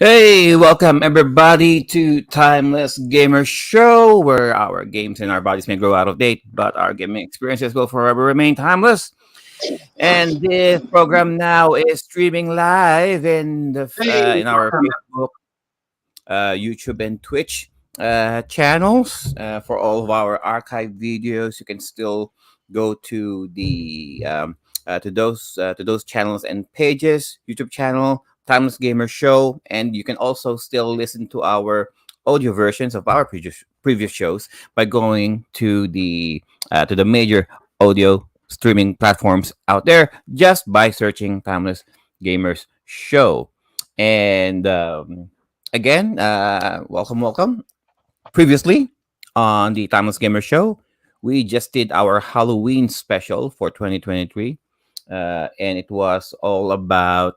Hey, welcome everybody to Timeless Gamer Show, where our games and our bodies may grow out of date, but our gaming experiences will forever remain timeless. And this program now is streaming live in our Facebook, YouTube, and Twitch channels. For all of our archive videos, you can still go to the to those channels and pages. YouTube channel, Timeless Gamer Show, and you can also still listen to our audio versions of our previous shows by going to the major audio streaming platforms out there just by searching Timeless Gamers Show. And again, welcome. Previously on the Timeless Gamer Show, we just did our Halloween special for 2023, and it was all about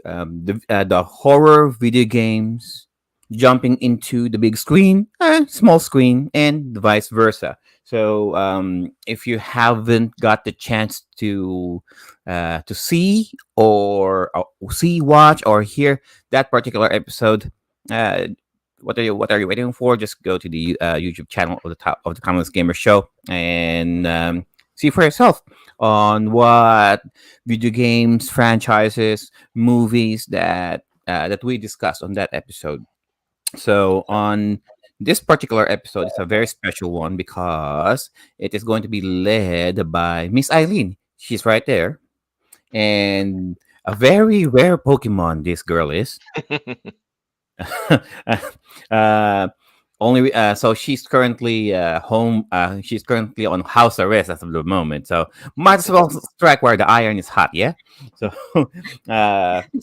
the horror video games jumping into the big screen, small screen, and vice versa. So if you haven't got the chance to see, watch, or hear that particular episode, uh, what are you waiting for? Just go to the YouTube channel of the top of the Timeless Gamer Show and see for yourself on what video games, franchises, movies that we discussed on that episode. So on this particular episode, it's a very special one because it is going to be led by Miss Eileen. She's right there, and a very rare Pokemon. This girl is. uh, so she's currently home. She's currently on house arrest as of the moment. So might as well strike where the iron is hot. Yeah. So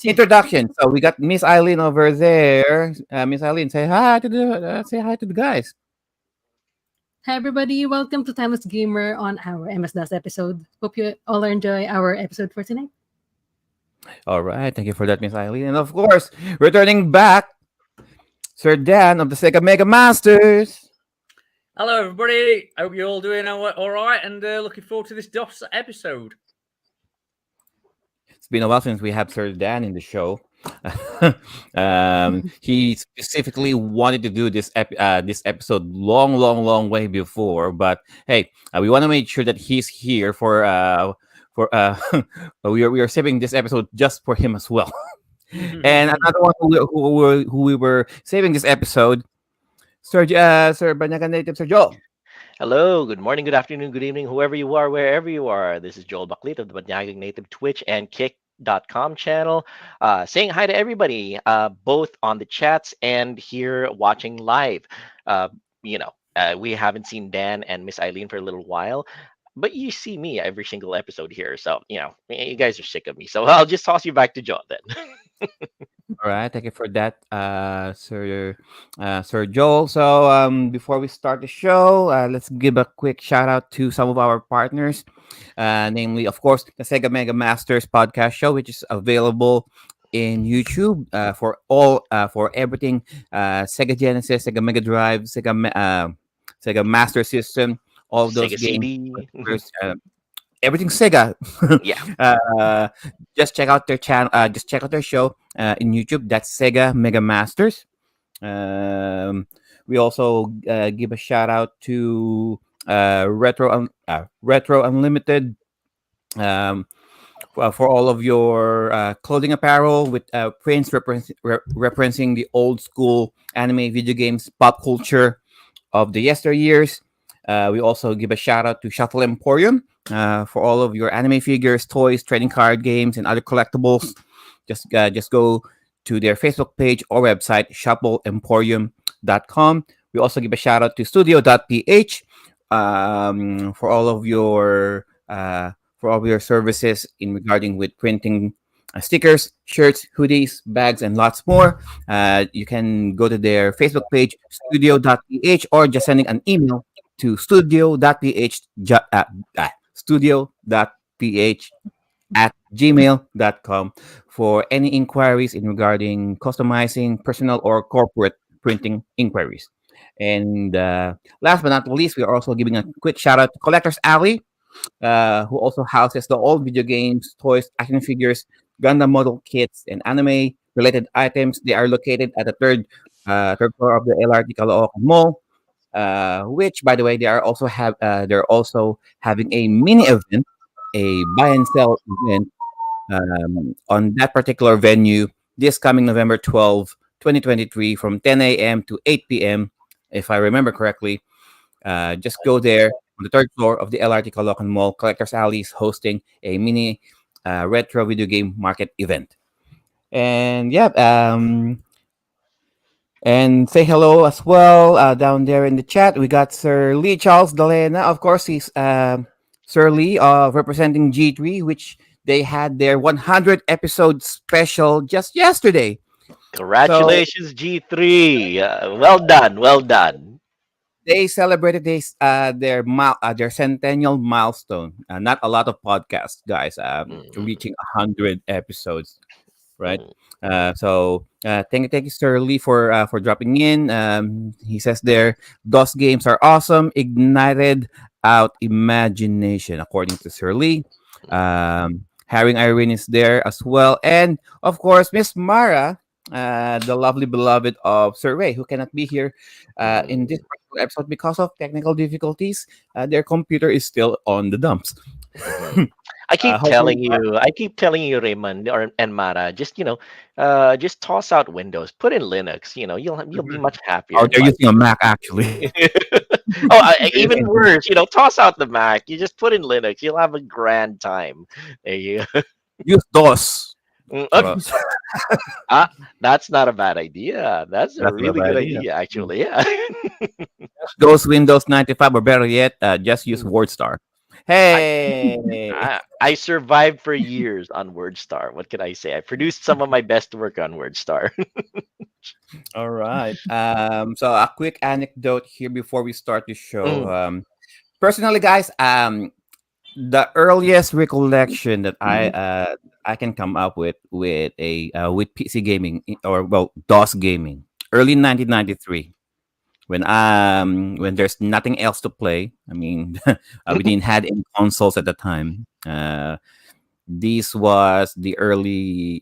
introduction. So we got Miss Eileen over there. Miss Eileen, say hi to the guys. Hi everybody, welcome to Timeless Gamer on our MS-DOS episode. Hope you all enjoy our episode for tonight. All right. Thank you for that, Miss Eileen, and of course, returning back, Sir Dan of the Sega Mega Masters. Hello, everybody. I hope you're all doing all right and looking forward to this DOS episode. It's been a while since we had Sir Dan in the show. He specifically wanted to do this episode long way before, but hey, we want to make sure that he's here for we are saving this episode just for him as well. And another one who we were saving this episode, Sir Banyaga native Sir Joel. Hello, good morning, good afternoon, good evening, whoever you are, wherever you are. This is Joel Baklit of the Banyagang Native Twitch and Kick.com channel, saying hi to everybody, both on the chats and here watching live. Uh, we haven't seen Dan and Miss Eileen for a little while, but you see me every single episode here. So, you guys are sick of me. So I'll just toss you back to Joel then. All right, thank you for that, Sir Joel. So before we start the show, let's give a quick shout out to some of our partners, namely, of course, the Sega Mega Masters podcast show, which is available in YouTube for everything Sega Genesis, Sega Mega Drive, Sega Master System, all of those Sega games. CD. Everything Sega. Yeah. Just check out their channel. Just check out their show in YouTube. That's Sega Mega Masters. We also give a shout out to Retro Unlimited for all of your clothing apparel with prints referencing the old school anime, video games, pop culture of the yesteryears. We also give a shout out to Shuffle Emporium for all of your anime figures, toys, trading card games, and other collectibles. Just go to their Facebook page or website, shuffleemporium.com. We also give a shout out to Studio.ph for all of your services in regarding with printing stickers, shirts, hoodies, bags, and lots more. You can go to their Facebook page, studio.ph, or just sending an email to studio.ph at gmail.com for any inquiries in regarding customizing personal or corporate printing inquiries. And last but not least, we are also giving a quick shout out to Collectors Alley, who also houses the old video games, toys, action figures, Gundam model kits, and anime related items. They are located at the third floor of the LRT Caloocan Mall. Which, by the way, they're also having a mini event, a buy and sell event on that particular venue this coming November 12, 2023, from 10 a.m. to 8 p.m. If I remember correctly, just go there on the third floor of the LRT Caloocan Mall. Collectors Alley is hosting a mini retro video game market event. And yeah, and say hello as well down there in the chat. We got Sir Lee Charles Dalena. Of course, he's Sir Lee representing G3, which they had their 100 episode special just yesterday. So Congratulations, G3. Well done. Well done. they celebrated their centennial milestone. Not a lot of podcasts, guys, Mm, reaching 100 episodes, right? mm, Thank you, Sir Lee, for dropping in. He says there, DOS games are awesome, ignited out imagination, according to Sir Lee. Harry Irene is there as well, and of course, Miss Mara, the lovely beloved of Sir Ray, who cannot be here in this mm, particular episode because of technical difficulties. Their computer is still on the dumps. mhm. Hopefully, I keep telling you, Raymond and Mara, just just toss out Windows, put in Linux. You'll be much happier oh, in they're life. using a Mac actually. Oh, even worse, toss out the Mac. You just put in Linux. You'll have a grand time. There you go. Use DOS. Mm, Well, ah, that's not a bad idea. That's a that's not a really bad good idea. idea, actually. Yeah. Goes Windows 95, or better yet, just use Mm. WordStar. I, Hey, I survived for years on WordStar. What can I say? I produced some of my best work on WordStar. all right. So a quick anecdote here before we start the show. Mm, Personally, guys, the earliest recollection that I can come up with PC gaming or well DOS gaming, early 1993. When there's nothing else to play. I mean, we didn't had any consoles at the time. This was the early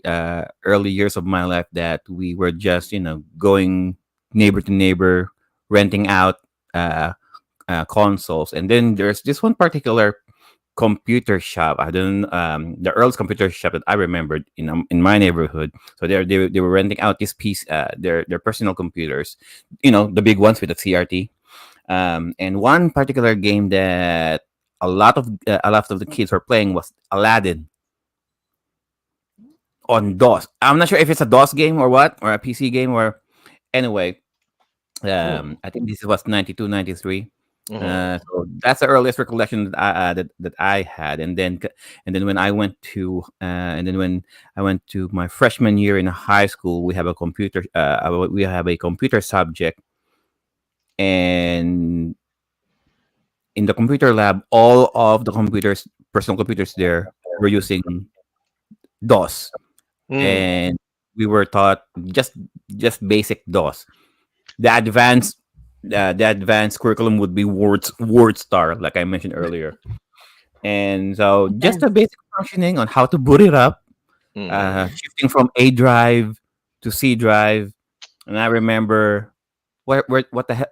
years of my life that we were just going neighbor to neighbor, renting out uh, consoles. And then there's this one particular computer shop. I don't the earliest computer shop that I remembered in my neighborhood. So they were renting out this piece their personal computers, the big ones with the CRT. And one particular game that a lot of the kids were playing was Aladdin on DOS. I'm not sure if it's a DOS game or what, or a PC game, or anyway. mm, I think this was 92, 93. mhm, So that's the earliest recollection that I had, and then when I went to my freshman year in high school, we have a computer subject, and in the computer lab, all of the personal computers there, were using DOS, mm, and we were taught just basic DOS. The advanced curriculum would be WordStar, like I mentioned earlier. And so just a Advanced. basic functioning on how to boot it up, mm, shifting from A drive to C drive. And I remember what the heck,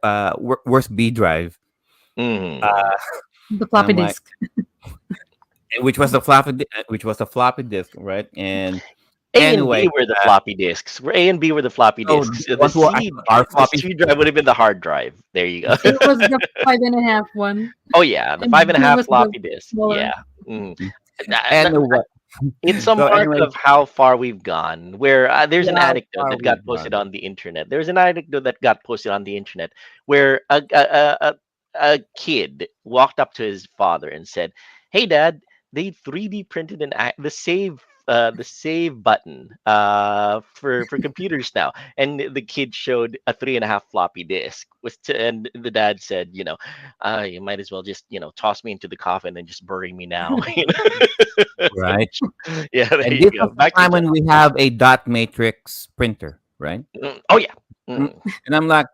where's B drive? mm. Uh, The and floppy I'm like, disk. which was the floppy disk, right? And A and anyway, B were the floppy disks. Where A and B were the floppy so disks. the The ones who are C, our the floppy, C drive would have been the hard drive. There you go. A was the 5.5 one, Oh yeah, the five and and a B half was the floppy disk. smaller. Yeah. Mm. and what? It's a So mark anyway, of how far we've gone. Where there's an yeah, how anecdote far that got we've posted gone. on the internet. There's an anecdote that got posted on the internet where a kid walked up to his father and said, "Hey, Dad, they 3D printed the save button for computers now." And the kid showed a 3.5 floppy disk. And the dad said, you might as well just toss me into the coffin and just bury me now. Right. Yeah, there And you this go. was the Back to time John. when we have a dot matrix printer, right? Oh yeah. Mm. Mm, And I'm like,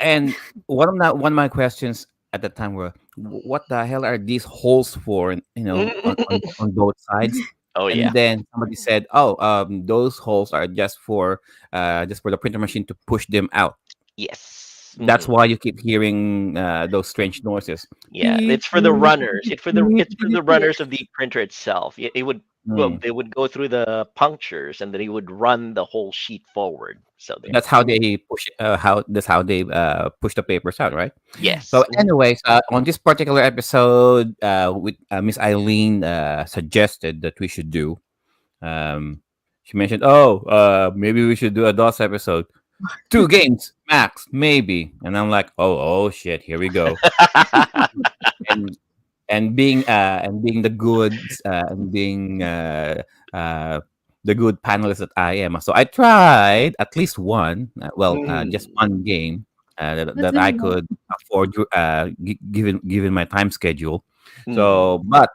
and one of my questions at the time were, what the hell are these holes for? On mm. both sides. Oh and yeah. then somebody said, "Oh, those holes are just for the printer machine to push them out. Yes. That's why you keep hearing those strange noises." Yeah, Beep, it's for the boop, runners. beep, It's for the beep, beep. runners of the printer itself. It would, well, Mm. they would go through the punctures and then it would run the whole sheet forward. So there. That's how they push. That's how they push the papers out, right? So, Yes. anyways, on this particular episode, with Miss Eileen suggested that we should do. Um, she mentioned, "Oh, maybe we should do a DOS episode. 2 games max, maybe." And I'm like, "Oh, shit, here we go." And and being the good and being the good panelist that I am, so I tried at least one, just Mm, one game That's that good I enough. could afford, given my time schedule. mm, So, but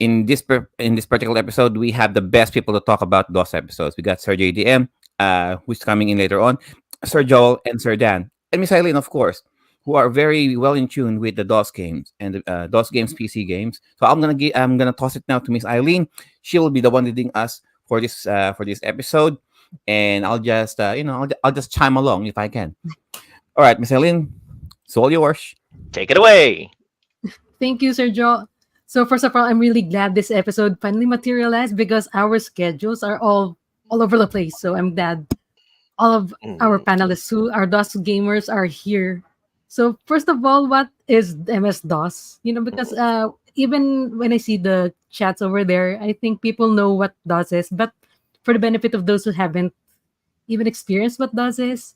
in this particular episode, we have the best people to talk about those episodes. We got Sir JDM, who's coming in later on, Sir Joel, and Sir Dan, and Miss Eileen, of course, who are very well in tune with the DOS games and the DOS games, PC games. So I'm gonna toss it now to Miss Eileen. She will be the one leading us for this episode, and I'll just I'll just chime along if I can. All right, Miss Eileen, it's all yours. take it away. Thank you, Sir Joe. So first of all, I'm really glad this episode finally materialized because our schedules are all over the place. So I'm glad all of our Mm, panelists who are DOS gamers are here. So first of all, what is MS DOS? Because mm, even when I see the chats over there, I think people know what DOS is. But for the benefit of those who haven't even experienced what DOS is,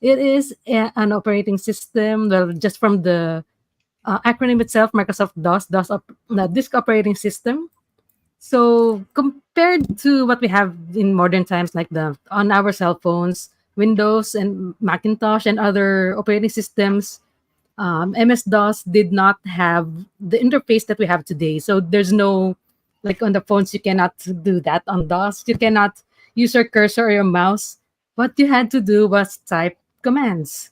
it is an operating system. Well, just from the acronym itself, Microsoft DOS, disk operating system. So compared to what we have in modern times, like the on our cell phones, Windows and Macintosh and other operating systems, MS DOS did not have the interface that we have today. So there's no, like on the phones, you cannot do that on DOS. You cannot use your cursor or your mouse. What you had to do was type commands.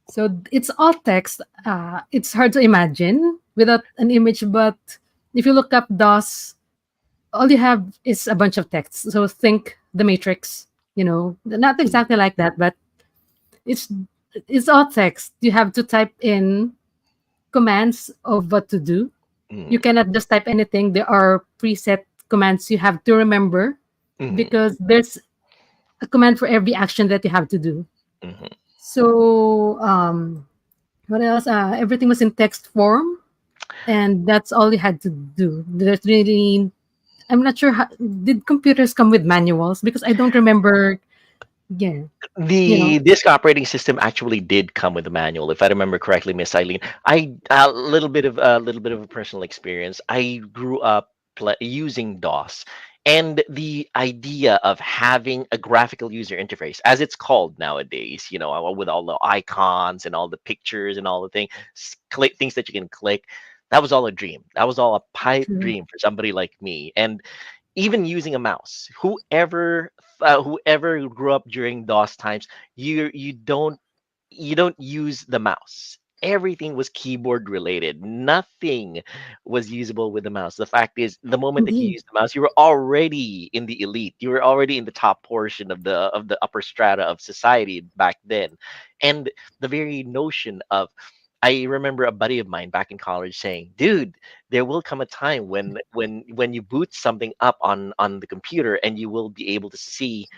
So it's all text. It's hard to imagine without an image, but if you look up DOS, all you have is a bunch of text. So think the Matrix. Not mm, exactly like that, but it's it's all text. You have to type in commands of what to do. You mm, cannot just type anything. There are preset commands you have to remember mm, because there's a command for every action that you have to do. mm. So what else? Everything was in text form, and that's all you had to do. There's really, I'm not sure. Did computers come with manuals? Because I don't remember. Yeah, you know. The disk operating system actually did come with a manual, if I remember correctly, Miss Eileen. I a little bit of a personal experience. I grew up using DOS, and the idea of having a graphical user interface, as it's called nowadays, with all the icons and all the pictures and all the click things that you can click. That was all a dream. That was all a pipe True. dream for somebody like me. And even using a mouse, whoever grew up during DOS times, you don't use the mouse. Everything was keyboard related. Nothing was usable with the mouse. The fact is, the moment that you Indeed. used the mouse, you were already in the elite. You were already in the top portion of the upper strata of society back then. And the very notion of, I remember a buddy of mine back in college saying, "Dude, there will come a time when you boot something up on the computer and you will be able to see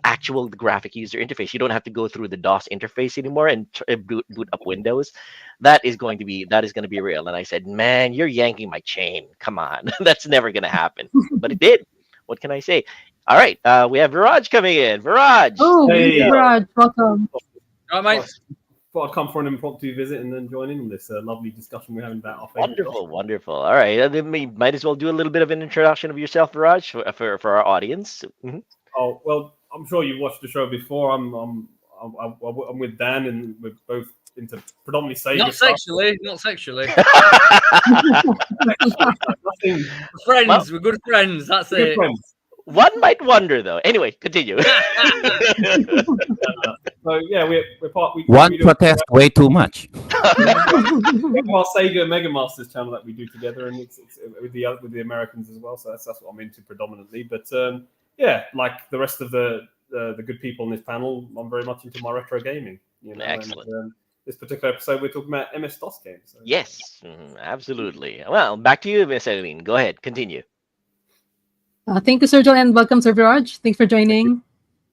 actual graphic user interface. You don't have to go through the DOS interface anymore and boot up Windows. That is going to be real." And I said, "Man, you're yanking my chain. Come on, that's never going to happen." But it did. What can I say? All right, we have Viraj coming in. Viraj, Oh, there you Mr. Hey, go. Raj, welcome. All thought right, I'd, mate. thought I'd come for an impromptu visit and then join in on this lovely discussion we're having about our favourite DOS. Wonderful, wonderful. All right, then we might as well do a little bit of an introduction of yourself, Viraj, for our audience. Mhm. Oh well, I'm sure you've watched the show before. I'm with Dan, and we're both into predominantly Sega Not stuff. sexually, not sexually. Nothing. Well, Friends, we're good friends. That's Good it. friends. one might wonder, though. Anyway, continue. Uh, So yeah, we're part. One We do protest way too much. we have our Sega Mega Masters channel that we do together, and it's with the Americans as well. So that's what I'm into predominantly. But yeah, like the rest of the good people on this panel, I'm very much into my retro gaming. Excellent. And this particular episode we're talking about MS DOS games. So, Yes, absolutely. Well, back to you, Miss Eileen. Go ahead, continue. Thank you, Sergio, and welcome, Sir Viraj. Thanks for joining.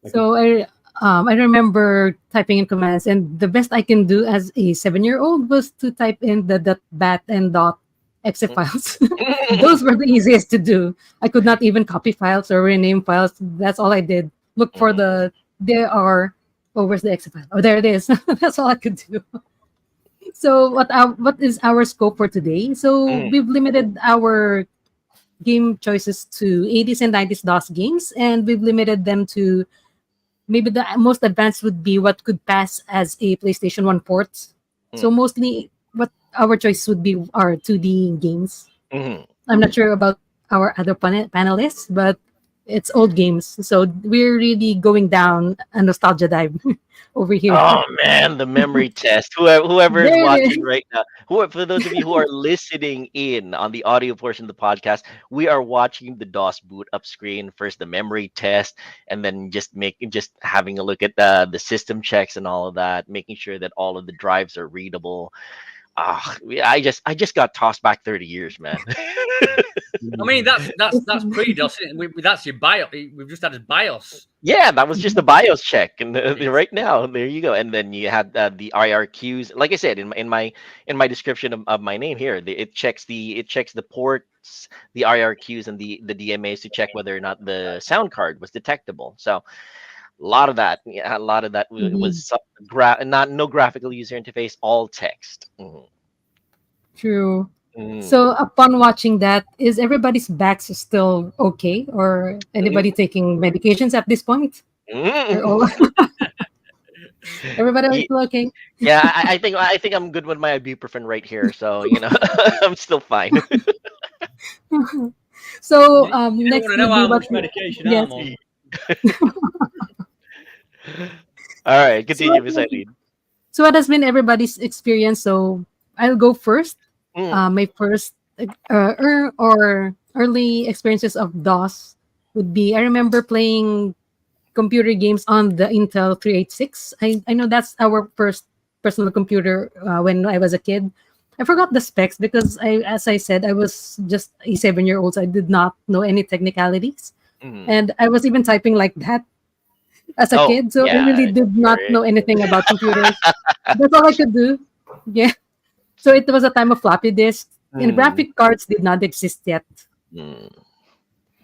Thank So I remember typing in commands, and the best I can do as a 7-year-old was to type in the .bat and .exe files. Those were the easiest to do. I could not even copy files or rename files. That's all I did. Look for there are. Oh, where's the exe file? Oh, there it is. That's all I could do. So what is our scope for today? So we've limited our game choices to 80s and 90s DOS games, and we've limited them to maybe the most advanced would be what could pass as a PlayStation 1 port. So mostly what our choice would be are 2D games. Mhm. I'm not sure about our other panelists, but it's old games. So we're really going down a nostalgia dive over here. Oh man, the memory test. Whoever is There it watching is. right now, for those of you who are listening in on the audio portion of the podcast, we are watching the DOS boot up screen. First the memory test, and then just having a look at the system checks and all of that, making sure that all of the drives are readable. I just got tossed back 30 years, man. I mean, that's pre-DOS. Isn't it? That's your BIOS. We've just had a BIOS. Yeah, that was just the BIOS check, and right now there you go. And then you had the IRQs. Like I said in my description of my name here, it checks the ports, the IRQs, and the DMAs to check whether or not the sound card was detectable. So a lot of that, yeah, a lot of that Indeed. was not no graphical user interface, all text. True. Mm. So upon watching that, is everybody's backs still okay, or anybody taking medications at this point? Or all, everybody is Ye- still okay? Yeah, I think I'm good with my ibuprofen right here, so I'm still fine. So You don't next want to know would be how what? much medication Yes. I'm on. All right, So continue, Miss Eileen. so what has been everybody's experience? So I'll go first. Mm, My first or early experiences of DOS would be I remember playing computer games on the Intel 386. I know that's our first personal computer when I was a kid. I forgot the specs because as I said, I was just a 7-year-old. So I did not know any technicalities. mm. And I was even typing like that as a Oh, kid. So I yeah, really did not sure. know anything about computers. That's all I could do. Yeah. So it was a time of floppy disks and Mm, graphic cards did not exist yet. mm.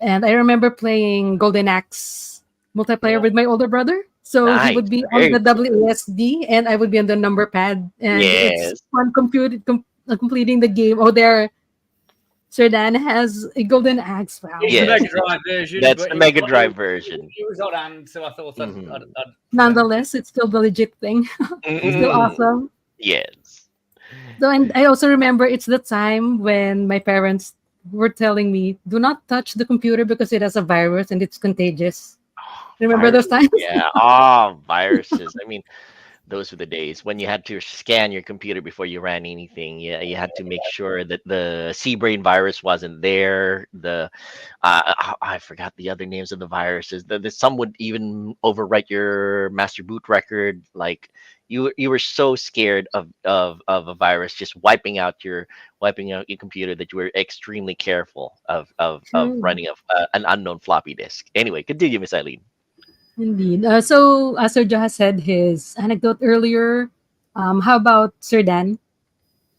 And I remember playing Golden Axe multiplayer Oh, with my older brother. So he nice, would be on very the cool. WASD and I would be on the number pad. And it's Yes, fun completing the game. Oh, there, Sir Dan has a Golden Axe. Wow. It's the yes, Mega Drive version, that's but the Mega Drive it version. was on hand, so I thought Hmm. I'd present it. Nonetheless, it's still the legit thing. Still Mm, awesome. yes. So, and I also remember it's the time when my parents were telling me, do not touch the computer because it has a virus and it's contagious. Oh, Remember those viruses, times? yeah. Oh, viruses. I mean, those were the days when you had to scan your computer before you ran anything. Yeah, you had to make sure that the C-brain virus wasn't there. I forgot the other names of the viruses. Some would even overwrite your master boot record. Like you were so scared of a virus just wiping out your computer that you were extremely careful of True. running an unknown floppy disk. Anyway, continue, Miss Eileen. Indeed. So, as Sir Joe has said his anecdote earlier, how about Sir Dan?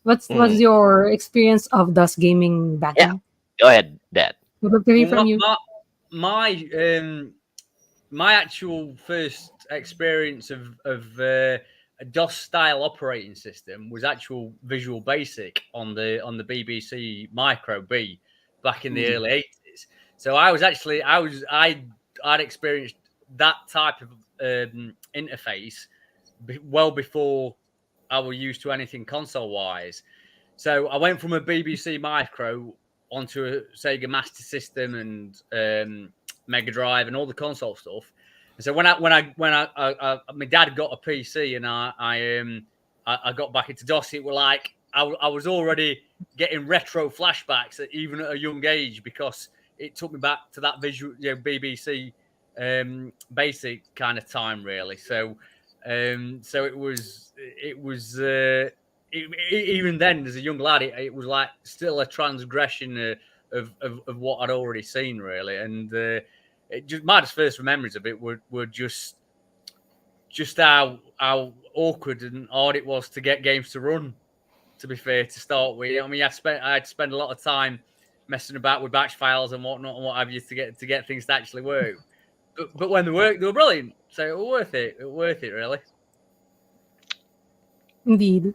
What was Mm, your experience of DOS gaming back yeah, then? go ahead, Dad. Would love to hear from Well, you. my my actual first experience of a DOS style operating system was actual Visual Basic on the BBC Micro B back in the early 80s. So I was actually I'd experienced that type of interface well before I was used to anything console wise. So I went from a BBC Micro onto a Sega Master System and Mega Drive and all the console stuff. So my dad got a PC and I got back into DOS. It was like I was already getting retro flashbacks even at a young age because it took me back to that visual, BBC basic kind of time, really. So even then, as a young lad, it was like still a transgression of what I'd already seen, really. And my first memories of it were just how awkward and hard it was to get games to run. To be fair, to start with, I mean, I'd spend a lot of time messing about with batch files and whatnot and what have you to get things to actually work. But when they worked, they were brilliant. So it was worth it. It was worth it, really. Indeed.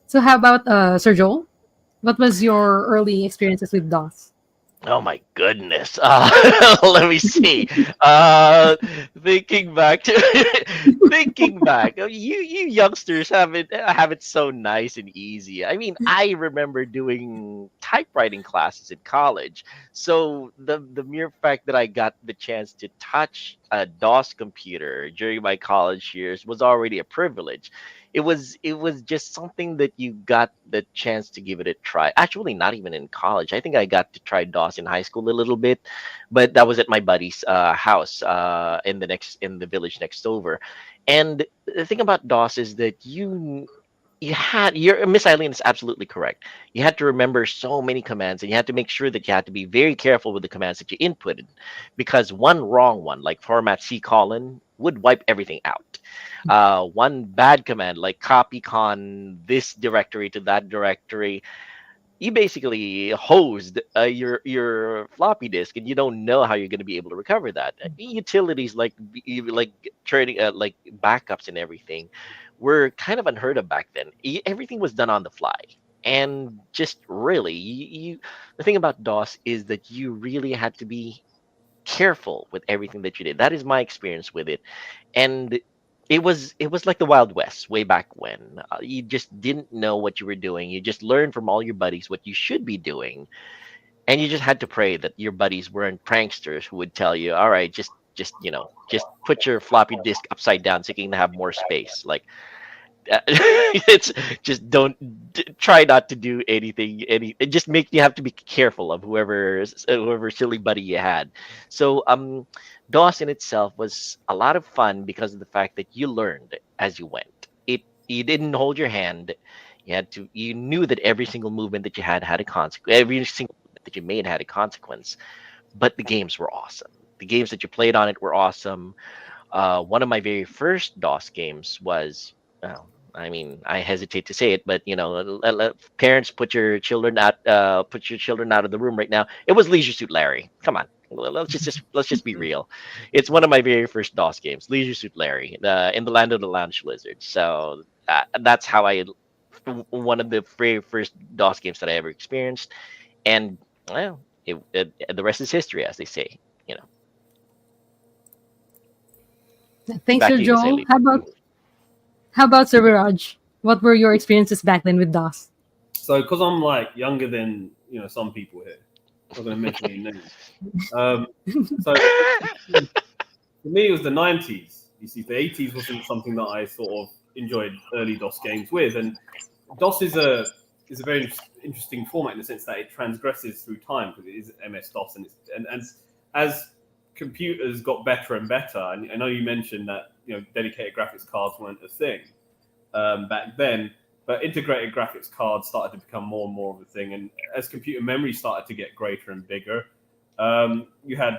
So how about Sir Joel? What was your early experiences with DOS? Oh my goodness. Let me see. Uh, thinking back to thinking back, you youngsters have it so nice and easy. I mean, I remember doing typewriting classes in college, so the mere fact that I got the chance to touch a DOS computer during my college years was already a privilege. It was just something that you got the chance to give it a try. Actually, not even in college. I think I got to try DOS in high school a little bit, but that was at my buddy's house in the village next over. And the thing about DOS is that your Miss Eileen is absolutely correct. You had to remember so many commands, and you had to make sure that you had to be very careful with the commands that you inputted, because one wrong one, like format C colon, would wipe everything out. One bad command, like copy con this directory to that directory, you basically hosed your floppy disk, and you don't know how you're going to be able to recover that. Utilities like trading like backups and everything were kind of unheard of back then. Everything was done on the fly, and just really, the thing about DOS is that you really had to be careful with everything that you did. That is my experience with it. And it was like the Wild West way back when. You just didn't know what you were doing. You just learned from all your buddies what you should be doing, and you just had to pray that your buddies weren't pranksters who would tell you, "All right, just put your floppy disk upside down so you can have more space." Like it's just don't try not to do anything. It just make you have to be careful of whoever silly buddy you had. So DOS in itself was a lot of fun because of the fact that you learned as you went. You didn't hold your hand. You knew that every single movement that you had a consequence. Every single movement that you made had a consequence. But the games were awesome. The games that you played on it were awesome. One of my very first DOS games was, well, I mean, I hesitate to say it, but parents, put your children out of the room right now. It was Leisure Suit Larry. Come on, let's just be real. It's one of my very first DOS games, Leisure Suit Larry, in the land of the lounge lizards. So that's how one of the very first DOS games that I ever experienced, and well, the rest is history, as they say. You know, Thanks, back Sir to you, Miss Joel. Aileen. How about Sir Viraj? What were your experiences back then with DOS? So, because I'm like younger than some people here, I'm not going to mention any names. So, for me, it was the 90s. You see, the 80s wasn't something that I sort of enjoyed early DOS games with, and DOS is a very interesting format in the sense that it transgresses through time because it is MS DOS, and as computers got better and better, and I know you mentioned that dedicated graphics cards weren't a thing back then, but integrated graphics cards started to become more and more of a thing, and as computer memory started to get greater and bigger, you had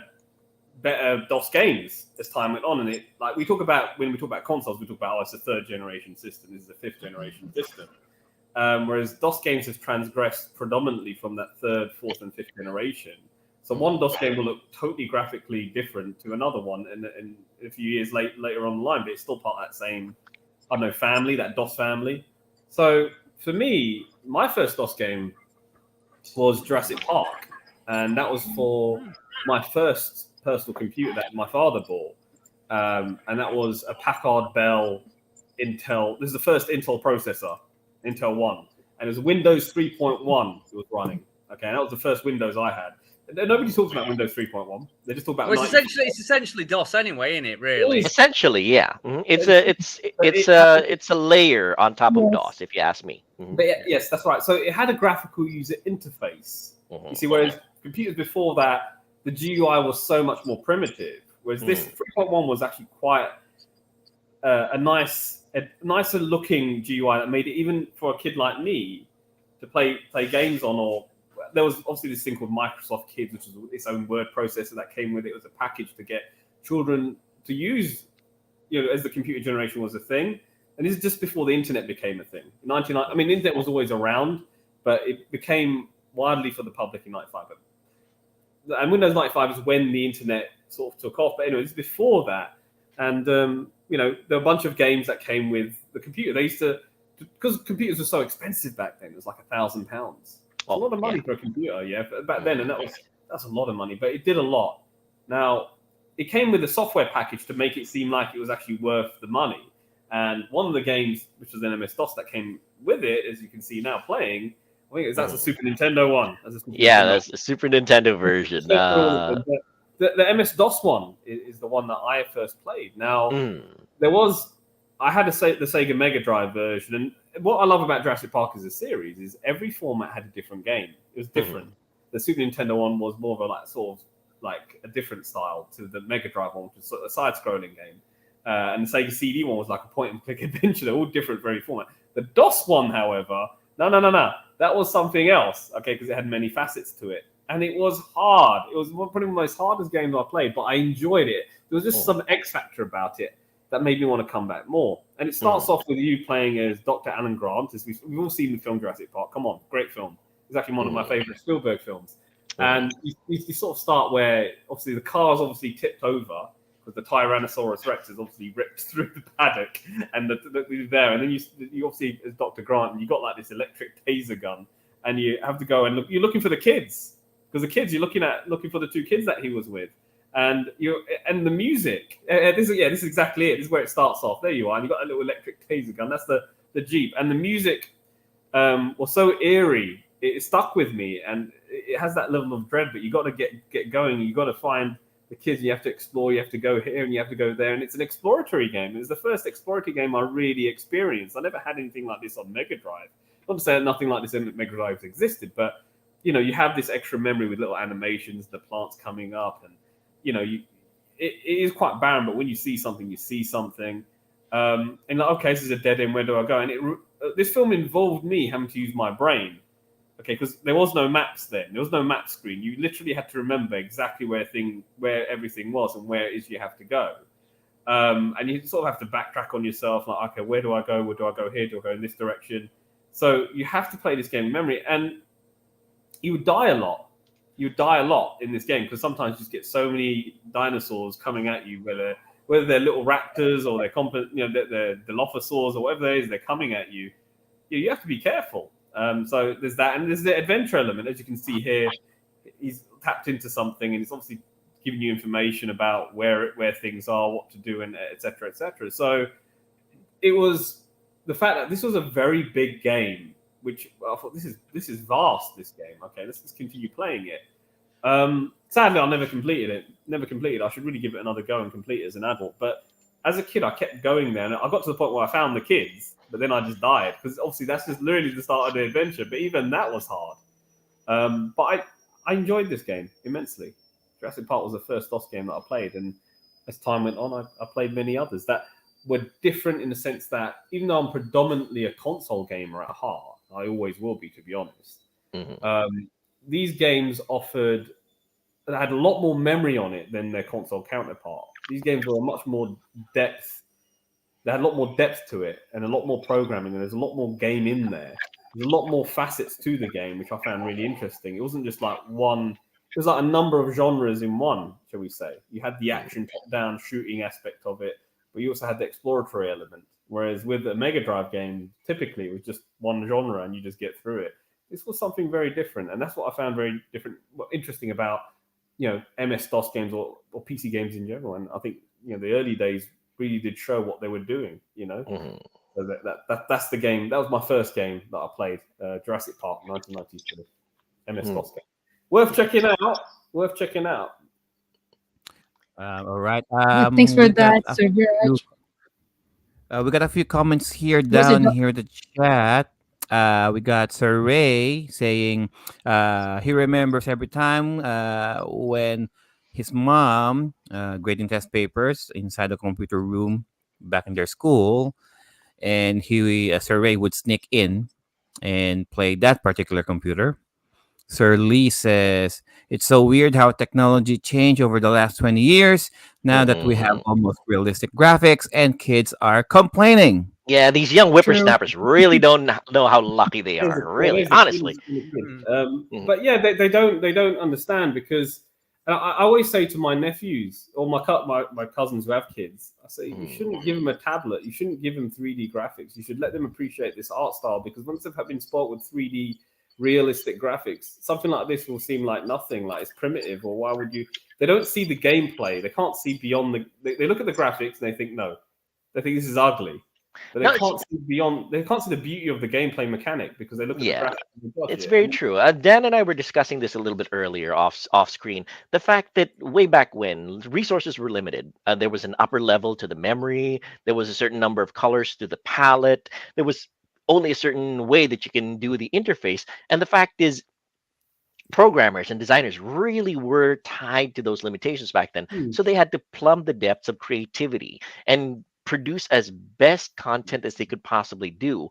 better DOS games as time went on, and when we talk about consoles, we talk about it's a third generation system. This is a fifth generation system. Whereas DOS games have transgressed predominantly from that third, fourth, and fifth generation. So one DOS game will look totally graphically different to another one, and a few years later on the line, but it's still part of that same, I don't know, family, that DOS family. So for me, my first DOS game was Jurassic Park, and that was for my first personal computer that my father bought, and that was a Packard Bell Intel. This is the first Intel processor, Intel 1, and it was Windows 3.1 it was running. Okay, and that was the first Windows I had. Nobody talks about Windows 3.1. They just talk about. Well, it's essentially DOS anyway, isn't it? Really. Essentially, yeah. It's a layer on top of Yes. DOS, if you ask me. But yes, that's right. So it had a graphical user interface. You see, whereas computers before that, the GUI was so much more primitive. Whereas this 3.1 was actually quite a nicer looking GUI that made it even for a kid like me to play games on. Or there was obviously this thing called Microsoft Kids, which was its own word processor that came with it. It was a package to get children to use, as the computer generation was a thing. And this is just before the internet became a thing. I mean, the internet was always around, but it became widely for the public in 95. And Windows 95 is when the internet sort of took off. But anyway, this is before that. And, there were a bunch of games that came with the computer. They used to, because computers were so expensive back then, it was like £1,000. A lot of money for a computer, back then. And that's a lot of money, but it did a lot. Now, it came with a software package to make it seem like it was actually worth the money. And one of the games, which was an MS-DOS that came with it, as you can see now playing, I think that's a Super Nintendo one. That's the Super Nintendo version. The MS-DOS one is the one that I first played. Now, I had the Sega Mega Drive version, and what I love about Jurassic Park as a series is every format had a different game. It was different. The Super Nintendo one was more of a different style to the Mega Drive one, which was sort of a side-scrolling game. And the Sega CD one was like a point-and-click adventure. They're all different, very format. The DOS one, however, no. That was something else, because it had many facets to it. And it was hard. It was probably one of the most hardest games I played, but I enjoyed it. There was just some X factor about it that made me want to come back more. And it starts off with you playing as Dr. Alan Grant, as we've all seen the film Jurassic Park. Come on, great film. It's actually one of my favorite Spielberg films. And you sort of start where, obviously, the car's obviously tipped over, because the Tyrannosaurus Rex is obviously ripped through the paddock, and there. And then you obviously, as Dr. Grant, and you got like this electric taser gun, and you have to go and you're looking for the kids, because the kids you're looking for the two kids that he was with, and the music. This is exactly it. This is where it starts off. There you are, and you got a little electric taser gun. That's the Jeep, and the music was so eerie. It stuck with me, and it has that level of dread. But you got to get going. You got to find the kids. You have to explore. You have to go here and you have to go there. And it's an exploratory game. It's the first exploratory game I really experienced. I never had anything like this on Mega Drive. Not to say that nothing like this in Mega Drive existed, but you have this extra memory with little animations, the plants coming up, and it is quite barren. But when you see something, you see something. And like, okay, this is a dead end. Where do I go? And this film involved me having to use my brain. Okay, because there was no maps then. There was no map screen. You literally had to remember exactly where everything was and where it is you have to go. And you sort of have to backtrack on yourself. Like, okay, where do I go? Where do I go here? Do I go in this direction? So you have to play this game in memory. And you would die a lot. You would die a lot in this game because sometimes you just get so many dinosaurs coming at you, whether they're little raptors or they're Dilophosaurs or whatever it is, they're coming at you. You have to be careful. So there's that, and there's the adventure element. As you can see here, he's tapped into something, and it's obviously giving you information about where things are, what to do, and et cetera, et cetera. So it was the fact that this was a very big game, which I thought this is vast. This game, okay, let's just continue playing it. Sadly, I never completed it. I should really give it another go and complete it as an adult. But as a kid, I kept going there, and I got to the point where I found the kids. But then I just died because obviously that's just literally the start of the adventure. But even that was hard. But I enjoyed this game immensely. Jurassic Park was the first DOS game that I played, and as time went on, I played many others that were different in the sense that even though I'm predominantly a console gamer at heart, I always will be, to be honest. These games had a lot more memory on it than their console counterpart. These games were much more depth. They had a lot more depth to it and a lot more programming, and there's a lot more game in there. There's a lot more facets to the game, which I found really interesting. It wasn't just like one. It was like a number of genres in one, shall we say. You had the action top-down shooting aspect of it, but you also had the exploratory element. Whereas with a Mega Drive game, typically it was just one genre and you just get through it. This was something very different, and that's what I found very interesting about MS-DOS games or PC games in general. And I think the early days really did show what they were doing, So that's the game. That was my first game that I played, Jurassic Park, 1992, MS-DOS game. Worth checking out. Worth checking out. All right. Thanks for We got that, a Sir few, Viraj. comments here Was it down here in the chat. We got Sir Ray saying he remembers every time when his mom grading test papers inside the computer room back in their school, and Sir Ray would sneak in and play that particular computer. Sir Lee says, it's so weird how technology changed over the last 20 years now that we have Mhm. almost realistic graphics and kids are complaining. Yeah, these young true? whippersnappers really don't know how lucky they There's are. a, yeah, Really, there's the kid. honestly. There's the kid. Mm. Mhm. But yeah, they don't understand because I always say to my nephews or my cousins who have kids, I say you shouldn't give them a tablet. You shouldn't give them 3D graphics. You should let them appreciate this art style because once they've been spoiled with 3D realistic graphics, something like this will seem like nothing, like it's primitive. Or why would you? They don't see the gameplay. They can't see beyond the. They look at the graphics and they think no, they think this is ugly. But they No, it's can't see beyond. They can't see the beauty of the gameplay mechanic because they look at the yeah. graphics and the It's budget. very And true. Dan and I were discussing this a little bit earlier off screen. The fact that way back when resources were limited, there was an upper level to the memory. There was a certain number of colors to the palette. There was only a certain way that you can do the interface. And the fact is, programmers and designers really were tied to those limitations back then. hmm, So they had to plumb the depths of creativity and produce as best content as they could possibly do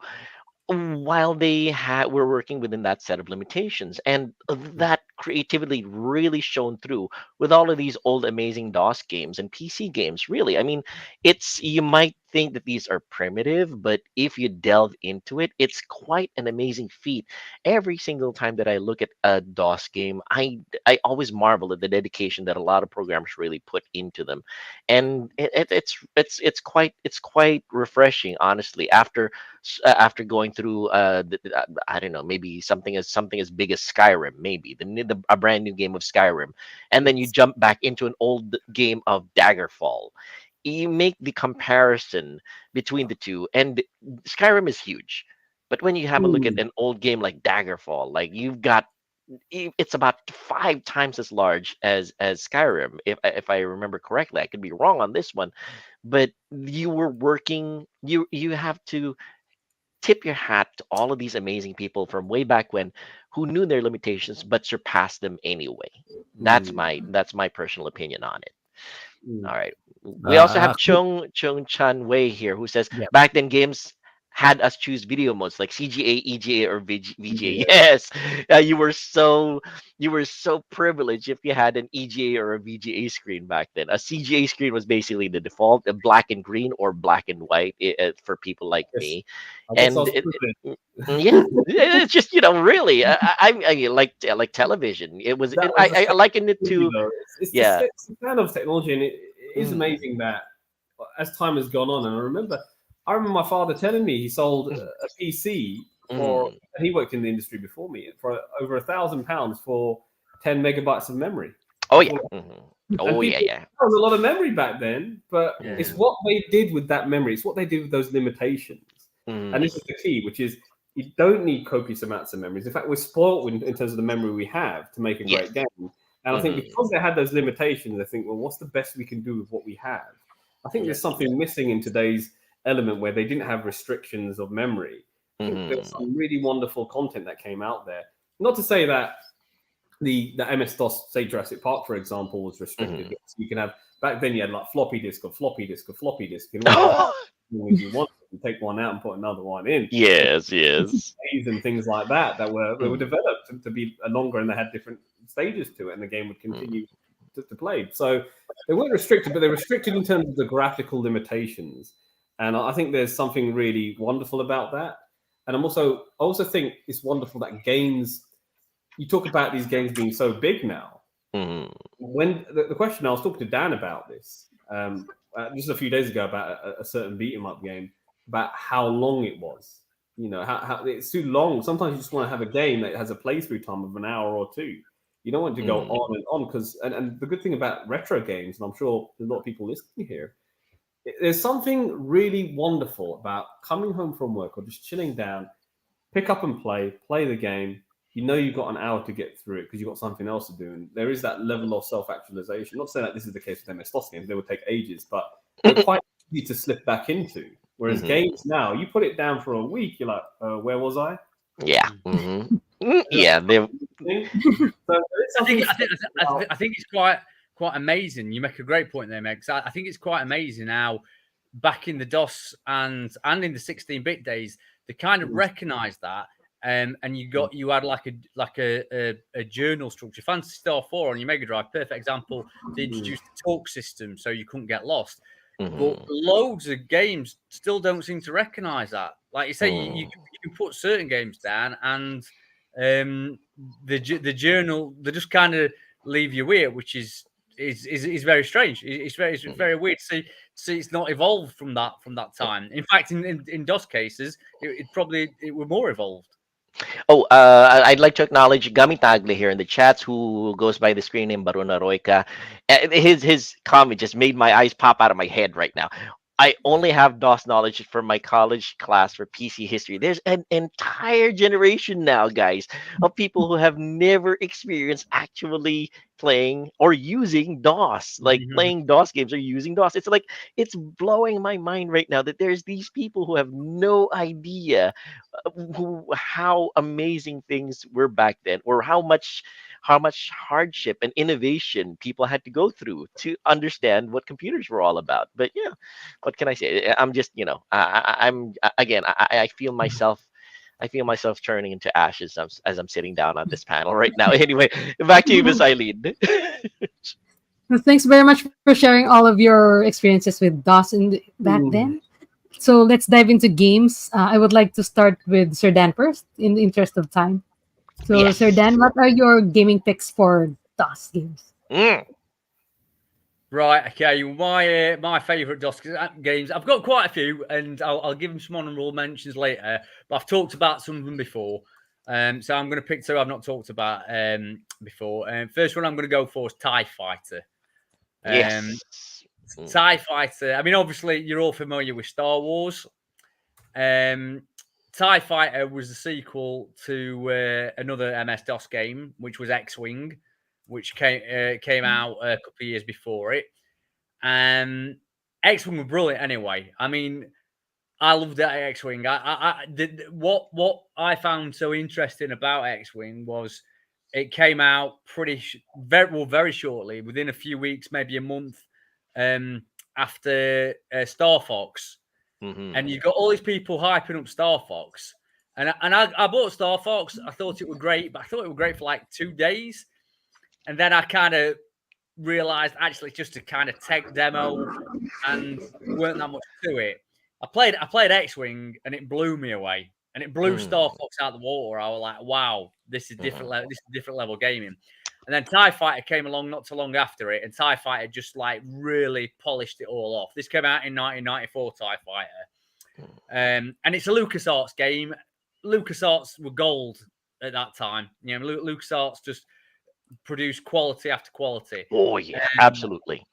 while were working within that set of limitations, and that creativity really shone through with all of these old amazing DOS games and PC games. Really, I mean, it's you might think that these are primitive, but if you delve into it, it's quite an amazing feat. Every single time that I look at a DOS game, I always marvel at the dedication that a lot of programmers really put into them, and it's quite refreshing, honestly, after going through I don't know, maybe something as big as Skyrim, maybe a brand new game of Skyrim, and then you yes. jump back into an old game of Daggerfall. You make the comparison between the two, and Skyrim is huge. But when you have a look at Hmm, an old game like Daggerfall, like you've got it's about 5 times as large as Skyrim, if I remember correctly. I could be wrong on this one, but you have to tip your hat to all of these amazing people from way back when who knew their limitations but surpassed them anyway. That's hmm, my personal opinion on it. hmm. All right. We also have Uh, quick, Chung Chan Wei here who says yeah. back then games had us choose video modes like CGA, EGA, or VGA. Yeah. Yes, you were so privileged if you had an EGA or a VGA screen back then. A CGA screen was basically the default, black and green or black and white for people like Yes. me, I guess I and was privileged. yeah, it's just really, I like television. That was the I same liken it with me to though. yeah. It's the kind of technology, and it is Mm, amazing that as time has gone on, and I remember my father telling me he sold mm, a PC for, mm. and he worked in the industry before me for over £1,000 for 10 megabytes of memory. Oh That's yeah. all. And Oh yeah, people, yeah. that was a lot of memory back then, but Yeah. it's Mm, what they did with that memory. It's what they did with those limitations. And this is mm, the key, which is you don't need copious amounts of memories. In fact, we're spoiled in terms of the memory we have to make a yeah. great game. And I think Mm, because they had those limitations, they think, well, what's the best we can do with what we have? I think Yeah. there's something missing in today's element where they didn't have restrictions of memory. I think there's mm, some really wonderful content that came out there. Not to say that the MS DOS, say Jurassic Park, for example, was restricted. mm. Yes, you can have back then you had like floppy disk or floppy disk or floppy disk. You can always just as long as you want and take one out and put another one in. And Yes, yes. and things like that were Mm, developed to be longer and they had different stages to it, and the game would mm, continue to play. So they weren't restricted, but they're restricted in terms of the graphical limitations. And I think there's something really wonderful about that. And I also think it's wonderful that games. You talk about these games being so big now. mm, When the question I was talking to Dan about this just a few days ago about a certain beat 'em up game about how long it was. You know how it's too long. Sometimes you just want to have a game that has a playthrough time of an hour or two. You don't want to go mm, on and on because and the good thing about retro games, and I'm sure there's a lot of people listening here, there's something really wonderful about coming home from work or just chilling down, pick up and play the game, you know you've got an hour to get through it because you've got something else to do. And there is that level of self-actualization. Not saying that this is the case with MS-DOS games, they would take ages, but they're quite easy to slip back into. Whereas games now, you put it down for a week, you're like, where was I? Yeah. Yeah. They. So I think it's quite amazing. You make a great point there, Meg. I think it's quite amazing how back in the DOS and in the 16-bit days, they kind of recognised that. And you had like a journal structure. Fantasy Star 4 on your Mega Drive, perfect example. They introduced the talk system so you couldn't get lost. But loads of games still don't seem to recognise that. Like you say, you can put certain games down, and the journal, they just kind of leave you with it, which is very strange. It's very weird to see it's not evolved from that time. In fact, in DOS cases, it were more evolved. Oh, I'd like to acknowledge Gami Tagle here in the chats, who goes by the screen name Baruna Royka. His comment just made my eyes pop out of my head right now. I only have DOS knowledge from my college class for PC history. There's an entire generation now, guys, of people who have never experienced actually playing or using DOS, like playing DOS games or using DOS. It's like, it's blowing my mind right now that there's these people who have no idea how amazing things were back then, or how much hardship and innovation people had to go through to understand what computers were all about. But yeah, what can I say? I'm just, I'm again, I feel myself. I feel myself turning into ashes as I'm sitting down on this panel right now. Anyway, back to you, Miss Eileen. Well, thanks very much for sharing all of your experiences with DOS back then. So let's dive into games. I would like to start with Sir Dan first, in the interest of time. So, Yes. Sir Dan, what are your gaming picks for DOS games? Right, okay. My favourite DOS games, I've got quite a few, and I'll give them some honourable mentions later. But I've talked about some of them before, so I'm going to pick two I've not talked about before. First one I'm going to go for is TIE Fighter. Yes. TIE Fighter. I mean, obviously you're all familiar with Star Wars. TIE Fighter was the sequel to another MS-DOS game, which was X-Wing, which came out a couple of years before it. X-Wing was brilliant anyway. I mean, I loved that X-Wing. What I found so interesting about X-Wing was it came out very shortly, within a few weeks, maybe a month after Star Fox. And you've got all these people hyping up Star Fox. And I bought Star Fox. I thought it was great, but I thought it was great for like 2 days. And then I kind of realized actually it's just a kind of tech demo and weren't that much to it. I played X-Wing and it blew me away. And it blew Star Fox out of the water. I was like, wow, this is different level. This is different level gaming. And then TIE Fighter came along not too long after it, and TIE Fighter just like really polished it all off. This came out in 1994, TIE Fighter. And it's a LucasArts game. LucasArts were gold at that time. You know, LucasArts just produced quality after quality. Oh yeah, absolutely.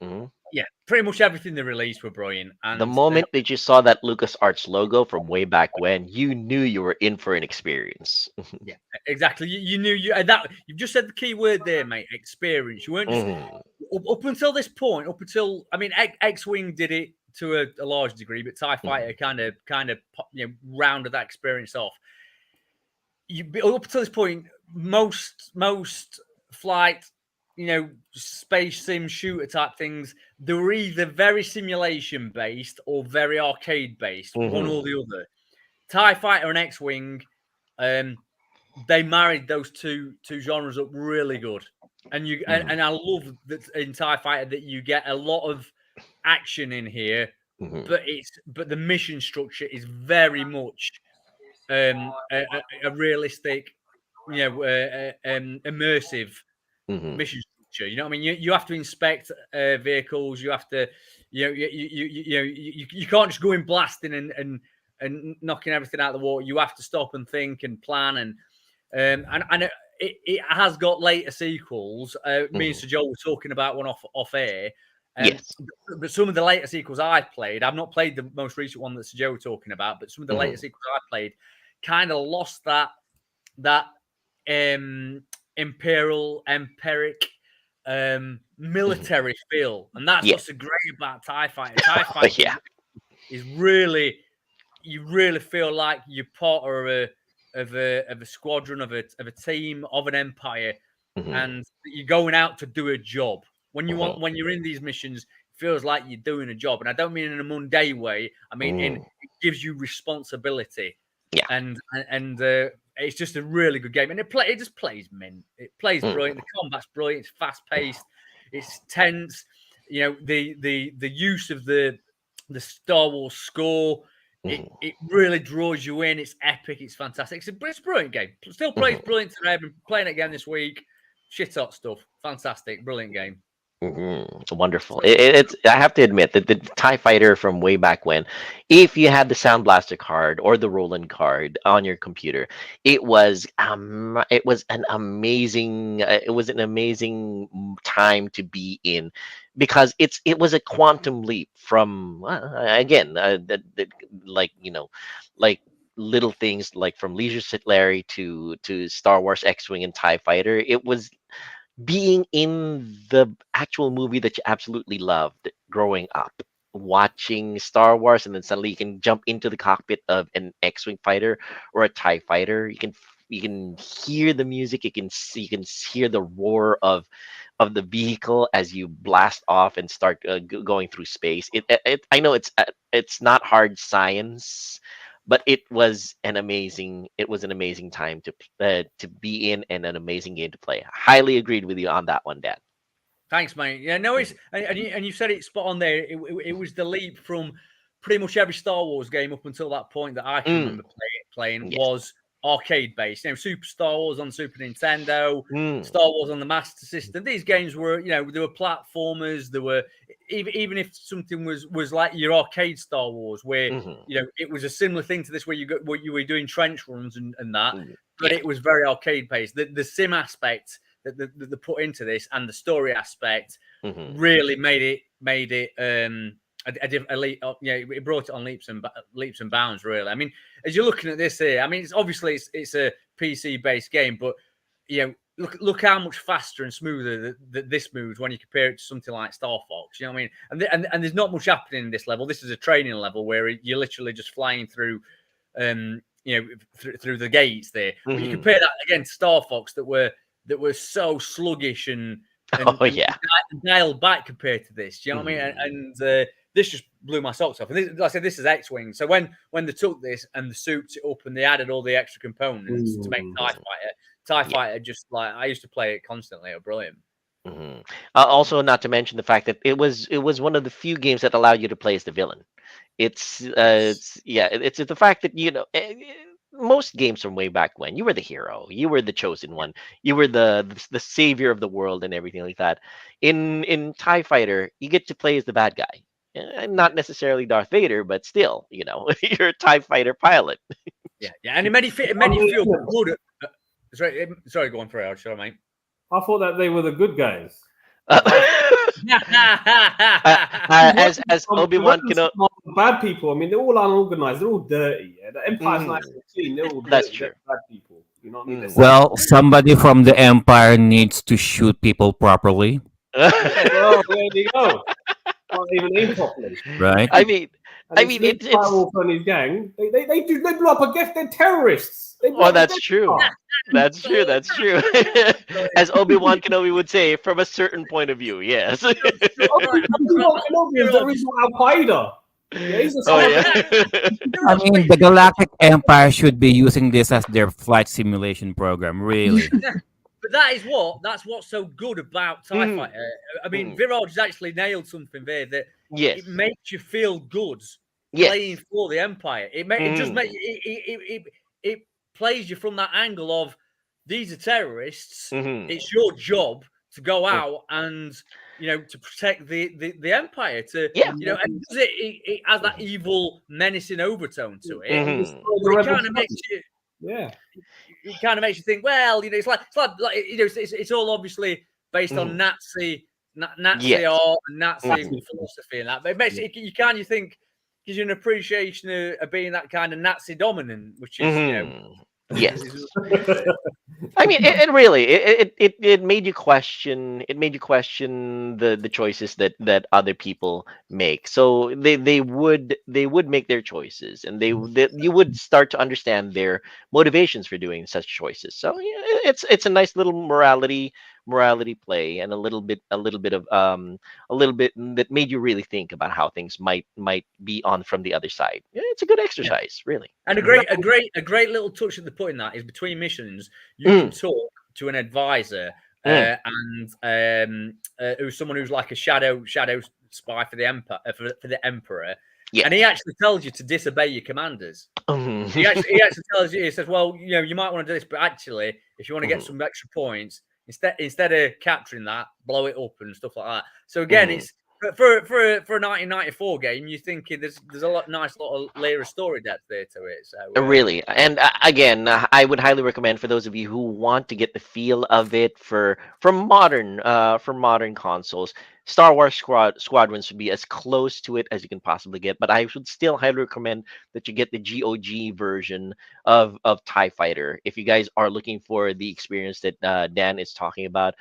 Yeah, pretty much everything they released were brilliant. And the moment that you saw that LucasArts logo from way back when, you knew you were in for an experience. Yeah, exactly. You knew you've just said the key word there, mate. Experience. You weren't just up until this point. X-Wing did it to a large degree, but TIE Fighter kind of rounded that experience off. Up until this point, most flight, space sim shooter type things, they were either very simulation based or very arcade based, one or the other. TIE Fighter and X-Wing, they married those two genres up really good. And and I love that in TIE Fighter that you get a lot of action in here, but the mission structure is very much a realistic, immersive mission structure. You know what I mean? You have to inspect vehicles. You have to, you can't just go in blasting and knocking everything out of the water. You have to stop and think and plan and it has got later sequels. Me and Sir Joe were talking about one off air. Yes. But some of the later sequels I've played, I've not played the most recent one that Sir Joe were talking about, but some of the later sequels I played kind of lost that imperial, empiric, military feel, and that's Yeah. what's so great about TIE Fighter. TIE Oh, Fighter yeah. is really, you really feel like you're part of a squadron, of a team, of an empire, Mhm, and you're going out to do a job. mhm, When you're in these missions, it feels like you're doing a job, and I don't mean in a mundane way. I mean in mm. it gives you responsibility, Yeah. and it's just a really good game, and it just plays mint. It plays brilliant. Mm, The combat's brilliant. It's fast paced. It's tense. You know, the use of the Star Wars score. mhm, It really draws you in. It's epic. It's fantastic. It's a brilliant game. Still plays mhm. brilliant today. I've been playing it again this week. Shit hot stuff. Fantastic. Brilliant game. Wonderful. It's. I have to admit that the Tie Fighter from way back when, if you had the Sound Blaster card or the Roland card on your computer, it was an amazing time to be in, because it was a quantum leap from again like like little things like from Leisure Suit Larry to Star Wars X-Wing and Tie Fighter. It was being in the actual movie that you absolutely loved growing up, watching Star Wars, and then suddenly you can jump into the cockpit of an X-wing fighter or a Tie fighter. You can hear the music. You can hear the roar of the vehicle as you blast off and start going through space. I know it's not hard science, but it was an amazing time to be in, and an amazing game to play. Highly agreed with you on that one, Dan. Thanks, mate. Yeah, no, it's and you said it spot on there. It was the leap from pretty much every Star Wars game up until that point that I can Mm, remember playing yes. was arcade based. You know, Super Star Wars on Super Nintendo, Mm, Star Wars on the Master System. These games were, there were platformers. There were even if something was like your arcade Star Wars, where mhm, it was a similar thing to this, where you were doing trench runs and that, but yeah. it was very arcade based. The sim aspect that they put into this and the story aspect Mhm, really made it it brought it on leaps and bounds, really. I mean, as you're looking at this here, I mean, it's a PC based game, but look how much faster and smoother this moves when you compare it to something like Star Fox. You know what I mean? And there's not much happening in this level. This is a training level where you're literally just flying through through the gates there. But you mhm. compare that again to Star Fox that were so sluggish Oh and yeah. dialed back compared to this. Do you know what I mean? Mhm, And this just blew my socks off. And this, like I said, this is X-wing. So when they took this and they souped it up and they added all the extra components to make Mm. Tie yeah. Fighter just like I used to play it constantly. It was brilliant. Mhm. Also, not to mention the fact that it was one of the few games that allowed you to play as the villain. Yes. It's yeah, it's the fact that most games from way back when you were the hero, you were the chosen one, you were the savior of the world and everything like that. In Tie Fighter, you get to play as the bad guy. Yeah. Not necessarily Darth Vader, but still, you're a Tie Fighter pilot. Yeah. And it made you feel good. Sorry, go on for it. Sorry, mate. I thought that they were the good guys. Uh, as The Obi-Wan rebels Kenobi. are the bad people. I mean, they're all unorganized. They're all dirty. Yeah? The Empire's nice and clean. They're all That's dirty. true. They're bad people. You know what I mean? They're Mm. savage. Well, somebody from the Empire needs to shoot people properly, Well, there you go. Can't even aim properly. right? I mean, And I it's mean, Luke it's. Skywalker and his gang. They blew up a Death. They're terrorists. They blew Oh, up a that's Death true. Star. That's true. That's true. As Obi-Wan Kenobi would say, from a certain point of view, yes. Obi-Wan Kenobi is the original Al Qaeda. Yeah, he's a Oh son of yeah. I mean, the Galactic Empire should be using this as their flight simulation program, really. But that's what's so good about TIE Mhm, Fighter. I mean, mhm. Viraj has actually nailed something there that Yes. it makes you feel good Yes. playing for the Empire. It does make it plays you from that angle of these are terrorists. Mhm, It's your job to go mhm. out and to protect the Empire. To Yeah. and does it has that evil menacing overtone to it, And Mhm. destroy the but it rebel kind of makes flag. you Yeah. it kind of makes you think, well, it's like it's all obviously based on Mhm. Nazi Yes. art and Nazi Mhm. philosophy and that. But it makes you think gives you an appreciation of being that kind of Nazi dominant, which is Mhm. Yes. I mean, it made you question. It made you question the choices that other people make. So they would make their choices, and you would start to understand their motivations for doing such choices. So yeah, it's a nice little morality play, and a little bit that made you really think about how things might be on from the other side. Yeah, it's a good exercise, really. And a great little touch that they put in that is between missions, you can Mm, talk to an advisor mm, who's someone who's like a shadow spy for the emperor, yes. and he actually tells you to disobey your commanders. He Mhm. actually tells you, he says, well, you might want to do this, but actually, if you want to get Mhm. some extra points, instead of capturing that, blow it up and stuff like that. So again, Mhm. it's for a 1994 game, you're thinking there's a nice lot of layer of story depth there to it. So Really, and again, I would highly recommend for those of you who want to get the feel of it for modern consoles. Star Wars Squadrons would be as close to it as you can possibly get, but I would still highly recommend that you get the GOG version of TIE Fighter if you guys are looking for the experience that Dan is talking about.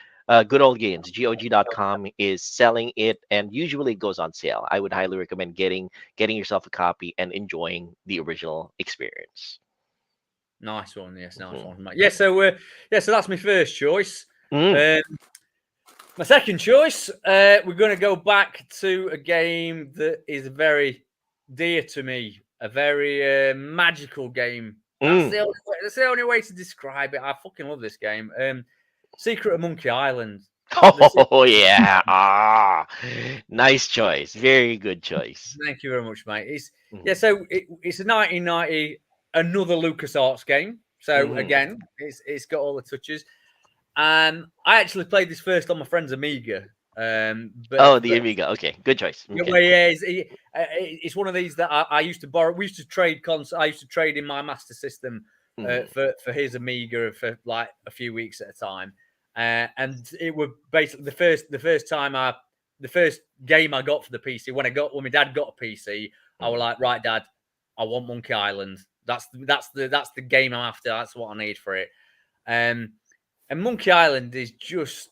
Good old games. GOG.com is selling it, and usually it goes on sale. I would highly recommend getting yourself a copy and enjoying the original experience. nice one, yes, nice Mhm. one, mate. So that's my first choice. Mm. Um, my second choice, we're going to go back to a game that is very dear to me, a very magical game. Mm. That's the only way to describe it. I fucking love this game. Secret of Monkey Island. Oh yeah. Nice choice. Very good choice. Thank you very much, mate. Mhm. So it's a 1990 another LucasArts game. So Mhm. again, it's got all the touches. And I actually played this first on my friend's Amiga. Oh, the Amiga. Okay, good choice. Yeah, Okay. well, yeah, it's one of these that I used to borrow. We used to trade I used to trade in my Master System Mhm. for his Amiga for like a few weeks at a time, and it was basically the first game I got for the PC. When my dad got a PC, I was Mhm. like, right, Dad, I want Monkey Island. That's the game I'm after. That's what I need for it. Um, and Monkey Island is just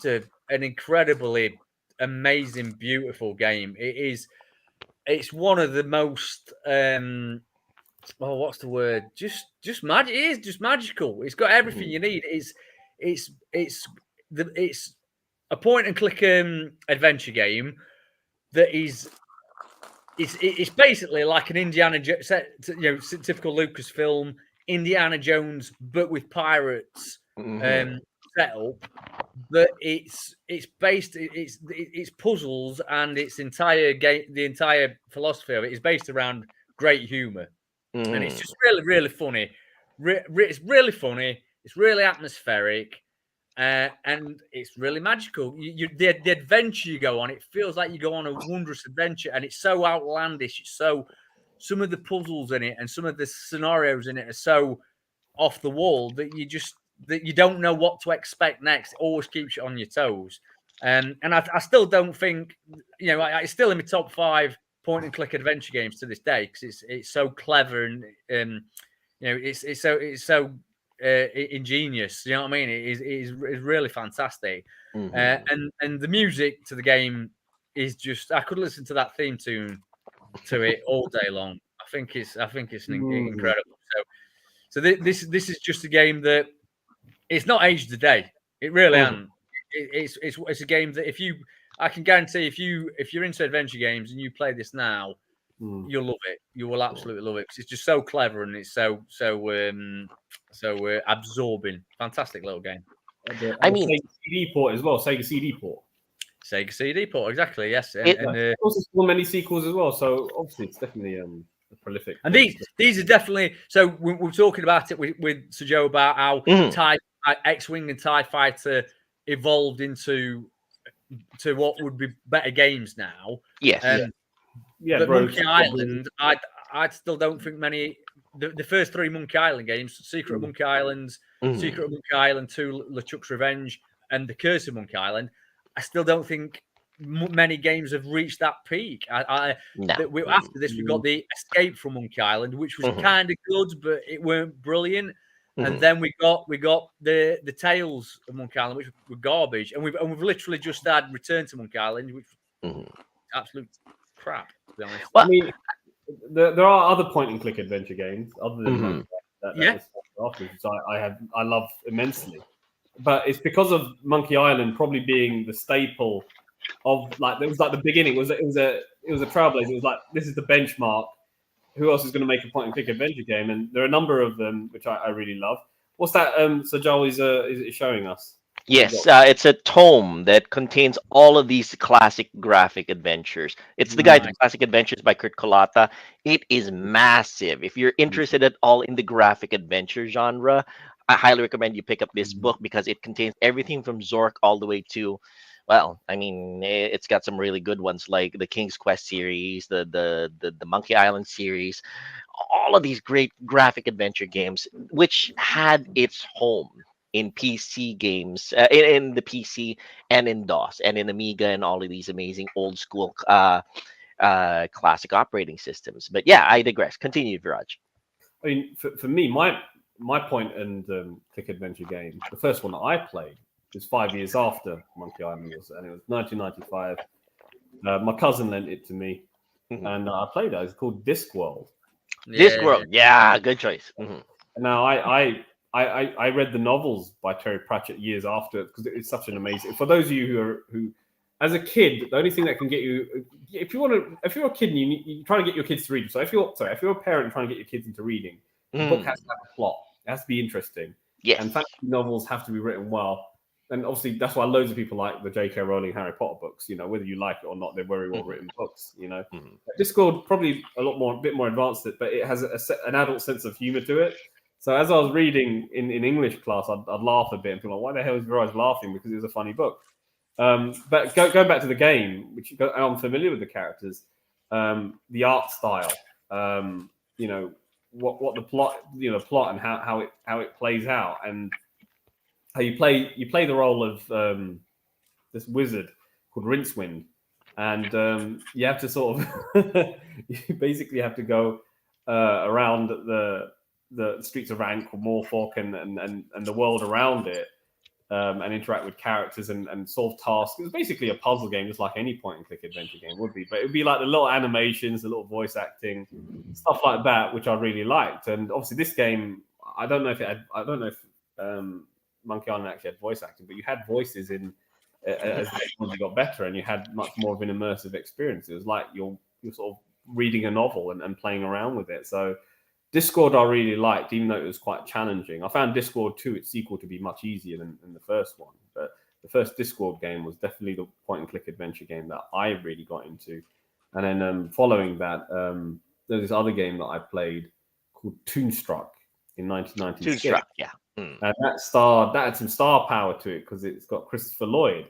an incredibly amazing, beautiful game. It's one of the most what's the word? Just magic. It is just magical. It's got everything Mhm. you need. It's a point and click adventure game that is it's basically like an Indiana Jones, typical Lucasfilm Indiana Jones, but with pirates Mhm. um, setup. But it's based it's puzzles, and its entire game, the entire philosophy of it is based around great humor, and it's Mhm. just really funny. It's really funny. It's really atmospheric. And it's really magical. The adventure you go on, it feels like you go on a wondrous adventure, and it's so outlandish. Some of the puzzles in it and some of the scenarios in it are so off the wall that you don't know what to expect next. It always keeps you on your toes. And I still don't think it's still in my top 5 point and click adventure games to this day because it's so clever and it's so ingenious. You know what I mean? It's really fantastic. Mhm. And the music to the game is just I could listen to that theme tune to it all day long. I think it's Mm. incredible. So this is just a game that it's not aged a day. It really Mhm. hasn't. It's a game that I can guarantee if you're into adventure games and you play this now, Mm. you'll love it. You will absolutely love it because it's just so clever and it's so absorbing. Fantastic little game. I And the mean, Sega CD port as well. Sega CD port. Sega CD port, exactly. Yes, and it. and Also, so many sequels as well. So obviously, it's definitely a prolific. and these are definitely so. We're talking about it with Sir Joe about how Mhm. X-wing and Tie Fighter evolved into what would be better games now. Yes. Yeah, yeah, But bro. Monkey Island, I still don't think many. The first 3 Monkey Island games, Secret of Mm. Monkey Islands, Mhm. Secret of Monkey Island 2, LeChuck's Revenge, and The Curse of Monkey Island, I still don't think many games have reached that peak. No. After this, we got the Escape from Monkey Island, which was kind of good, but it weren't brilliant. And then we got the Tales of Monkey Island, which were garbage, and we've literally just had Return to Monkey Island, which was absolute crap, to be honest. Well, I mean, there are other point-and-click adventure games other than Monkey Island that was afterwards, which I love immensely. But it's because of Monkey Island probably being the staple of it was like the beginning. It was a trailblazer. It was like, this is the benchmark. Who else is going to make a point-and-click adventure game? And there are a number of them which I really love. What's that? So Joel is showing us. yes, it's a tome that contains all of these classic graphic adventures. It's the Guide to Classic Adventures by Kurt Kolata. It is massive. If you're interested at all in the graphic adventure genre, I highly recommend you pick up this book because it contains everything from Zork all the way to, well, I mean, it's got some really good ones like the King's Quest series, the Monkey Island series, all of these great graphic adventure games, which had its home in PC games, in the PC and in DOS and in Amiga and all of these amazing old school classic operating systems. But yeah, I digress. Continue, Viraj. I mean, for me, my point and click adventure game, the first one that I played was 5 years after Monkey Island was, and it was 1995. My cousin lent it to me, and I played it. It's called Discworld. Discworld, yeah, good choice. Now I read the novels by Terry Pratchett years after because it's such an amazing. For those of you who, as a kid, the only thing that can get you, if you're a kid and you're trying to get your kids to read. So if you're a parent trying to get your kids into reading, the book has to have a plot. It has to be interesting. Yes. And fantasy novels have to be written well. And obviously, that's why loads of people like the J.K. Rowling Harry Potter books. You know, whether you like it or not, they're very well written books. You know, Discord probably a bit more advanced, but it has an adult sense of humor to it. So as I was reading in English class, I'd laugh a bit and feel like, why the hell is Viraj laughing? Because it was a funny book. But going back to the game, which I'm familiar with the characters, the art style, you know, what the plot, plot and how it plays out, and how you play the role of this wizard called Rincewind, and you have to sort of you basically have to go around the streets of Rank or Morfork and the world around it, and interact with characters and solve tasks. It was basically a puzzle game, just like any point-and-click adventure game would be. But it would be like the little animations, the little voice acting, stuff like that, which I really liked. And obviously, this game, I don't know if Monkey Island actually had voice acting, but you had voices in as the technology got better, and you had much more of an immersive experience. It was like you're sort of reading a novel and playing around with it. So Discord I really liked, even though it was quite challenging. I found Discord 2, its sequel, to be much easier than the first one. But the first Discord game was definitely the point-and-click adventure game that I really got into. And then following that, there's this other game that I played called Toonstruck in 1996. Toonstruck, yeah. And that had some star power to it because it's got Christopher Lloyd,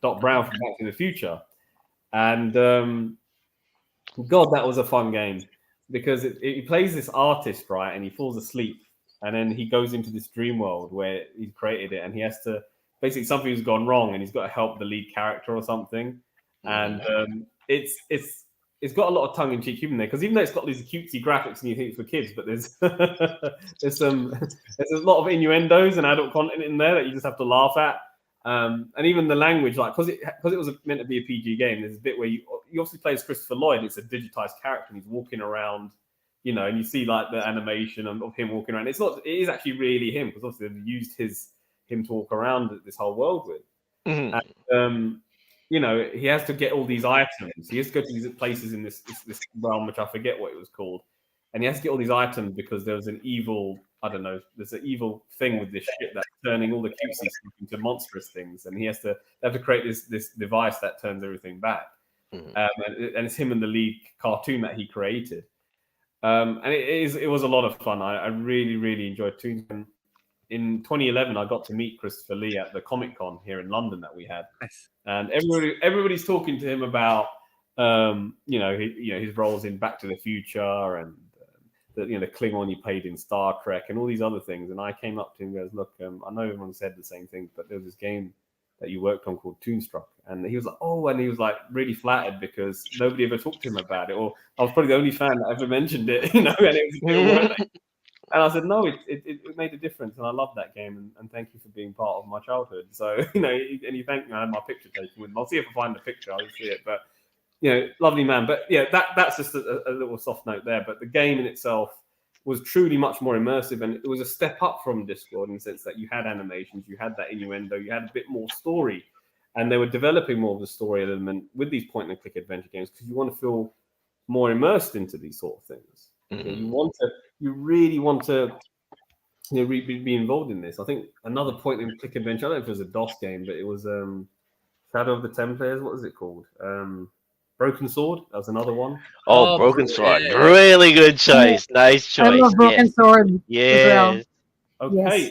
Doc Brown from Back to the Future. And God, that was a fun game. Because he plays this artist, right, and he falls asleep, and then he goes into this dream world where he's created it, and he has to basically something's gone wrong, and he's got to help the lead character or something. And it's got a lot of tongue-in-cheek humor there, because even though it's got these cutesy graphics and you think it's for kids, but there's there's a lot of innuendos and adult content in there that you just have to laugh at. And even the language, like because it was meant to be a PG game, there's a bit where you obviously play as Christopher Lloyd. And it's a digitized character, and he's walking around, and you see like the animation of him walking around. It is actually really him, because obviously they've used him to walk around this whole world with. And, he has to get all these items. He has to go to these places in this realm, which I forget what it was called, and he has to get all these items because there was an evil. I don't know. There's an evil thing with this ship that's turning all the cutesy stuff into monstrous things, and they have to create this device that turns everything back. And it's him and the lead cartoon that he created. And it was a lot of fun. I really, really enjoyed Toons. In 2011, I got to meet Christopher Lee at the Comic Con here in London that we had, and everybody's talking to him about his roles in Back to the Future and the Klingon he played in Star Trek and all these other things. And I came up to him and goes, look, I know everyone said the same thing, but there was this game that you worked on called Toonstruck. And he was like, oh, and he was like really flattered because nobody ever talked to him about it. Or I was probably the only fan that ever mentioned it, and it was a bit worth it. And I said, no, it made a difference. And I love that game. And thank you for being part of my childhood. So, and he thanked me. I had my picture taken with him. I'll see if I find the picture. I'll see it. But, lovely man. But yeah, that's just a little soft note there. But the game in itself was truly much more immersive, and it was a step up from Discord in the sense that you had animations, you had that innuendo, you had a bit more story, and they were developing more of the story element with these point-and-click adventure games because you want to feel more immersed into these sort of things. You really want to be involved in this. I think another point-and-click adventure, I don't know if it was a DOS game, but it was Shadow of the Templars. What was it called? Broken Sword. That was another one. Oh, Broken Sword. Yeah. Really good choice. Nice choice. I love Broken Sword as well. Okay. Yes.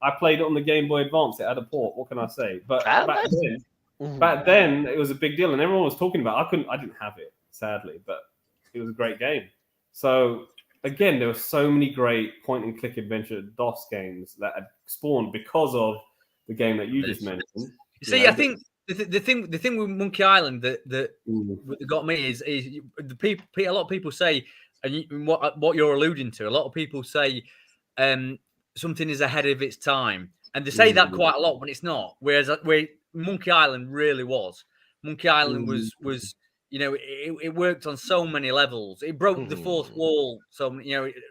I played it on the Game Boy Advance. It had a port. What can I say? But back then, it was a big deal, and everyone was talking about it. I didn't have it, sadly, but it was a great game. So, again, there were so many great point-and-click adventure DOS games that had spawned because of the game that you just mentioned. See, I think the thing with Monkey Island that got me is the people. A lot of people say, and what you're alluding to, a lot of people say something is ahead of its time, and they say that quite a lot when it's not. Whereas where Monkey Island really was, Monkey Island was it worked on so many levels. It broke the fourth wall, so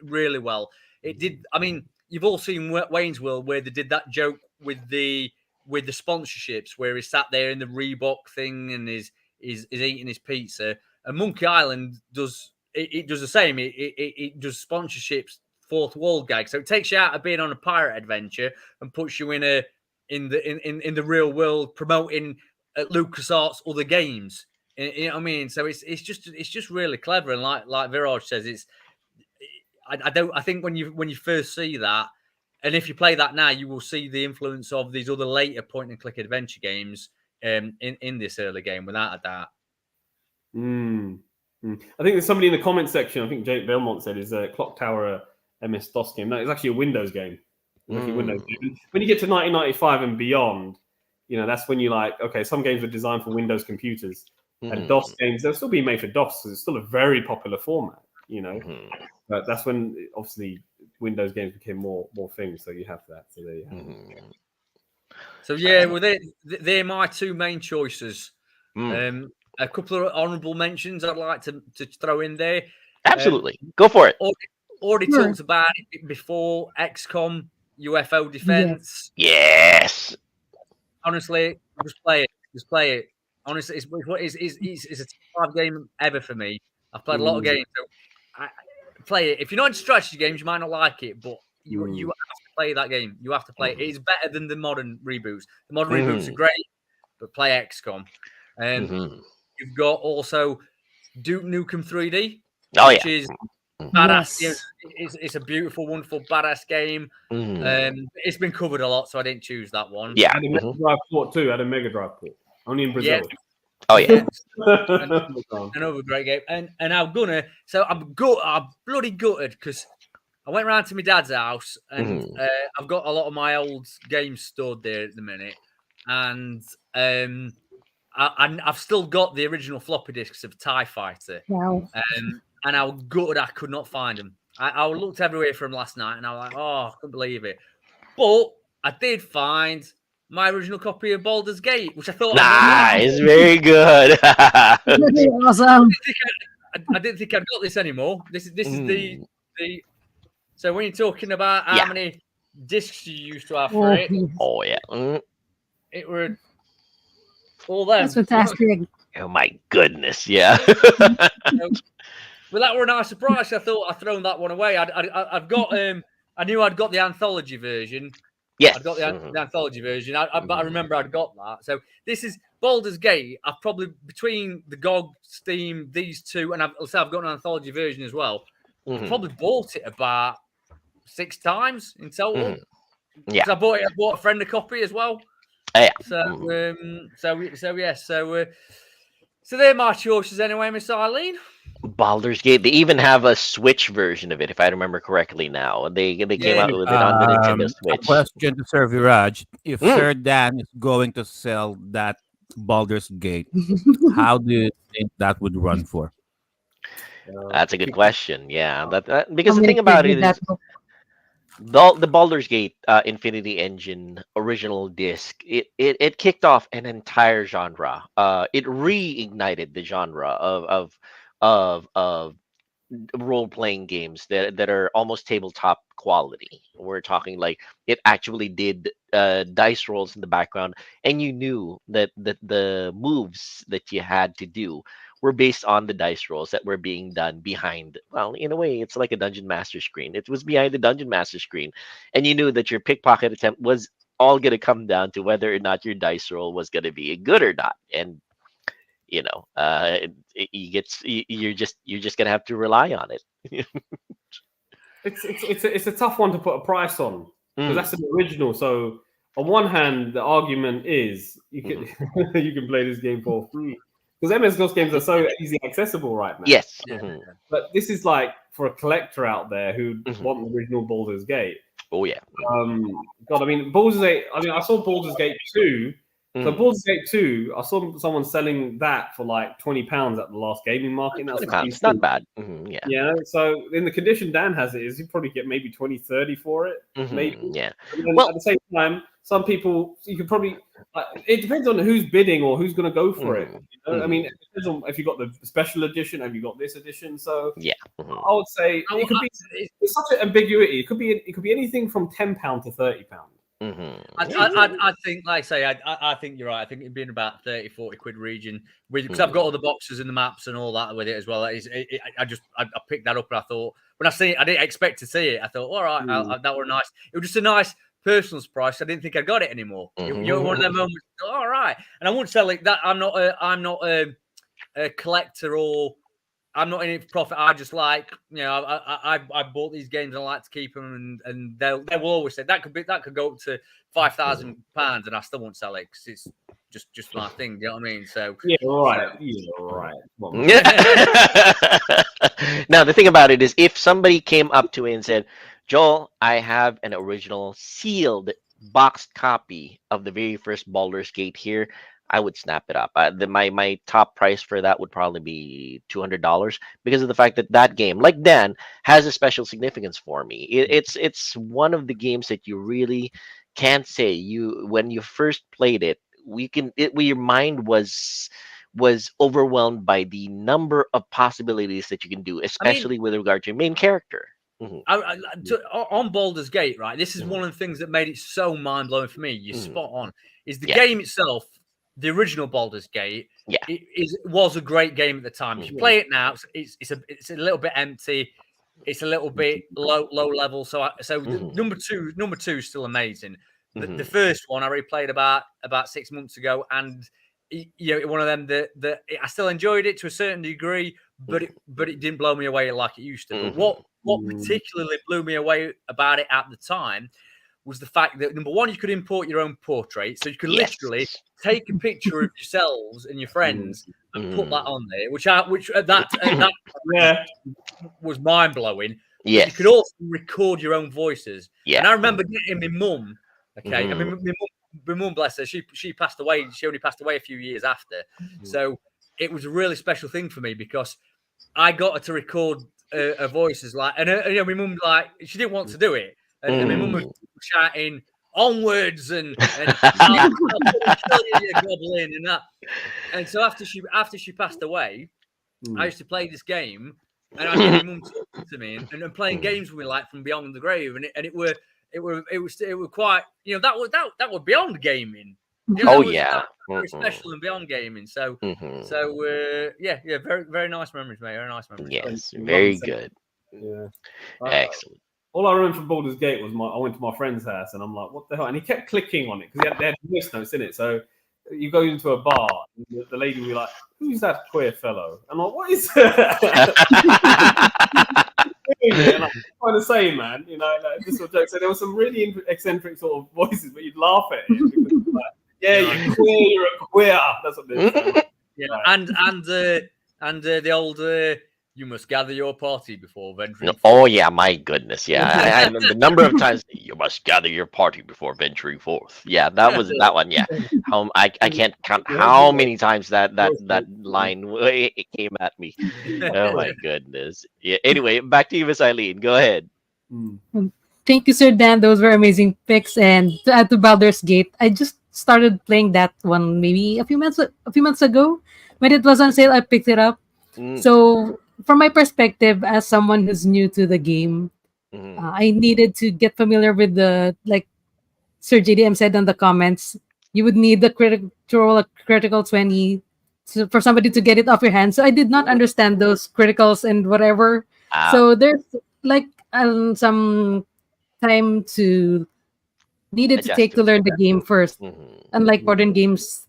really well. It did. I mean, you've all seen Wayne's World where they did that joke with the sponsorships, where he sat there in the Reebok thing and is eating his pizza. And Monkey Island does it does the same. It does sponsorships, fourth wall gag. So it takes you out of being on a pirate adventure and puts you in the real world, promoting LucasArts other games. You know what I mean? So it's just really clever, and like Viraj says, I think when you first see that. And if you play that now, you will see the influence of these other later point-and-click adventure games in this early game, without a doubt. I think there's somebody in the comment section, I think Jake Belmont said, is a Clock Tower MS-DOS game. No, it's actually a Windows game. Windows game. When you get to 1995 and beyond, that's when you okay, some games were designed for Windows computers. And DOS games, they'll still be made for DOS, so it's still a very popular format, But that's when, obviously, Windows games became more things, so you have that. So there you have it. So yeah, well, they're my two main choices. A couple of honourable mentions I'd like to throw in there. Absolutely, go for it. Already talked about it before. XCOM, UFO Defense. Yes. Honestly, just play it. Just play it. Honestly, it's a top 5 game ever for me. I've played a lot of games. So play it. If you're not into strategy games, you might not like it, but you have to play that game. You have to play it. It's better than the modern reboots. The modern reboots are great, but play XCOM. You've got also Duke Nukem 3D, which is badass. Yes. It's a beautiful, wonderful, badass game. It's been covered a lot, so I didn't choose that one. Yeah. Had a Mega Drive port too. Had a Mega Drive port. Only in Brazil. Yeah. Oh yeah. Another great game. And I'm bloody gutted because I went round to my dad's house and I've got a lot of my old games stored there at the minute. And I've still got the original floppy disks of TIE Fighter. Wow. And I was gutted I could not find them. I looked everywhere for them last night and I was like, oh, I couldn't believe it. But I did find my original copy of Baldur's Gate, which I thought nice, very good. Awesome. I didn't think I'd got this anymore. This is the. So when you're talking about how many discs you used to have for it, it were all them. That's fantastic. Oh my goodness, yeah. Well, that were a nice surprise. I thought I'd thrown that one away. I've got I knew I'd got the anthology version. Yes. I'd got the anthology version, but I remember I'd got that. So this is Baldur's Gate. I've probably, between the GOG, Steam, these two, and I've got an anthology version as well. I've probably bought it about 6 times in total. Yeah. I bought a friend a copy as well. Yeah. So they're my choices anyway, Miss Eileen. Baldur's Gate. They even have a Switch version of it, if I remember correctly. Now they came Yeah. out with it on the Nintendo A Switch. question to Sir Viraj. If Mm, Sir Dan is going to sell that Baldur's Gate, how do you think that would run for? that's a If good you, question. Yeah, How because the many thing kids about would it that is book? the Baldur's Gate Infinity Engine original disc. It kicked off an entire genre. It reignited the genre of role playing games that are almost tabletop quality. We're talking like it actually did dice rolls in the background, and you knew that the moves that you had to do were based on the dice rolls that were being done behind. Well, in a way, it's like a dungeon master screen. It was behind the dungeon master screen, and you knew that your pickpocket attempt was all going to come down to whether or not your dice roll was going to be good or not. And you're just gonna have to rely on it. it's a tough one to put a price on because Mm, that's an original. So on one hand, the argument is you mhm. can you can play this game for free because MS DOS games are so easy accessible right now. Yes. Yeah. But this is like for a collector out there who Mhm. want the original Baldur's Gate. Oh yeah. God, I mean, Baldur's Gate. I mean, I saw Baldur's Gate 2. So Mm. Baldur's Gate 2, I saw someone selling that for like £20 at the last gaming market, and that was 20 for pounds, not PC. bad. Yeah. Yeah, so in the condition Dan has it, is you probably get maybe 20, 30 for it, maybe. Yeah. And then Well. at the same time, some people you could probably. It depends on who's bidding or who's going to go for it. Mhm. I mean, Mhm. it depends on if you got the special edition, have you got this edition? So Yeah. Mhm. I would say I, it could I, be. It's such an ambiguity. It could be anything from £10 to £30. Mhm. Yeah. I think, like I say, I think you're right. I think it'd be in about 30, 40 quid region because I've got Mhm. all the boxes and the maps and all that with it as well. I picked that up and I thought when I see it, I didn't expect to see it. I thought, all right, Mm. that were nice. It was just a nice personal surprise. I didn't think I got it anymore. You're one of them Mhm. moments. All right, and I wouldn't sell it. That I'm not a collector or I'm not in it for profit. I just like, I bought these games and I like to keep them, and they will always say that could go up to £5,000, and I still won't sell it because it's just my thing. You know what I mean? So, Yeah, so right. Yeah, right. Come on, man. Now the thing about it is, if somebody came up to me and said, "Joel, I have an original sealed boxed copy of the very first Baldur's Gate here," I would snap it up. My top price for that would probably be $200 because of the fact that that game, like Dan, has a special significance for me. It's one of the games that you really can't say you when you first played it. Your mind was overwhelmed by the number of possibilities that you can do, I mean, especially with regard to your main character. Mhm. on Baldur's Gate, right? This is Mhm. one of the things that made it so mind blowing for me. You're Mhm. spot on. Is the Yeah, game itself, the original Baldur's Gate, yeah. was a great game at the time. If you Mhm. play it now, it's a little bit empty. It's a little bit low level. So the Mhm. number two is still amazing. The Mhm. first one I replayed about 6 months ago, and one of them that I still enjoyed it to a certain degree, but it didn't blow me away like it used to. But what Mhm. what particularly blew me away about it at the time was the fact that number one, you could import your own portrait, so you could Yes. literally take a picture of yourselves and your friends and put that Mhm. on there, which at that Yeah. was mind blowing. But you could Yes. also record your own voices. And Yeah. I remember getting my mum. Okay, I mean, Mhm. my mum, bless her, she passed away. She only passed away a few years after. So it was a really special thing for me because I got her to record her voices my mum she didn't want to do it, and my mum was Mhm. shouting onwards and I'll kill you, you goblin, and that. And so after she passed away, I Mm. used to play this game, and I'd get my mum talking to me and playing Mhm. games with me like from beyond the grave, and it were quite that were beyond gaming. Oh That yeah. was very Mhm. special and beyond gaming. So Mhm. so yeah, very very nice memories, mate. Very nice memories. So. Yes. Lovely Very sense. good. Yeah. Excellent. All I remember from Baldur's Gate was I went to my friend's house and I'm like, what the hell? And he kept clicking on it because they had voice notes in it. So you go into a bar, and the lady will be like, "Who's that queer fellow?" I'm like, "What is that?" And I'm trying to say, man, like, this sort of joke. So there were some really eccentric sort of voices, but you'd laugh at it because it's like, yeah, Yeah, you're queer, you're a queer. That's what they were saying. yeah, Right. and the old You must gather your party before No, venturing oh forth. yeah, my goodness, yeah. I the number of times you must gather your party before venturing forth. Yeah, that was that one. Yeah, how I can't count how many times that line it came at me. Oh my goodness. Yeah. Anyway, back to you, Miss Eileen. Go ahead. Mm. Thank you, Sir Dan. Those were amazing picks. And to add to Baldur's Gate, I just started playing that one maybe a few months ago. When it was on sale, I picked it up. Mm, So, from my perspective, as someone who's new to the game, mhm. I needed to get familiar with the, like Sir JDM said on the comments, you would need the to roll a critical 20 for somebody to get it off your hand. So I did not understand those criticals and whatever. Ah, So there's like some time to needed to adjust take to to it. learn the game first. Mhm, Unlike modern games,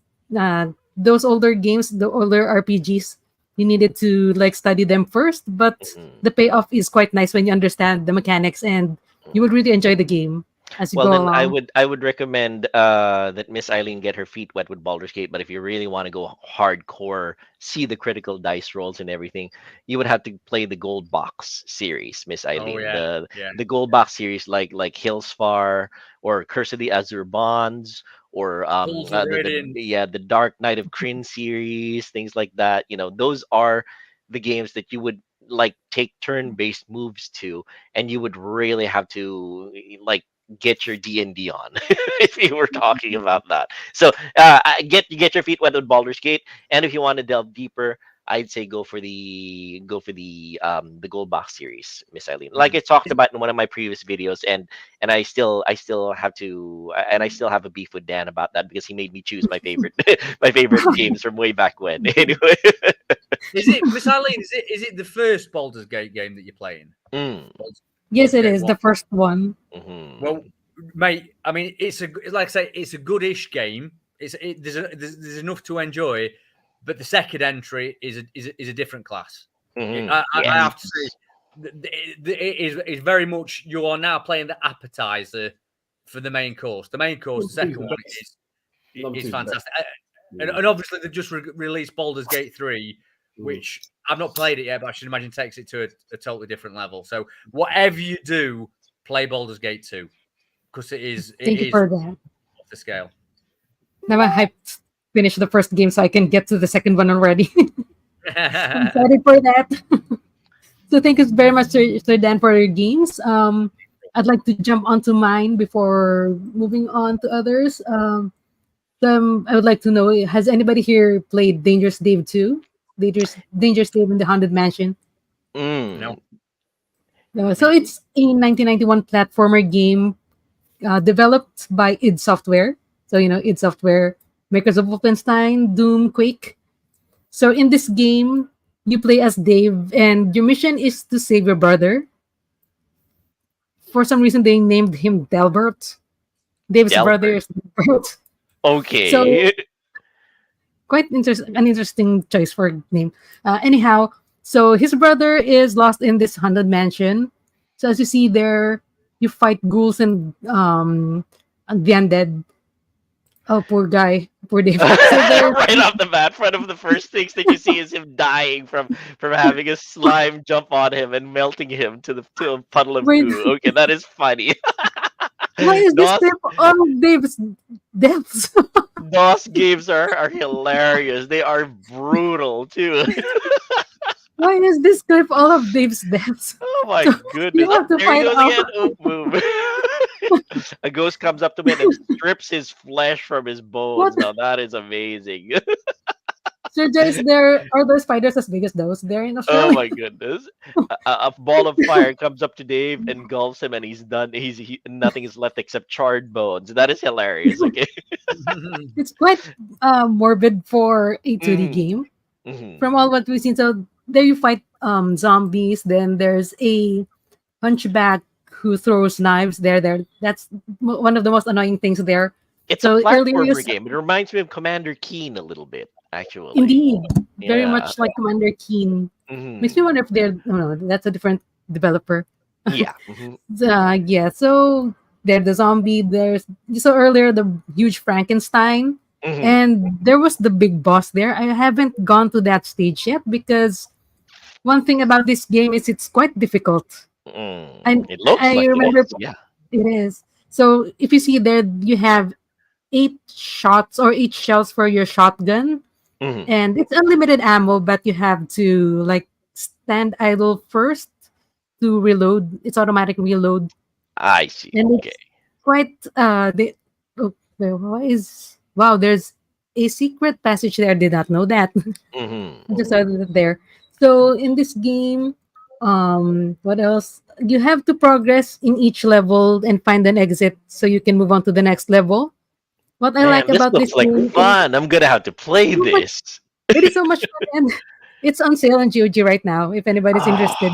those older games, the older RPGs, you needed to like study them first. But mhm, the payoff is quite nice when you understand the mechanics, and you would mhm. really enjoy the game as you Well, go then I along. would recommend that Miss Eileen get her feet wet with Baldur's Gate. But if you really want to go hardcore, see the critical dice rolls and everything, you would have to play the Gold Box series, Miss Oh Eileen. yeah, yeah. The Gold Box series, like Hillsfar or Curse of the Azure Bonds, or Pulls of the Radiance. yeah, the Dark Knight of Kryn series, things like that. You know, those are the games that you would like take turn-based moves to, and you would really have to like get your D&D on if you were talking about that. So get your feet wet with Baldur's Gate, and if you want to delve deeper, I'd say go for the Gold Box series, Miss Eileen. Like I talked about in one of my previous videos, and I still have to and I still have a beef with Dan about that because he made me choose my favorite my favorite games from way back when. Anyway. Is it Miss Eileen? Is it the first Baldur's Gate game that you're playing? Mm, Yes, Baldur's it Gate is One. the first one. Well, mhm, mate, I mean, like I say, it's a goodish game. There's enough to enjoy, but the second entry is a different class. mhm. I Yeah. have to say, it is very much you are now playing the appetizer for the main course. The main course, the Number two's second the one best. is Number is two's the best. fantastic. And, Yeah. and obviously they've just released Baldur's Gate 3, Mm. which I've not played it yet, but I should imagine takes it to a totally different level. So whatever you do, play Baldur's Gate 2 because it Thank you is for that. off the scale. Now I'm hyped to finish the first game so I can get to the second one already. I'm excited for that. So thank you very much, Sir Dan, for your games. I'd like to jump onto mine before moving on to others. I would like to know, has anybody here played Dangerous Dave 2? Dangerous Dave in the Haunted Mansion. No. Mm. So it's a 1991 platformer game developed by id Software. So, id Software, makers of Wolfenstein, Doom, Quake. So in this game, you play as Dave, and your mission is to save your brother. For some reason, they named him Delbert. Dave's brother Delbert. is Delbert. So Okay. an interesting choice for a name. Anyhow, so his brother is lost in this haunted mansion. So as you see there, you fight ghouls and the undead. Oh, poor guy, poor Dave. So there, Right off the bat, one of the first things that you see is him dying from having a slime jump on him and melting him to a puddle of wait, goo. Okay, that is funny. why is this DOS clip on Dave's deaths? DOS games are hilarious. They are brutal too. Why is this clip all of Dave's deaths? Oh my So goodness. you Oh, have to there he find goes out. again. Oh, boom. A ghost comes up to him and strips his flesh from his What? bones. Now that is amazing. So just there are those spiders as big as those there in Oh Australia? my goodness. A ball of fire comes up to Dave, engulfs him, and he's done. Nothing is left except charred bones. That is hilarious. Okay. It's quite morbid for a 2D Hmm. game. Hmm. From all what we've seen, so there you fight zombies. Then there's a hunchback who throws knives. That's one of the most annoying things there. It's a So earlier you platformer game. It reminds me of Commander Keen a little bit, actually. indeed very Yeah. much like Commander Keen. Makes me Hmm. wonder if they're no, that's a different developer. Yeah. Hmm. Yeah, so there's the zombie. There's so earlier the huge Frankenstein, Hmm. and there was the big boss there. I haven't gone to that stage yet because one thing about this game is it's quite difficult. And It looks I like it remember is. Yeah. it is. So if you see there, you have 8 shots or 8 shells for your shotgun, Hmm. and it's unlimited ammo, but you have to like stand idle first to reload. It's automatic reload, I see. and Okay. it's quite the oh, why is wow, there's a secret passage there. I did not know that. Hmm. I just added it there. So in this game, what else? You have to progress in each level and find an exit so you can move on to the next level. What I like Man, this about this looks like game is fun. I'm gonna have to play so much. this. It is so much fun, and it's on sale on GOG right now. If anybody's Ah, interested,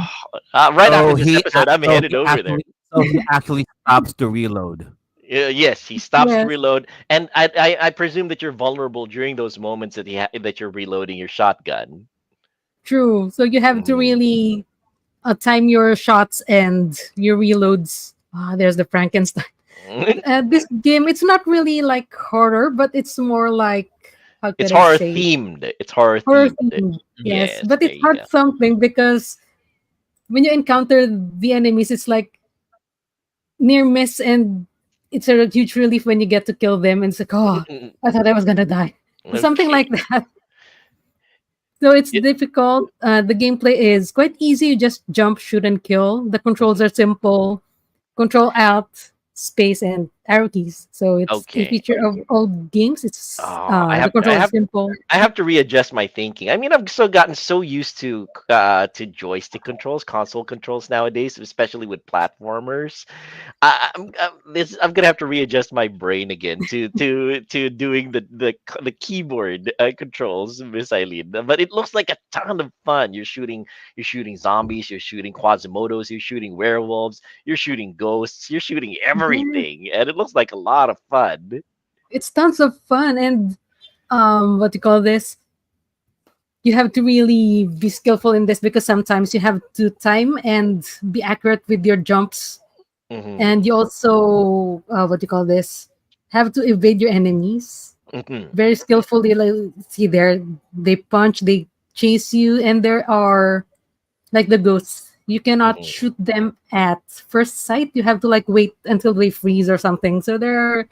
right after So this episode, I'm headed over there. he actually stops to reload. Yes, he stops to yes, reload, and I presume that you're vulnerable during those moments that that you're reloading your shotgun. true. So you have to Mhm. really time your shots and your reloads. Ah, there's the Frankenstein. This game, it's not really like horror, but it's more like how It's could I horror say themed. It's horror horror themed. themed. Yes, Yes, but there it's you hard go. something because when you encounter the enemies, it's like near miss, and it's a huge relief when you get to kill them. And it's like, oh, I thought I was gonna die, something Okay. like that. So it's It- difficult. The gameplay is quite easy. You just jump, shoot, and kill. The controls are simple. Control Alt, space, and arrow keys. So it's a okay. feature of all games. It's Oh, the control is simple. I have to readjust my thinking. I mean, I've so gotten so used to joystick controls, console controls nowadays, especially with platformers. I'm gonna have to readjust my brain again to doing the keyboard controls, Miss Eileen. But it looks like a ton of fun. You're shooting zombies, you're shooting Quasimodos, you're shooting werewolves, you're shooting ghosts, you're shooting Yeah, everything, and it looks like a lot of fun. it's tons of fun, and what do you call this? You have to really be skillful in this because sometimes you have to time and be accurate with your jumps, Hmm. and you also what do you call this? Have to evade your enemies Hmm. very skillfully. Like, see there, they punch, they chase you, and there are like the ghosts. You cannot Hmm. shoot them at first sight. You have to like wait until they freeze or something. So there are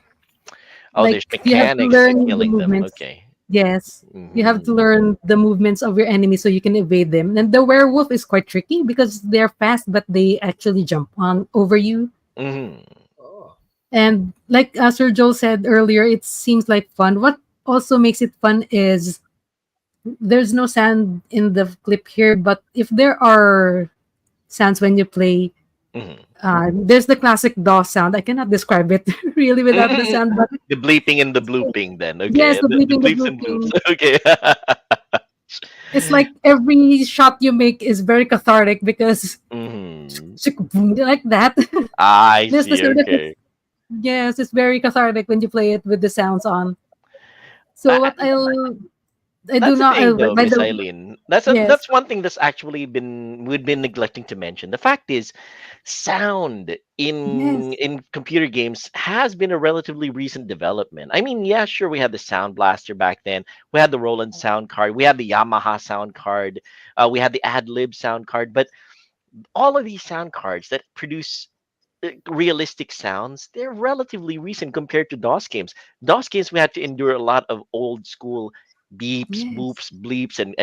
Oh, there's like you have to mechanics to learn the killing them. movements. Okay. Yes. You have Hmm. to learn the movements of your enemy so you can evade them. And the werewolf is quite tricky because they're fast, but they actually jump on over you. Hmm. Oh. And like Sir Joel said earlier, it seems like fun. What also makes it fun is there's no sound in the clip here, but if there are sounds when you play, Hmm. there's the classic DOS sound. I cannot describe it really without the sound, but The bleeping and the blooping, then. yes, Okay. the The bleeping, the bleeps and bloops. blooping. Okay. It's like every shot you make is very cathartic because Hmm. like that. I There's the see. sound effects. Okay. Yes, it's very cathartic when you play it with the sounds on. So I, what I do That's the not thing, though, by Miss the Eileen. yes, That's one thing that's actually been we've been neglecting to mention. The fact is, sound yes, in computer games has been a relatively recent development. I mean, yeah, sure, we had the Sound Blaster back then. We had the Roland sound card. We had the Yamaha sound card. We had the AdLib sound card. But all of these sound cards that produce realistic sounds, they're relatively recent compared to DOS games. DOS games, we had to endure a lot of old school beeps, yes. boops, bleeps, and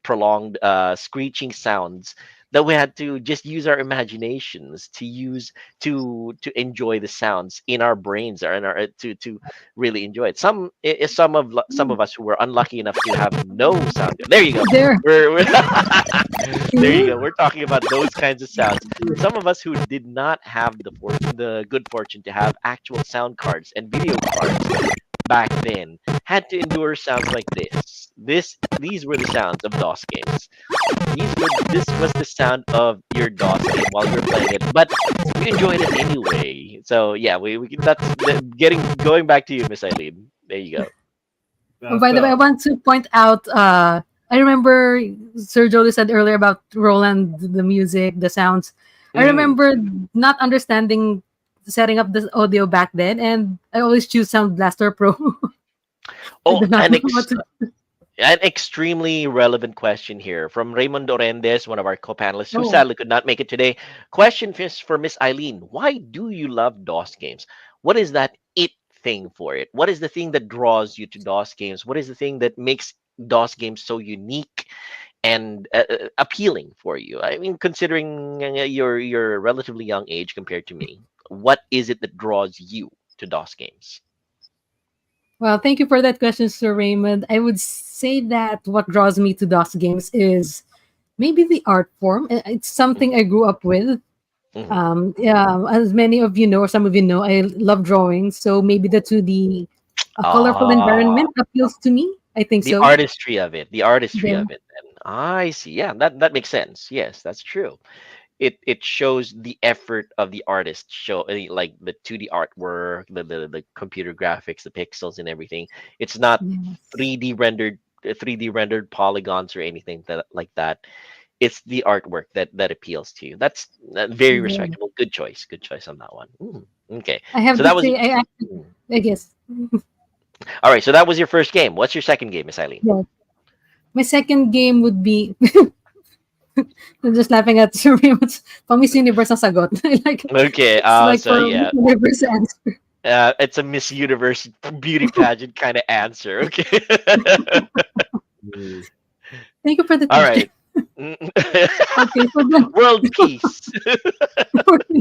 prolonged screeching sounds that we had to just use our imaginations to use to enjoy the sounds in our brains or in our to really enjoy it. Some of us who were unlucky enough to have no sound. There you go. There. We're there you See? go. We're talking about those kinds of sounds. Some of us who did not have the good fortune to have actual sound cards and video cards back then had to endure sounds like this. These were the sounds of DOS games. This was the sound of your DOS game while you're playing it, but you enjoyed it anyway. So yeah, getting going back to you, Miss Eileen. There you go. Oh, by the way, I Phil. want to point out. I remember Sir Jolie said earlier about Roland, the music, the sounds. I Mhm. remember not understanding setting up the audio back then, and I always choose Sound Blaster Pro. I Oh, do not know what to. An extremely relevant question here from Raymond Orendes, one of our co-panelists who Oh, sadly could not make it today. Question for Miss Eileen: why do you love DOS games? What is that it thing for it? What is the thing that draws you to DOS games? What is the thing that makes DOS games so unique and appealing for you? I mean, considering your relatively young age compared to me, what is it that draws you to DOS games? well, thank you for that question, Sir Raymond. I would say that what draws me to DOS games is maybe the art form. It's something I grew up with. Hmm. Yeah, as many of you know, or some of you know, I love drawing. So maybe the 2D, a colorful Ah, environment appeals to me. I think the so. artistry of it, the artistry Yeah, of it. And I see. Yeah, that makes sense. Yes, that's true. It shows the effort of the artist. Show like the 2D artwork, the computer graphics, the pixels and everything. It's not yes, 3D rendered polygons or anything that like that. It's the artwork that appeals to you. That's very yeah. respectable. Good choice. Good choice on that one. Okay. I have So to that was say, mm. I guess, All right. So that was your first game. What's your second game, Miss Eileen? yeah. My second game would be. I'm just laughing at Sir Raymond's pang Miss Universe ang sagot. I like Okay. it's like So for Miss yeah, Universe answer. it's a Miss Universe beauty pageant kind of answer. Okay. Mm. Thank you for the All question. right. Okay, for the World peace.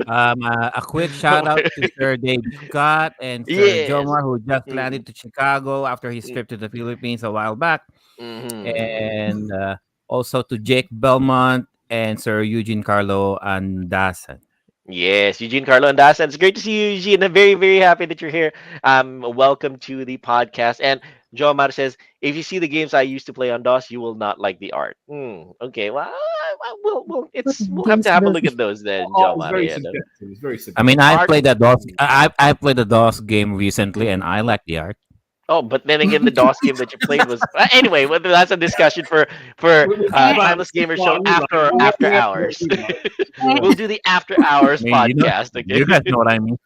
A quick shout out to Sir Dave Scott and Sir Yes. Jomar, who just Mm, landed to Chicago after his mm, trip to the Philippines a while back, mhm. and also to Jake Belmont and Sir Eugene Carlo Andasan. Yes, Eugene Carlo and Dasa. It's great to see you, Eugene. I'm very, very happy that you're here. Welcome to the podcast. And Joe Amar says, if you see the games I used to play on DOS, you will not like the art. Okay, well, what we'll have to games have a does look at those then, Joe Art is Amar. very Yeah, no. subjective. It's very I mean, subjective. I Art. played the DOS. I played the DOS game recently, and I like the art. Oh, but then again, the DOS game that you played was anyway. Well, that's a discussion for We'll talk about Timeless Gamer Show what we after like. after What hours. we like. We'll Yeah. do the after hours I mean, podcast. Okay. you guys know what I mean.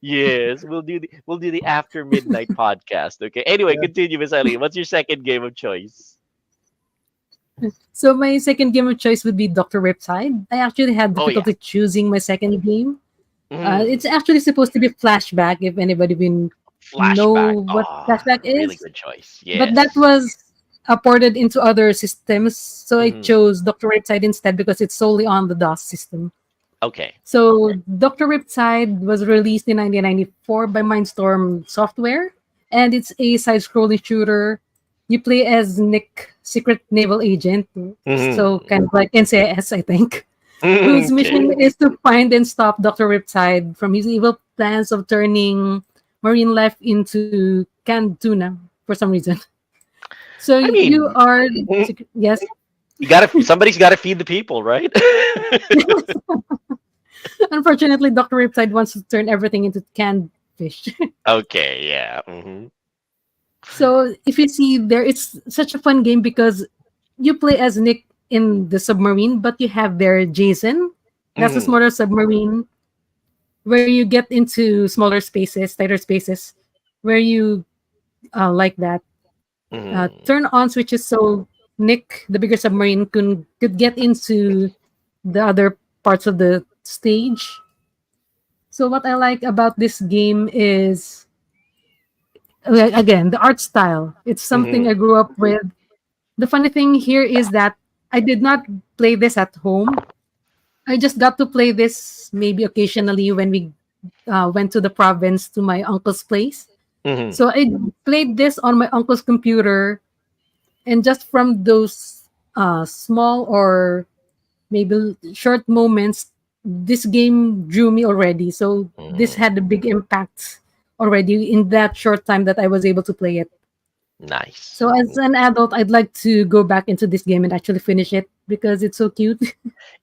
Yes, we'll do the after midnight podcast. Okay. Anyway, Yeah. continue, Miss Eileen. What's your second game of choice? So my second game of choice would be Doctor Riptide. I actually had Oh yeah. difficulty choosing my second game. It's Mm, actually supposed to be Flashback. If anybody will flashback. know what Ah, Flashback really is, good choice. but that Yes. was ported into other systems. So I Hmm. chose Doctor Riptide instead because it's solely on the DOS system. Okay. So Doctor Riptide was released in 1994 by Mindstorm Software, and it's a side-scrolling shooter. You play as Nick, secret naval agent, so Hmm. kind of like NCIS, I think, whose Okay. mission is to find and stop Doctor Riptide from his evil plans of turning marine life into canned tuna for some reason. So I you mean, are mm, yes. somebody's gotta feed the people, right? Unfortunately, Doctor Riptide wants to turn everything into canned fish. Okay. Yeah. Hmm. So if you see there, it's such a fun game because you play as Nick in the submarine, but you have there Jason. That's a Hmm. smaller submarine where you get into smaller spaces, tighter spaces, where you like that Hmm. turn on switches so Nick, the bigger submarine, could get into the other parts of the stage. So what I like about this game is again the art style. It's something I Hmm. grew up with. The funny thing here is that I did not play this at home. I just got to play this maybe occasionally when we went to the province to my uncle's place. Hmm. So I played this on my uncle's computer, and just from those small or maybe short moments, this game drew me already. So this Hmm. had a big impact already in that short time that I was able to play it. Nice. So as an adult, I'd like to go back into this game and actually finish it because it's so cute.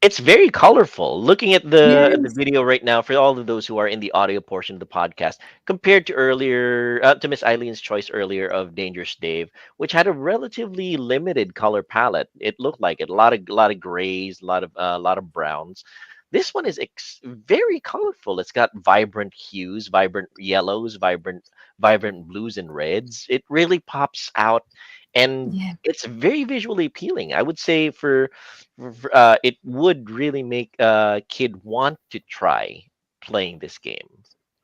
It's very colorful. Looking at the Yes. video right now, for all of those who are in the audio portion of the podcast, compared to earlier to Miss Eileen's choice earlier of Dangerous Dave, which had a relatively limited color palette. It looked like it, a lot of grays, a lot of browns. This one is very colorful. It's got vibrant hues, vibrant yellows, vibrant blues and reds. It really pops out and Yeah. it's very visually appealing. I would say it would really make a kid want to try playing this game,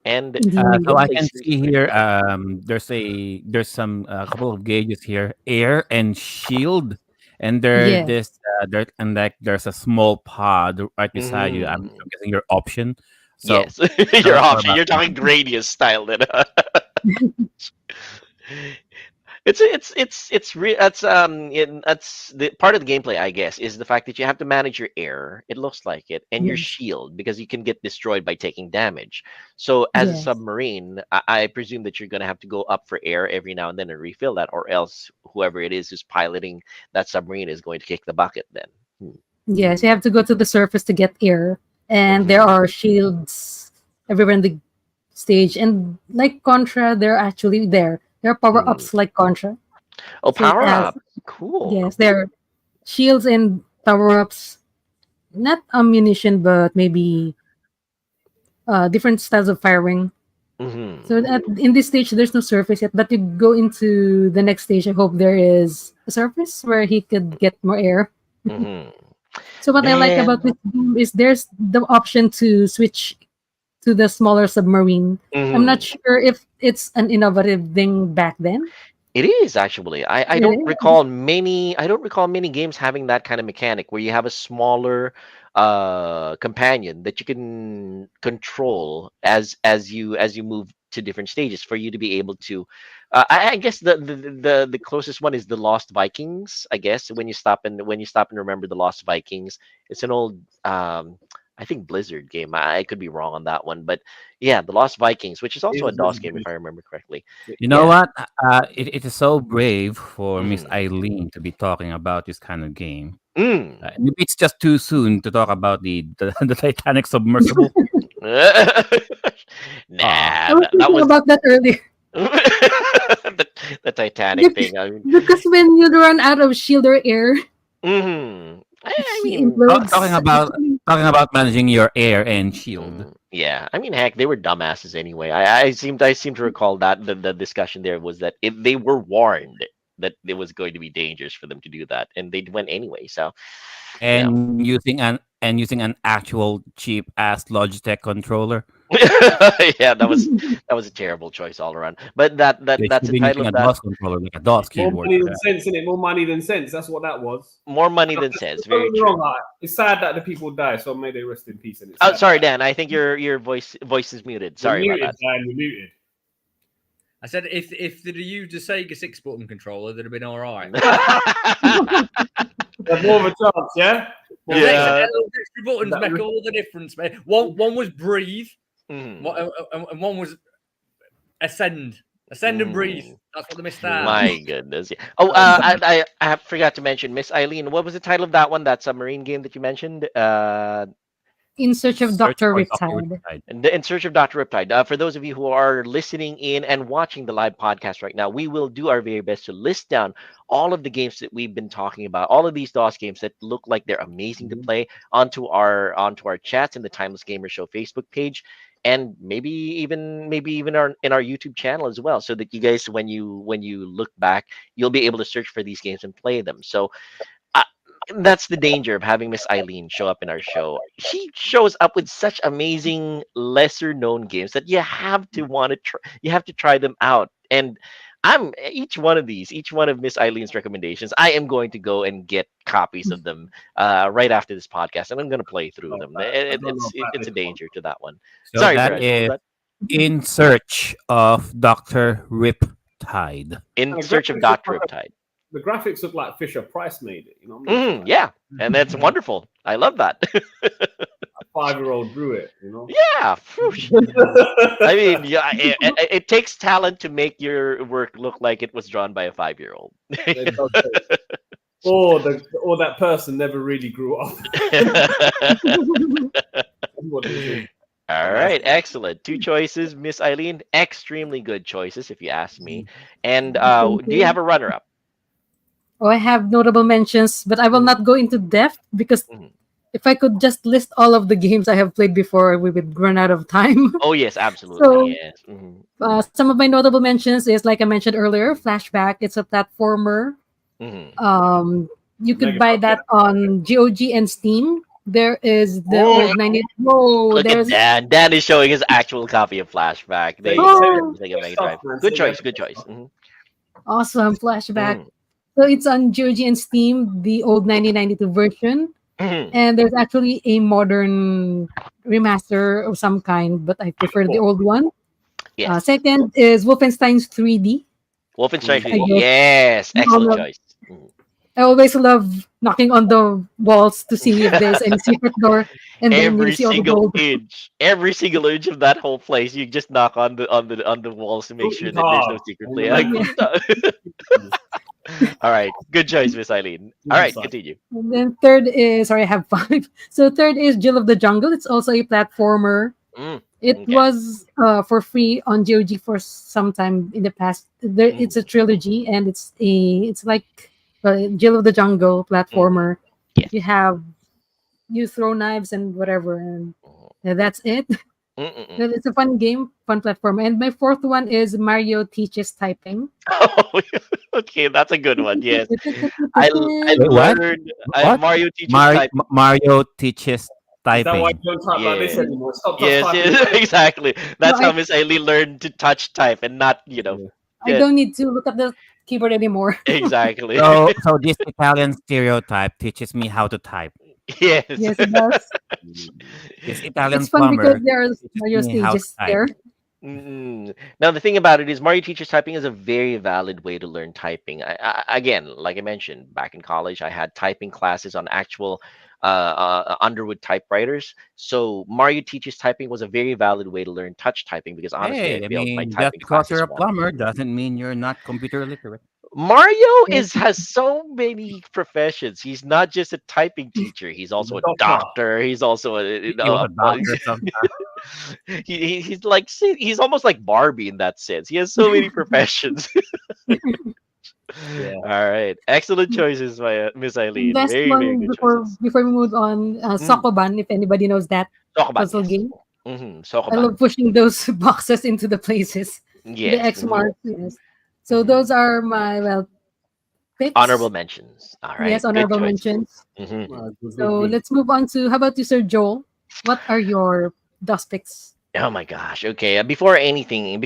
and Indeed. So I gameplay can seems see pretty here, good. there's some couple of gauges here, air and shield, and Yes. there's a small pod right beside you. Hmm. I'm guessing your option. So Yes, I'm your not sure option. about You're that. talking Gradius style then. That's the part of the gameplay, I guess, is the fact that you have to manage your air. It looks like it, and your Yes. shield because you can get destroyed by taking damage. So as a Yes. submarine, I presume that you're gonna have to go up for air every now and then and refill that, or else whoever it is who's piloting that submarine is going to kick the bucket. Then. Yes. You have to go to the surface to get air, and there Hmm. are shields everywhere in the stage. And like Contra, they're actually there. There are power Hmm. ups like Contra. Oh, So it power has, up. Cool. yes, there are shields and power ups. Not ammunition, but maybe different styles of firing. Hmm. So in this stage, there's no surface yet, but you go into the next stage. I hope there is a surface where he could get more air. Hmm. So what I like about Man. this game is there's the option to switch to the smaller submarine. I'm not Hmm. sure if it's an innovative thing back then. It is actually. I It don't is. recall many games having that kind of mechanic where you have a smaller companion that you can control as you move to different stages for you to be able to I guess the closest one is the Lost Vikings, I guess, when you stop and remember the Lost Vikings. It's an old I think Blizzard game. I could be wrong on that one, but yeah, the Lost Vikings, which is also a Is DOS really game if good. I remember correctly. You know Yeah. what? It is so brave for Miss Mm. Eileen to be talking about this kind of game. Mm. Maybe it's just too soon to talk about the Titanic submersible. Nah, I was that thinking was about that earlier. the Titanic thing. I mean, Because when you run out of shield or air, I she mean, Talking implodes. about managing your air and shield. yeah. I mean, heck, they were dumbasses anyway. I seem to recall that the discussion there was that they were warned that it was going to be dangerous for them to do that, and they went anyway. So, yeah. Using an actual cheap ass Logitech controller. Yeah, that was a terrible choice all around. But that They that should that's have the been title using of a that. DOS controller, like a DOS More keyboard money for than that. sense, innit? More money than sense. That's what that was. More money than Just sense. don't Very get me true. wrong. It's sad that the people die, so may they rest in peace. And it's Oh, sad. sorry, Dan. I think your voice is muted. You're Sorry about muted, that. Dan. You're muted. I said if they'd have used a Sega 6 button controller, they'd have been all right. There's more of a chance, yeah. More of a Them Yeah. chance. extra buttons That- make all the difference, mate. One was breathe, Mhm. and one was ascend. Ascend and breathe. Mm. That's what they missed out. My goodness. Yeah. Oh, I forgot to mention, Miss Eileen. What was the title of that one? That submarine game that you mentioned? In search of Search Dr. for Doctor Riptide. Riptide. In Search of Dr. Riptide. For those of you who are listening in and watching the live podcast right now, we will do our very best to list down all of the games that we've been talking about, all of these DOS games that look like they're amazing to play onto our chats in the Timeless Gamer Show Facebook page, and maybe even in our YouTube channel as well, so that you guys, when you look back, you'll be able to search for these games and play them. So uh, that's the danger of having Miss Eileen show up in our show. She shows up with such amazing lesser known games that you have to try them out. And each one of Miss Eileen's recommendations, I am going to go and get copies of them right after this podcast, and I'm going to play through Oh, them. I don't know about It's this a one. danger to that one. So Sorry, that Brad. What was is that? In Search of Doctor Riptide. In And the Search of graphics look Doctor like Riptide. the graphics look like Fisher Price made it. I'm not sure. Yeah, and that's wonderful. I love that. A 5-year-old drew it. Yeah. Phew. I mean, yeah, it takes talent to make your work look like it was drawn by a 5-year-old. It does say. Or that person never really grew up. That's what it is. All right, excellent. Two choices, Miss Eileen. Extremely good choices, if you ask me. And Thank do you you. have a runner-up? Oh, I have notable mentions, but I will not go into depth because Mhm. if I could just list all of the games I have played before, we would run out of time. Oh yes, absolutely. So Yes. Hmm. some of my notable mentions is, like I mentioned earlier, Flashback. It's a platformer. Hmm. Um, you could Mega buy Drive, yeah. that on GOG and Steam. There is the Mm, old 90. Whoa, look at there's Dan. Dan is showing his actual copy of Flashback. There Sega, you go. oh, It's like a Mega stuff, Drive. man. Good Sega choice. Good choice. stuff. Hmm. awesome Flashback. Mm. So it's on GOG and Steam, the old 1992 version, Hmm. and there's actually a modern remaster of some kind, but I prefer the Cool. old one. Yes. Second is Wolfenstein's 3D. Wolfenstein I 3D. guess Yes. we all Excellent love. choice. Mhm. I always love knocking on the walls to see if there's any secret door, and then you'll see all the gold. Every single inch of that whole place, you just knock on the walls to make sure Cooking that there's no hard. secret And the play. man Yeah. All right, good choice, Miss Eileen. All Good right, side. continue. And then third is, sorry, I have five. So third is Jill of the Jungle. It's also a platformer. Mm, It okay. was for free on GOG for some time in the past. It's a Mm, trilogy, and it's like Jill of the Jungle mm, platformer. yes. You have you throw knives and whatever, and that's it. Mm, mm, mm. But it's a fun game, fun platform. And my fourth one is Mario Teaches Typing. Oh, okay, that's a good one. Yes, I Wait, what? learned. What? Mario teaches typing. Mario teaches Is that why you typing. don't type like this Yeah. anymore? Stop touch Yes, typing. yes, exactly. No, That's how Miss Eileen learned to touch type and not, Yeah. I yeah, don't need to look at the keyboard anymore. exactly. So this Italian stereotype teaches me how to type. Yes. Yes, it does. This It's Italian fun because plumber there are teaches Mario me how to stages type. there. Mm. Now the thing about it is Mario teaches typing is a very valid way to learn typing. Again, like I mentioned, back in college, I had typing classes on actual Underwood typewriters. So Mario teaches typing was a very valid way to learn touch typing because honestly, I Hey, I failed my mean, just typing because you're classes a once. plumber doesn't mean you're not computer literate. Mario Yes. is has so many professions. He's not just a typing teacher. He's He's also a a doctor. doctor. He's also He was a doctor sometimes. he's like he's almost like Barbie in that sense. He has so many professions. Yeah. All right, excellent choices, my Miss Eileen. Last Very very one good choices. before we move on, Mm, Sokoban, if anybody knows that Sokoban, puzzle yes. game. I Sokoban, love pushing those boxes into the places, the yes. X mark. Yes. So Mhm. those are my Honorable picks. mentions. All right, Yes, good honorable choices. mentions. Mhm. Good, good, So good. let's move on to, how about you, Sir Joel? What are your DOS picks? Oh my gosh. Okay. Before anything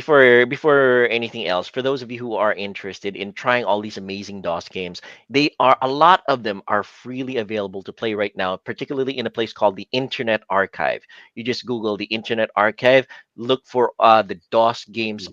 else, for those of you who are interested in trying all these amazing DOS games, a lot of them are freely available to play right now, particularly in a place called the Internet Archive. You just Google the Internet Archive, look for the DOS games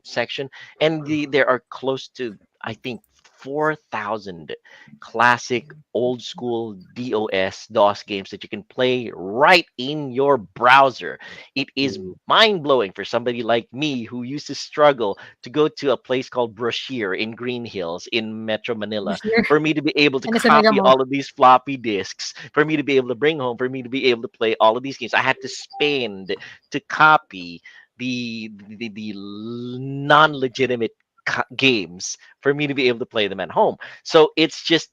section, and there are close to, I think, 4,000 classic old school DOS games that you can play right in your browser. It is Mm. mind blowing for somebody like me who used to struggle to go to a place called Brochure in Green Hills in Metro Manila Sure. for me to be able to And it's a Mega copy Mall. all of these floppy disks, for me to be able to bring home, for me to be able to play all of these games. I had to spend to copy the non-legitimate games for me to be able to play them at home. So it's just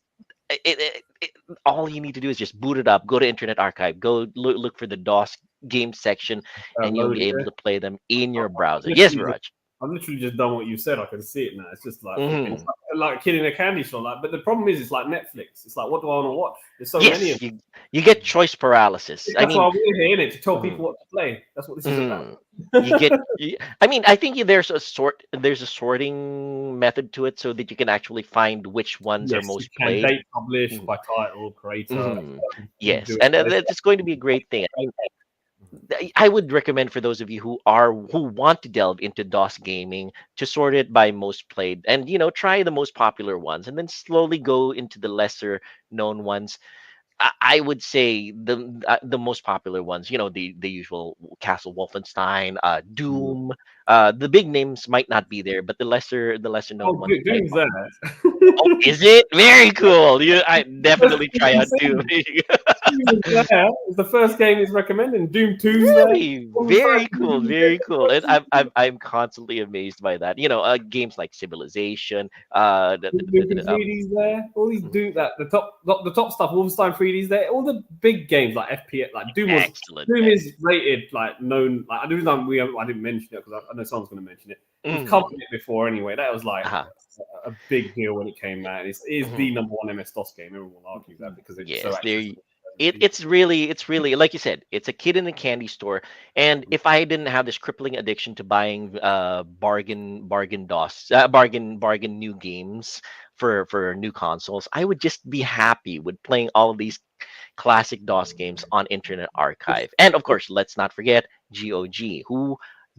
all you need to do is just boot it up, go to Internet Archive, go look for the DOS game section, and you'll Load be it. able to play them in I- your browser. Yes, literally just, Viraj. I've literally just done what you said. I can see it now. It's just like flipping, Hmm. it's like a kid in a candy store. Like, but the problem is, it's like Netflix. It's like, what do I want to watch? There's so many of Yes, them. you get choice paralysis. I That's mean, why we're here, innit? To tell mhm, people what to play. That's what this is about. mhm. I mean, I think there's a sorting method to it so that you can actually find which ones are Yes, you most can played. date publish Mhm, by title, creator. mhm. You Yes, do it. and that's going to be a great thing. I mean, I would recommend for those of you who want to delve into DOS gaming to sort it by most played and try the most popular ones and then slowly go into the lesser known ones. I would say the most popular ones, the usual Castle Wolfenstein, Mm. Doom. The big names might not be there, but the lesser known Oh, ones might. Doom's there. Oh, is it very cool? I definitely try First out thing, Doom. Doom is there. It's the first game he's recommending. Doom 2's there. Really, All the very time. cool, very cool. And I'm constantly amazed by that. Games like Civilization, Doom 3D's there. All these mhm, Doom that the top stuff. Wolfenstein 3D's there. All the big games like FPS, like excellent, Doom man. is rated like known. Like the reason I didn't mention it because I know someone's going to mention it. We've covered Mm, it before anyway. That was like uh-huh, a big deal when it came out. It is the mhm. number one MS DOS game. Everyone will argue that because it's so Yes, there. accessible to so many It, people. it's really like you said. It's a kid in a candy store, and if I didn't have this crippling addiction to buying bargain new games for new consoles, I would just be happy with playing all of these classic DOS games on Internet Archive. And of course, let's not forget GOG, who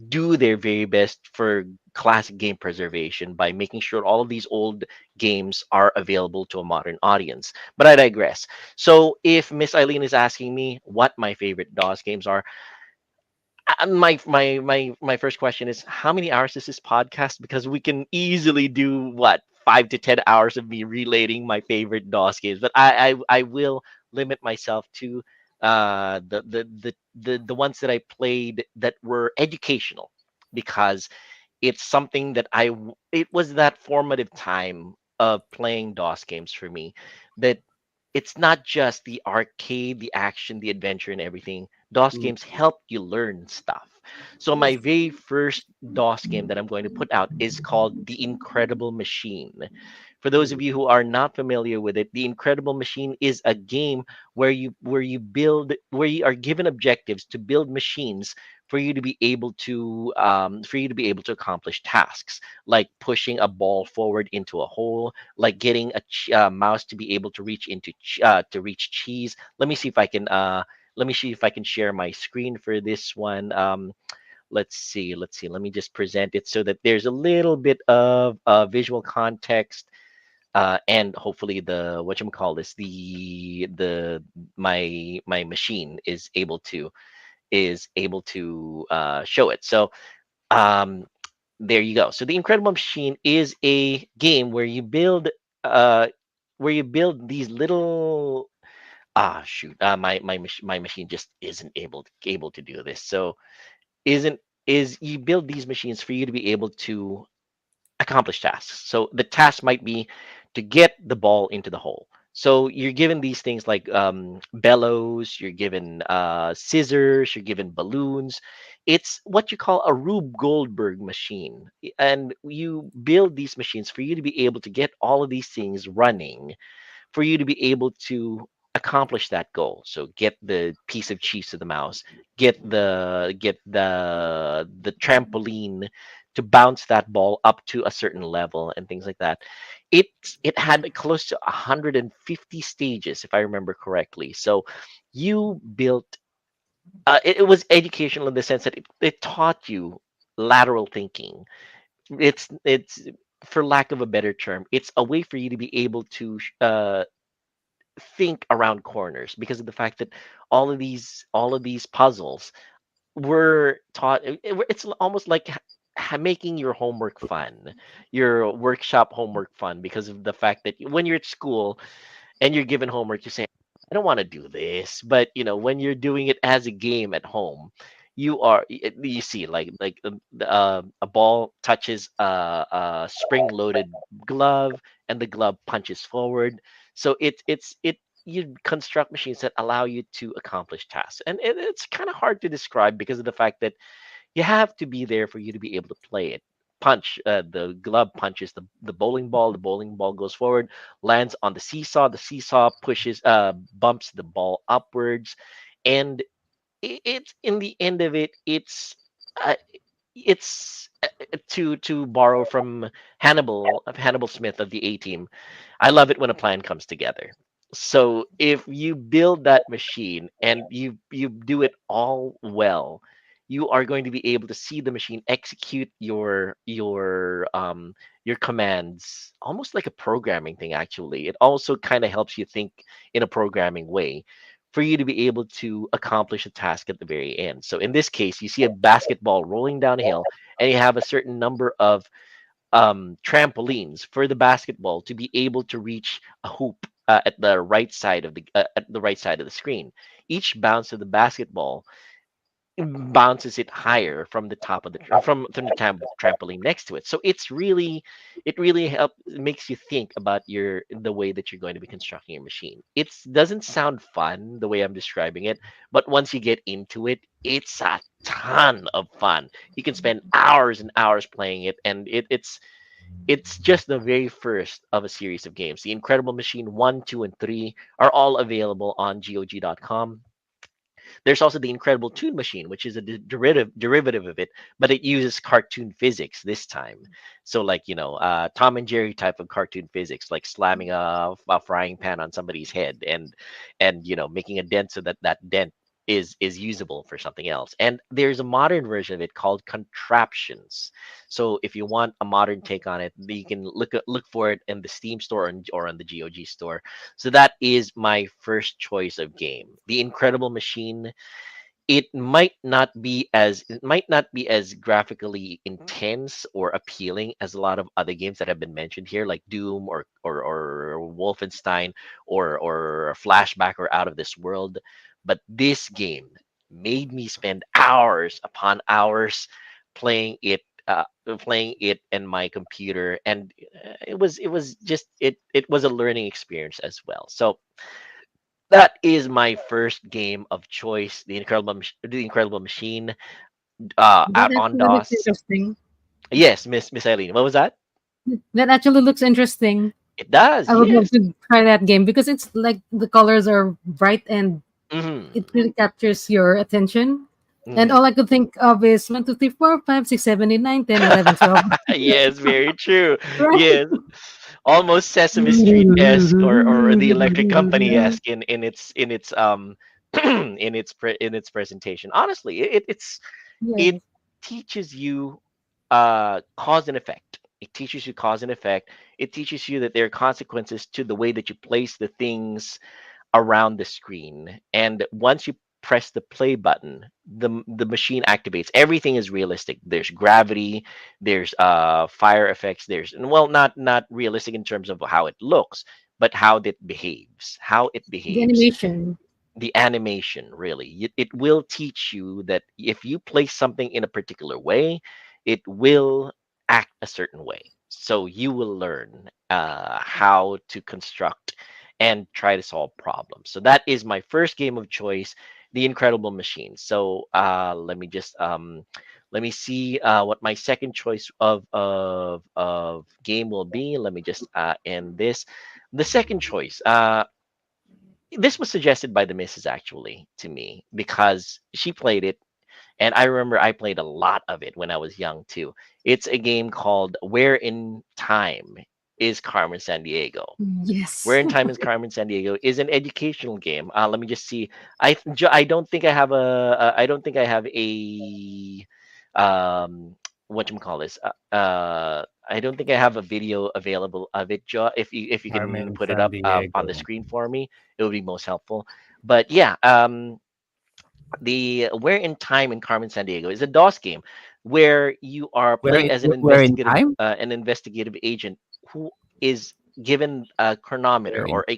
do their very best for classic game preservation by making sure all of these old games are available to a modern audience. But I digress. So if Miss Eileen is asking me what my favorite DOS games are, my first question is how many hours is this podcast? Because we can easily do what 5 to 10 hours of me relating my favorite DOS games, but I will limit myself to the ones that I played that were educational because it's something that it was that formative time of playing DOS games for me that it's not just the arcade, the action, the adventure, and everything. DOS Mm. games help you learn stuff. So my very first DOS game that I'm going to put out is called The Incredible Machine. For those of you who are not familiar with it, The Incredible Machine is a game where you are given objectives to build machines for you to be able to accomplish tasks like pushing a ball forward into a hole, like getting a mouse to be able to reach to reach cheese. Let me see if I can share my screen for this one. Let's see. Let me just present it so that there's a little bit of visual context, and hopefully the what you call this the my machine is able to show it. So um, there you go. So the Incredible Machine is a game uh, where you build these little shoot my machine just isn't able to do this. So isn't is you build these machines for you to be able to accomplish tasks. So the task might be to get the ball into the hole. So you're given these things like bellows, you're given scissors, you're given balloons. It's what you call a Rube Goldberg machine. And you build these machines for you to be able to get all of these things running for you to be able to accomplish that goal. So get the piece of cheese to the mouse, get the trampoline to bounce that ball up to a certain level and things like that. It had close to 150 stages if I remember correctly. So you built it was educational in the sense that it taught you lateral thinking. It's for lack of a better term, it's a way for you to be able to think around corners because of the fact that all of these puzzles were taught it's almost like making your homework fun, your workshop homework fun, because of the fact that when you're at school and you're given homework, you say, I don't want to do this. But when you're doing it as a game at home, you see like a ball touches a spring-loaded glove, and the glove punches forward. So it you construct machines that allow you to accomplish tasks, and it's kind of hard to describe because of the fact that you have to be there for you to be able to play it. The glove punches the bowling ball. The bowling ball goes forward, lands on the seesaw. The seesaw bumps the ball upwards, and it's in the end of it. Uh, it's to borrow from Hannibal Smith of the A Team. I love it when a plan comes together. So if you build that machine and you do it all well, you are going to be able to see the machine execute your commands almost like a programming thing. Actually, it also kind of helps you think in a programming way for you to be able to accomplish a task at the very end. So in this case, you see a basketball rolling down a hill, and you have a certain number of trampolines for the basketball to be able to reach a hoop at the right side of the screen. Each bounce of the basketball bounces it higher from the top of from the trampoline next to it. So it really help makes you think about the way that you're going to be constructing your machine. It doesn't sound fun the way I'm describing it, but once you get into it, it's a ton of fun. You can spend hours and hours playing it, and it's just the very first of a series of games. The Incredible Machine 1, 2, and 3 are all available on GOG.com. There's also the Incredible Tune Machine, which is a derivative of it, but it uses cartoon physics this time. So, like Tom and Jerry type of cartoon physics, like slamming a frying pan on somebody's head and making a dent so that that dent is usable for something else. And there's a modern version of it called Contraptions. So if you want a modern take on it, you can look for it in the Steam store or on the GOG store. So that is my first choice of game. The Incredible Machine. It might not be as graphically intense or appealing as a lot of other games that have been mentioned here, like Doom or Wolfenstein or Flashback or Out of This World. But this game made me spend hours upon hours playing it. Playing it in my computer, and it was a learning experience as well. So that is my first game of choice, the Incredible Machine, That out on actually looks DOS. interesting. Yes, Miss Eileen, what was that? That actually looks interesting. It does, I would love yes. to try that game because it's like the colors are bright and Hmm. it really captures your attention. And Hmm. all I could think of is 1, 2, 3, 4, 5, 6, 7, 8, 9, 10, 11, 12. Yes, very true. Right? Yes, almost Sesame Street esque or the Electric Company esque in its in its presentation. Honestly, it Yes. teaches you cause and effect. It teaches you cause and effect. It teaches you that there are consequences to the way that you place the things around the screen. And once you press the play button, the machine activates. Everything is realistic. There's gravity, there's fire effects, there's, well, not realistic in terms of how it looks, but how it The behaves. animation. The animation, really, it will teach you that if you place something in a particular way, it will act a certain way. So you will learn how to construct and try to solve problems. So that is my first game of choice, The Incredible Machine. So let me see what my second choice of game will be. Let me just end this. The second choice. This was suggested by the missus actually to me because she played it, and I remember I played a lot of it when I was young too. It's a game called Where in Time is Carmen San Diego. Where Yes. in Time is Carmen San Diego is an educational game. Let me just see. I don't think I have I don't think I have a um what you call this. I don't think I have a video available of it, Jo. If you can Carmen put it San up on the Diego. screen for me, it would be most helpful. But yeah, the Where in Time in Carmen San Diego is a DOS game where you are playing as Where in time? an investigative agent who is given a Where chronometer in or time?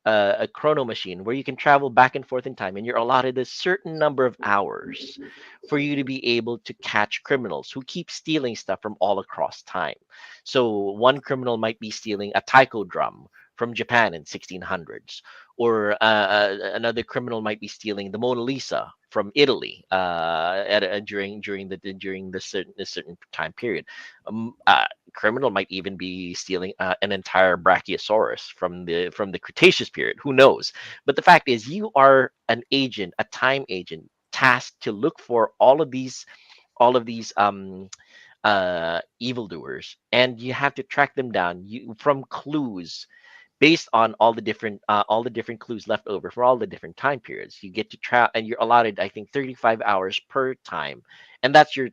a chrono machine where you can travel back and forth in time, and you're allotted a certain number of hours for you to be able to catch criminals who keep stealing stuff from all across time. So one criminal might be stealing a taiko drum from Japan in 1600s, or another criminal might be stealing the Mona Lisa from Italy during the certain time period. Criminal might even be stealing an entire Brachiosaurus from the Cretaceous period. Who knows? But the fact is, you are an agent, a time agent, tasked to look for all of these evildoers, and you have to track them down from clues based on all the different clues left over for all the different time periods. You get to try, and you're allotted, I think, 35 hours per time, and that's your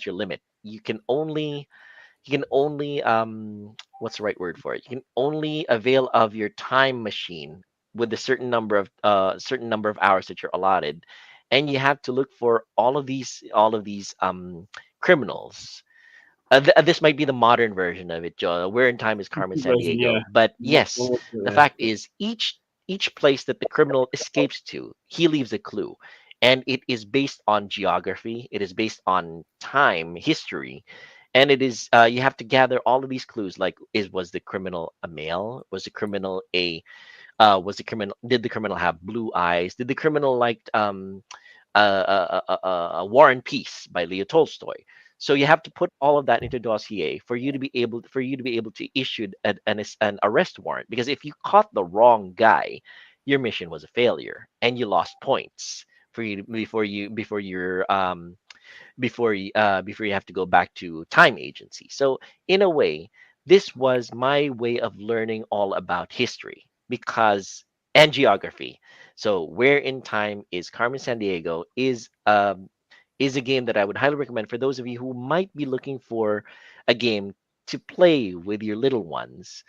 limit. You can only what's the right word for it? You can only avail of your time machine with a certain number of hours that you're allotted, and you have to look for all of these criminals This might be the modern version of it, Joe. Where in Time is Carmen San Version, yeah. Diego. But More, yes, more, the yeah. fact is each place that the criminal escapes to, he leaves a clue. And it is based on geography, it is based on time, history, and it is you have to gather all of these clues. Like, is was the criminal a male? Was the criminal a was the criminal did the criminal have blue eyes? Did the criminal like War and Peace by Leo Tolstoy? So you have to put all of that into dossier for you to be able to issue an arrest warrant. Because if you caught the wrong guy, your mission was a failure and you lost points for you before you have to go back to time agency. So in a way, this was my way of learning all about history because and geography. So where in time is Carmen San Diego is a game that I would highly recommend for those of you who might be looking for a game to play with your little ones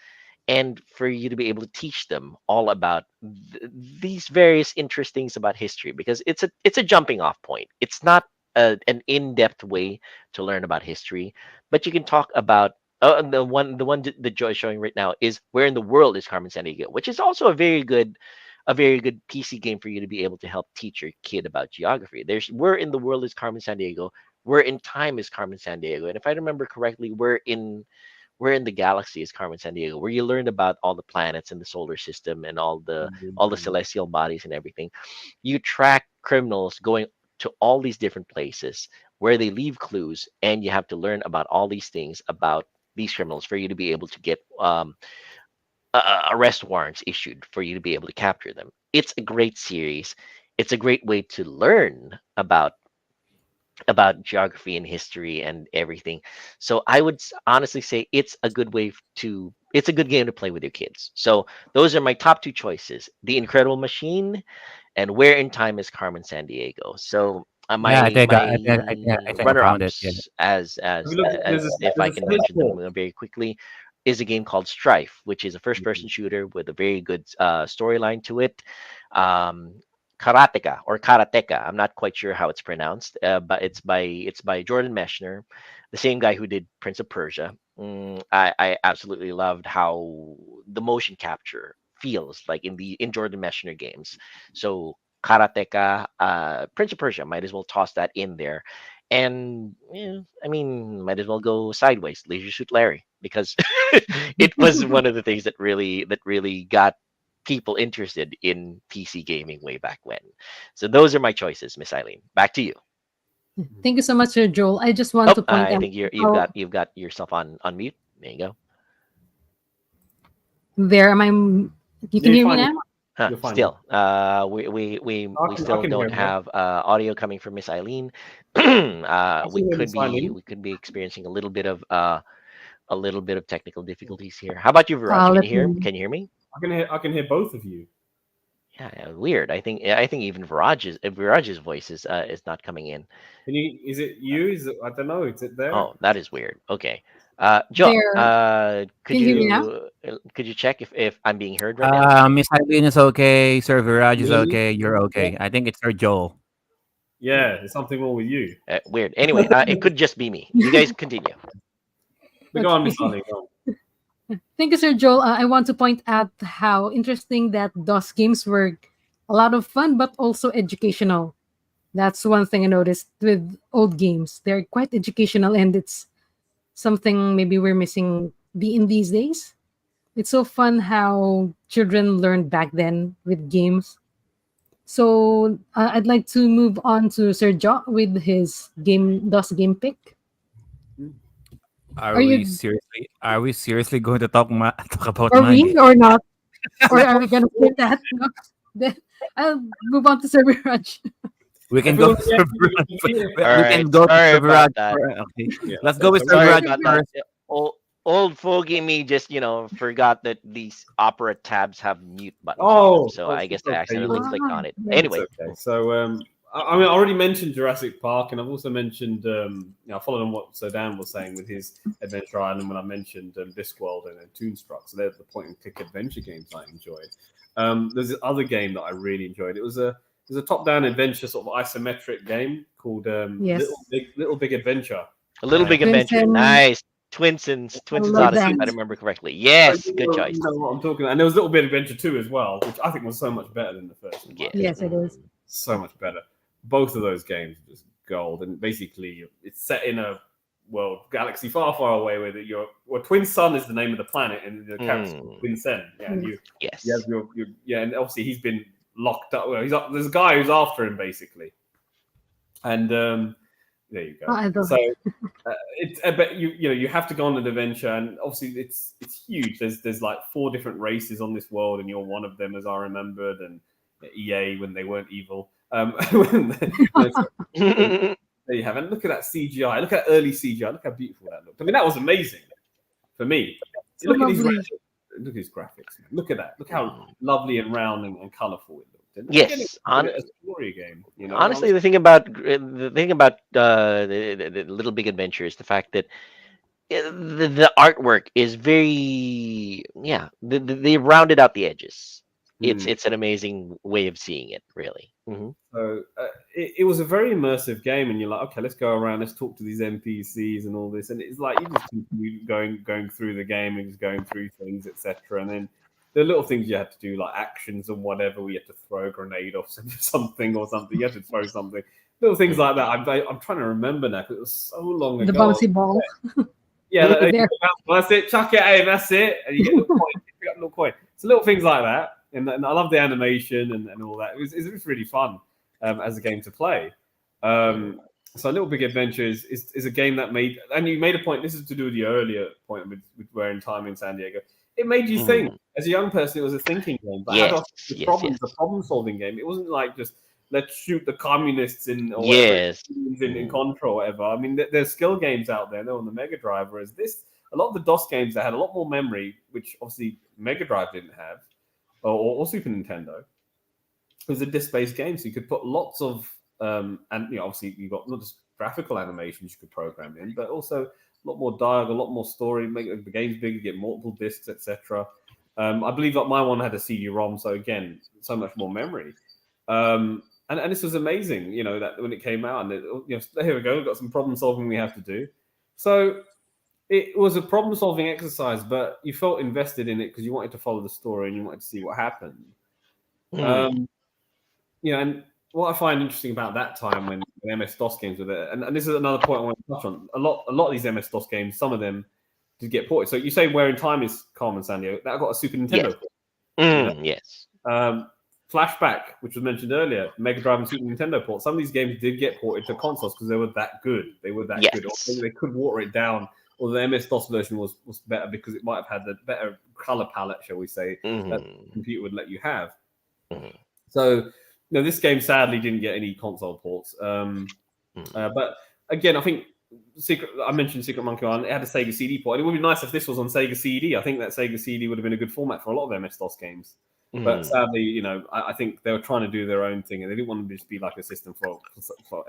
and for you to be able to teach them all about these various interesting things about history, because it's a jumping off point. It's not an in-depth way to learn about history, but you can talk about the Joy is showing right now is Where in the World is Carmen Sandiego, which is also a very good PC game for you to be able to help teach your kid about geography. There's Where in the World is Carmen Sandiego, Where in Time is Carmen Sandiego, and if I remember correctly, Where in the Galaxy is Carmen San Diego, where you learned about all the planets in the solar system and all the celestial bodies and everything. You track criminals going to all these different places where they leave clues, and you have to learn about all these things about these criminals for you to be able to get arrest warrants issued for you to be able to capture them. It's a great series. It's a great way to learn about geography and history and everything. So I would honestly say it's a good game to play with your kids. So those are my top two choices: The Incredible Machine and Where in Time is Carmen San Diego. So Yeah, I my think my I think I runner found it. Yeah. ups, as Have you looked? if I There's a can space mention them walk. very quickly, is a game called Strife, which is a first person shooter with a very good storyline to it. um Karateka or Karateka. I'm not quite sure how it's pronounced, but it's by Jordan Mechner, the same guy who did Prince of Persia. I absolutely loved how the motion capture feels like in Jordan Mechner games. So Karateka, Prince of Persia, might as well toss that in there. And yeah, I mean, might as well go sideways, Leisure Suit Larry, because it was one of the things that really got people interested in PC gaming way back when. So those are my choices, Miss Eileen. Back to you. Thank you so much, Sir Joel. I just want Oh, to point I out think you've how got you've got yourself on mute. There you go. there am I. You Yeah, can you're hear me fine. now. Huh, You're fine. still, we I still can hear don't him. Yeah. have audio coming from Miss Eileen. I We can hear could Miss be Eileen. we could be experiencing a little bit of technical difficulties here. How about you, Viraj? Can you Let hear? me. Can you hear me? I can hear both of you. Yeah, weird. I think even Viraj's voice is not coming in. Can you? Is it you? Is it? I don't know. Is it there? Oh, that is weird. Okay. Joe, There. could Can you hear me now? you check if I'm being heard right now? Miss Eileen is okay. Sir Viraj Can is you hear me? okay. You're Yeah. okay. I think it's Sir Joel. Yeah. There's something wrong with you. Weird. Anyway, it could just be me. You guys continue. But go on, Miss Okay. Eileen. Go Thank you, Sir Joel. I want to point out how interesting that DOS games were a lot of fun, but also educational. That's one thing I noticed with old games. They're quite educational, and it's something maybe we're missing in these days. It's so fun how children learned back then with games. So I'd like to move on to Sir Jo with his DOS game pick. on. Are you Are we seriously going to talk about are my we game? or not? Or are we gonna Well, skip that? No. Then I'll move on to Sir Viraj. We can if it go was to yeah, Sir All we right. can go to Sorry Sir Viraj about that. Okay. yeah, Let's go okay. with So Sir Sorry Viraj about that. first. Old fogey me just forgot that these opera tabs have mute buttons on them. oh, So oh, I guess it's I okay. accidentally clicked Ah, on it. yeah. It's Anyway, okay. So, I mean, I already mentioned Jurassic Park, and I've also mentioned, I followed on what Sir Dan was saying with his Adventure Island when I mentioned Discworld and Toonstruck. So they're the point and click adventure games I enjoyed. There's this other game that I really enjoyed. It was a top down adventure sort of isometric game called Yes. Little Big Adventure. A Little Big Adventure. Vincent, Nice. I Twinson's love Odyssey, if that. I remember correctly. So Yes, good you choice. know what I'm talking about. And there was Little Bit Adventure 2 as well, which I think was so much better than the first one. Yes. Yes, it is. So much better. Both of those games are just gold. And basically, it's set in a world, galaxy far, far away, where Twin Sun is the name of the planet, and the character Mm, Twin Sen. Yeah, and you have yes. your yeah, and obviously he's been locked up. Well, there's a guy who's after him basically, and there you Oh, go. I love So it's but you have to go on an adventure, and obviously it's huge. There's like 4 different races on this world, and you're one of them, as I remembered. And EA when they weren't evil. There you have it. Look at that CGI. Look at early CGI. Look how beautiful that looked. I mean, that was amazing for me. so Look at these lovely. look at his graphics. Man. Look at that. Look how lovely and round and colourful it looked. And again, Yes. it's a story game. Honestly, the thing about the Little Big Adventure is the fact that the artwork is very, yeah, they rounded out the edges. Hmm. It's an amazing way of seeing it, really. So it was a very immersive game, and you're like, okay, let's go around, let's talk to these NPCs and all this, and it's like you just continue going through the game and just going through things, etc. And then the little things you had to do, like actions and whatever, we had to throw a grenade off something or something. You had to throw something, little things like that. I'm trying to remember now because it was so long The ago. bouncy ball. Yeah, There. that's it. Chuck it, hey, that's it, and you get a little coin. You pick up a little coin. So little things like that, and I love the animation and all that. It was really fun as a game to play. So Little Big Adventure is a game that made, and you made a point. This is to do with the earlier point with wearing time in San Diego. It made you think. As a young person, it was a thinking game. But Yes, the problem-solving game. It wasn't like just let's shoot the communists in or whatever Yes. in Contra or whatever. I mean, there's skill games out there. They're on the Mega Drive, whereas a lot of the DOS games that had a lot more memory, which obviously Mega Drive didn't have, or Super Nintendo, it was a disc-based game, so you could put lots of and obviously you got not just graphical animations you could program in, but also a lot more dialogue, a lot more story, make the games bigger, get multiple discs, etc. I believe that my one had a CD-ROM, so again, so much more memory. And this was amazing, that when it came out, and here we go, we've got some problem solving we have to do. So it was a problem solving exercise, but you felt invested in it because you wanted to follow the story and you wanted to see what happened. And what I find interesting about that time when MS DOS games were there, and this is another point I want to touch on. A lot of these MS DOS games, some of them did get ported. So you say Where in Time is Carmen Sandiego, that got a Super Nintendo port. Yes. Flashback, which was mentioned earlier, Mega Drive and Super Nintendo port. Some of these games did get ported to consoles because they were that good. They were that good. Or they could water it down. Or the MS-DOS version was better because it might have had the better color palette, shall we say, that the computer would let you have. So, this game sadly didn't get any console ports. But again, I think I mentioned Secret Monkey Island. It had a Sega CD port. It would be nice if this was on Sega CD. I think that Sega CD would have been a good format for a lot of MS-DOS games. But sadly, I think they were trying to do their own thing, and they didn't want to just be like a system for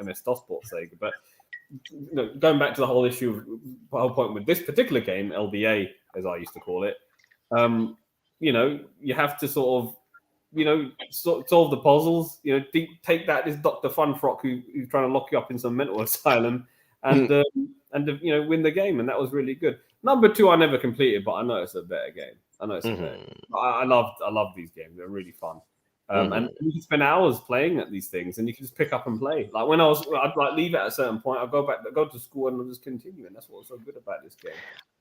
MS-DOS port Sega. But going back to the whole issue, the whole point with this particular game, LBA, as I used to call it, you have to sort of, solve the puzzles. Take that this Dr. Funfrock who's trying to lock you up in some mental asylum, and win the game, and that was really good. Number 2, I never completed, but I know it's a better game. I know it's a better game. I love these games. They're really fun. And you can spend hours playing at these things, and you can just pick up and play. Like I'd like leave it at a certain point. I'd go to school and I'll just continue, and that's what's so good about this game.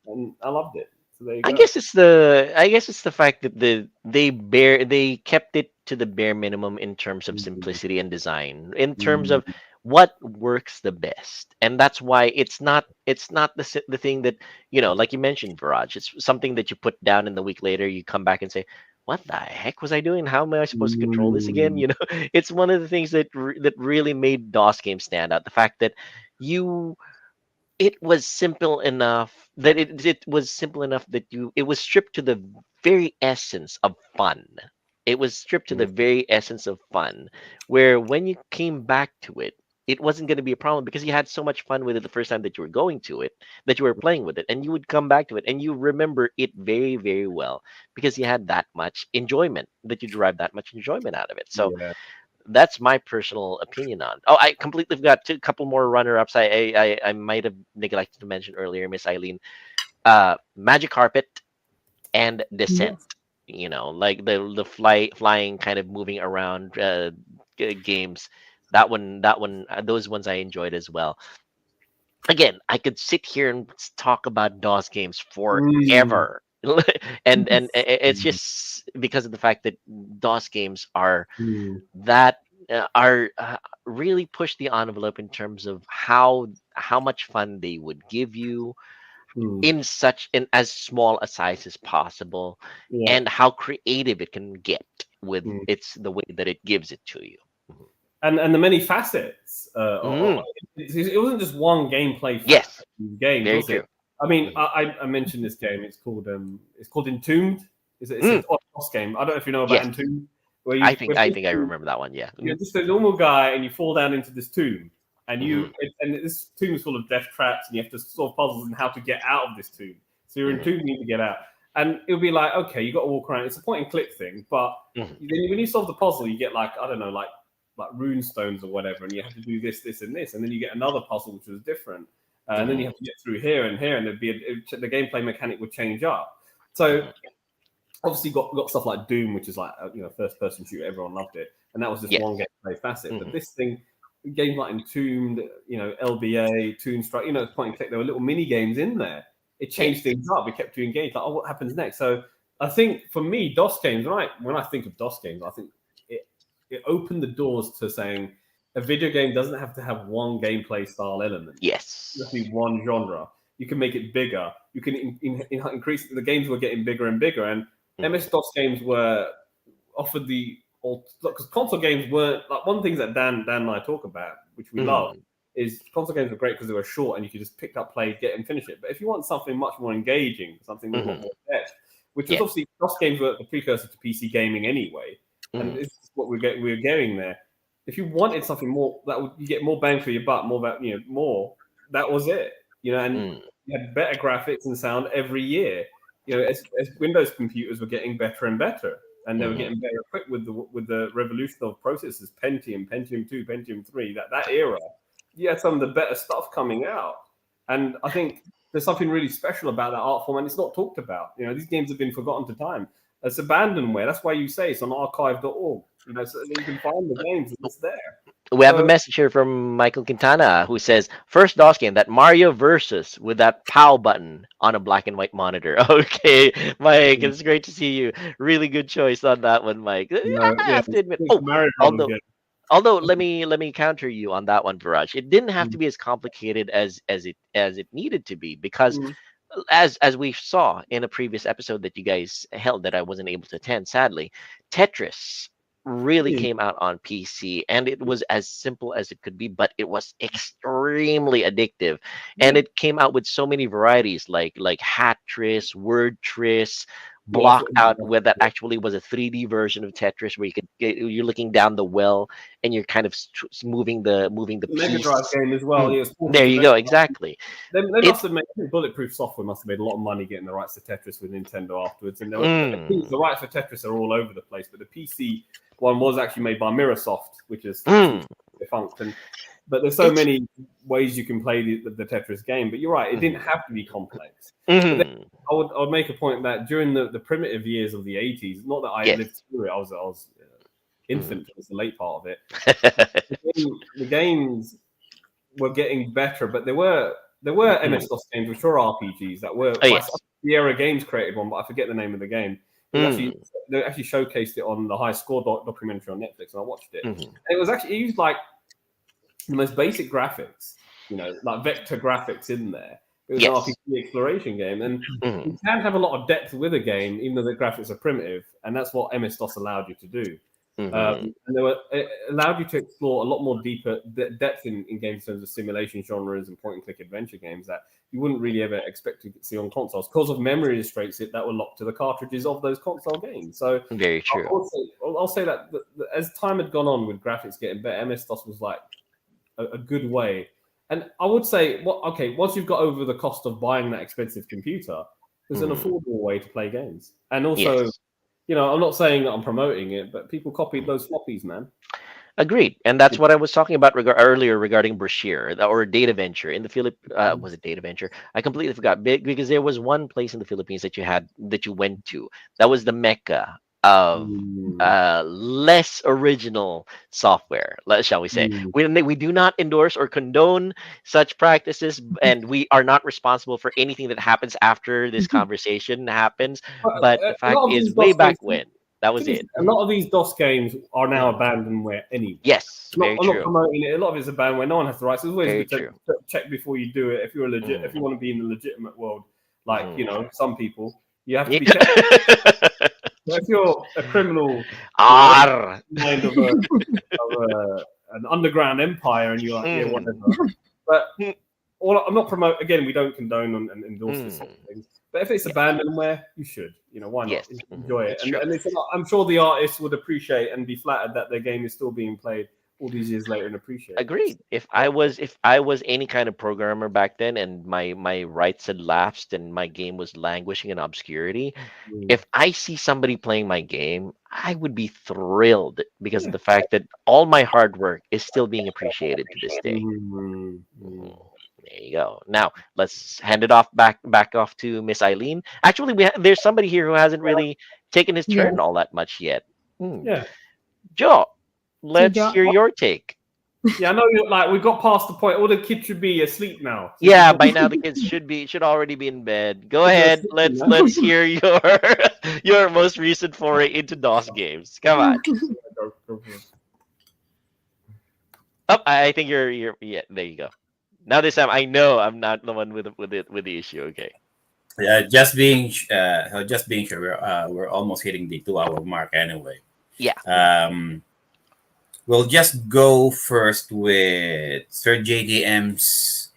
And I loved it. So there you go. I guess it's the fact that they kept it to the bare minimum in terms of simplicity and design, in terms of what works the best, and that's why it's not the thing that like you mentioned, Viraj. It's something that you put down, and the week later you come back and say, what the heck was I doing? How am I supposed to control this again? It's one of the things that really made DOS games stand out. The fact that it was simple enough that it was simple enough that it was stripped to the very essence of fun. It was stripped to the very essence of fun, where when you came back to it, it wasn't going to be a problem because you had so much fun with it the first time that you were going to it, that you were playing with it, and you would come back to it and you remember it very, very well because you had that much enjoyment, that you derived that much enjoyment out of it. So That's my personal opinion on. Oh, I completely forgot a couple more runner-ups. I might have neglected to mention earlier, Miss Eileen. Magic Carpet and Descent. Yes. Like the flying kind of moving around games. Those ones I enjoyed as well. Again, I could sit here and talk about DOS games Mm. forever. And it's just because of the fact that DOS games are Mm. that are really push the envelope in terms of how much fun they would give you Mm. in as small a size as possible, Yeah. and how creative it can get with Mm. it's the way that it gives it to you. Mhm. And the many facets. Mm. It wasn't just one gameplay facet Yes, in games, very was it? true. I mean, Mhm. I mentioned this game. It's called Entombed. It's Mm. a boss game. I don't know if you know about Yes, Entombed, where I you think where I think I basically remember that one. Yeah. you're just a normal guy and you fall down into this tomb, and Hmm. this tomb is full of death traps, and you have to solve puzzles and how to get out of this tomb. So you're Hmm. entombed, you need to get out, and it'll be like, okay, you got to walk around. It's a point and click thing, but Hmm. then when you solve the puzzle, you get like, I don't know, like rune stones or whatever, and you have to do this, this, and this, and then you get another puzzle which was different, and then you Hmm. have to get through here and here, and the gameplay mechanic would change up. So Hmm. obviously got stuff like Doom, which is like first person shooter, everyone loved it, and that was just Yes. one gameplay facet. But Hmm. this thing, games like Entombed, LBA, Toon Strike, it's point and click. There were little mini games in there. It changed Yes. things up. It kept you engaged. Like, oh, what happens next? So I think for me, DOS games, right? When I think of DOS games, I think it opened the doors to saying a video game doesn't have to have one gameplay style element. It Yes. doesn't be one genre. You can make it bigger. You can increase. The games were getting bigger and bigger, and Hmm. MS DOS games were offered because console games weren't like one of the things that Dan and I talk about, which we love, Hmm. is console games were great because they were short and you could just pick up, play, get and finish it. But if you want something much more engaging, something with a lot Hmm. more depth, which was Yeah. obviously DOS games were the precursor to PC gaming anyway, and Hmm. this is what we're getting there. If you wanted something more, you get more bang for your buck, more. That was it, and Hmm. you had better graphics and sound every year. As Windows computers were getting better and better, and they were Hmm. getting better equipped with the revolution of processors, Pentium 2, Pentium 3, that era, you had some of the better stuff coming out. And I think there's something really special about that art form, and it's not talked about. These games have been forgotten to time. It's abandonware. That's why you say it's on archive.org. So that you can find the games and it's there. We have a So message here from Michael Quintana who says, first DOS game, that Mario Versus with that POW button on a black and white monitor. Okay, Mike, it's great to see you. Really good choice on that one, Mike. I yeah, have to admit. it's Oh, Mario Brothers although game. although let me counter you on that one, Viraj. It didn't have Mm, to be as complicated as it needed to be, because mm, as we saw in a previous episode that you guys held that I wasn't able to attend, sadly, Tetris really mm, came out on PC, and it was as simple as it could be, but it was extremely addictive. And yeah, it came out with so many varieties like Hatris, Wordtris, yeah. That's what Block Out, where that actually was a 3D version of Tetris where you're looking down the well and you're kind of moving the the Mega Drive piece. game as well. Mm, Yeah, it's ported there to you Mega go, Drive. exactly. They It must have made Bulletproof Software must have made a lot of money getting the rights to Tetris with Nintendo afterwards. And the mm, rights for Tetris are all over the place. But the PC one was actually made by Mirasoft, which is mm, defunct. But there's so it's many ways you can play the Tetris game. But you're right, it didn't mhm, have to be complex. But then mhm, I would make a point that during the primitive years of the 80s, not that I lived yes. through it, I was Mhm. infant. It was the late part of it. The games were getting better, but there were Mm. MS-DOS games which were RPGs that were Oh, by yes. Sierra Games created one, but I forget the name of the game. It was actually Mm, they actually showcased it on the High Score documentary on Netflix, and I watched it. mhm. And it was actually it used like the most basic graphics, like vector graphics in there. It was an Yes. RPG exploration game, and Mhm, you can have a lot of depth with a game, even though the graphics are primitive, and that's what MS-DOS allowed you to do. mhm, And it allowed you to explore a lot more deeper depth in games in terms of simulation genres and point and click adventure games that you wouldn't really ever expect to see on consoles because of memory restraints that were locked to the cartridges of those console games. So very true. I'll say that as time had gone on with graphics getting better, MS DOS was like a good way. And I would say, once you've got over the cost of buying that expensive computer, there's an Mhm, affordable way to play games. And also, yes. I'm not saying that I'm promoting it, but people copied Mhm. those floppies, man. Agreed, and that's what I was talking about earlier regarding Brashear or Data Venture in the Was it Data Venture? I completely forgot because there was one place in the Philippines that you went to that was the mecca of less original software. Shall we say? Mm. We do not endorse or condone such practices, and we are not responsible for anything that happens after this conversation happens. But But the a fact lot of is, these way DOS back games, when, that was thing is, it. a lot of these DOS games are now Mm. abandonware anyway. Yes, very I'm not true. promoting it. A lot of it's abandonware. No one has the rights. It's always Very good to true. check before you do it. If you're legit, if you Mm. want to be in the legitimate world, like Mhm. some people, you have to be careful. But if you're a criminal, R. mind an underground empire, and you're like, yeah, Mm. whatever. But Mm. I'm not promoting. Again, we don't condone and endorse this sort of Mm. things. But if it's Yes. abandonware, you should. Why not? Yes. Mhm. Enjoy it. It's And, true. and it's, I'm sure the artists would appreciate and be flattered that their game is still being played all these years later and appreciate it. Agreed. If I was any kind of programmer back then and my rights had lapsed and my game was languishing in obscurity, Mm. if I see somebody playing my game, I would be thrilled because of Yeah. the fact that all my hard work is still being appreciated to this day. Mm. Mhm. There you go. Now let's hand it back off to Miss Eileen. Actually, there's somebody here who hasn't really taken his Yes. turn all that much yet. Yeah. Joe, So, let's hear your take. Yeah, I know you're like, we got past the point. All the kids should be asleep now. So Yeah, by now the kids should already be in bed. Go ahead. Let's hear your your most recent foray into DOS games. Come on. Oh, I think you're yeah, there you go. Now this time I know I'm not the one with the issue. Okay. Just being sure, we're almost hitting the 2 hour mark anyway. Yeah. We'll just go first with Sir JDM's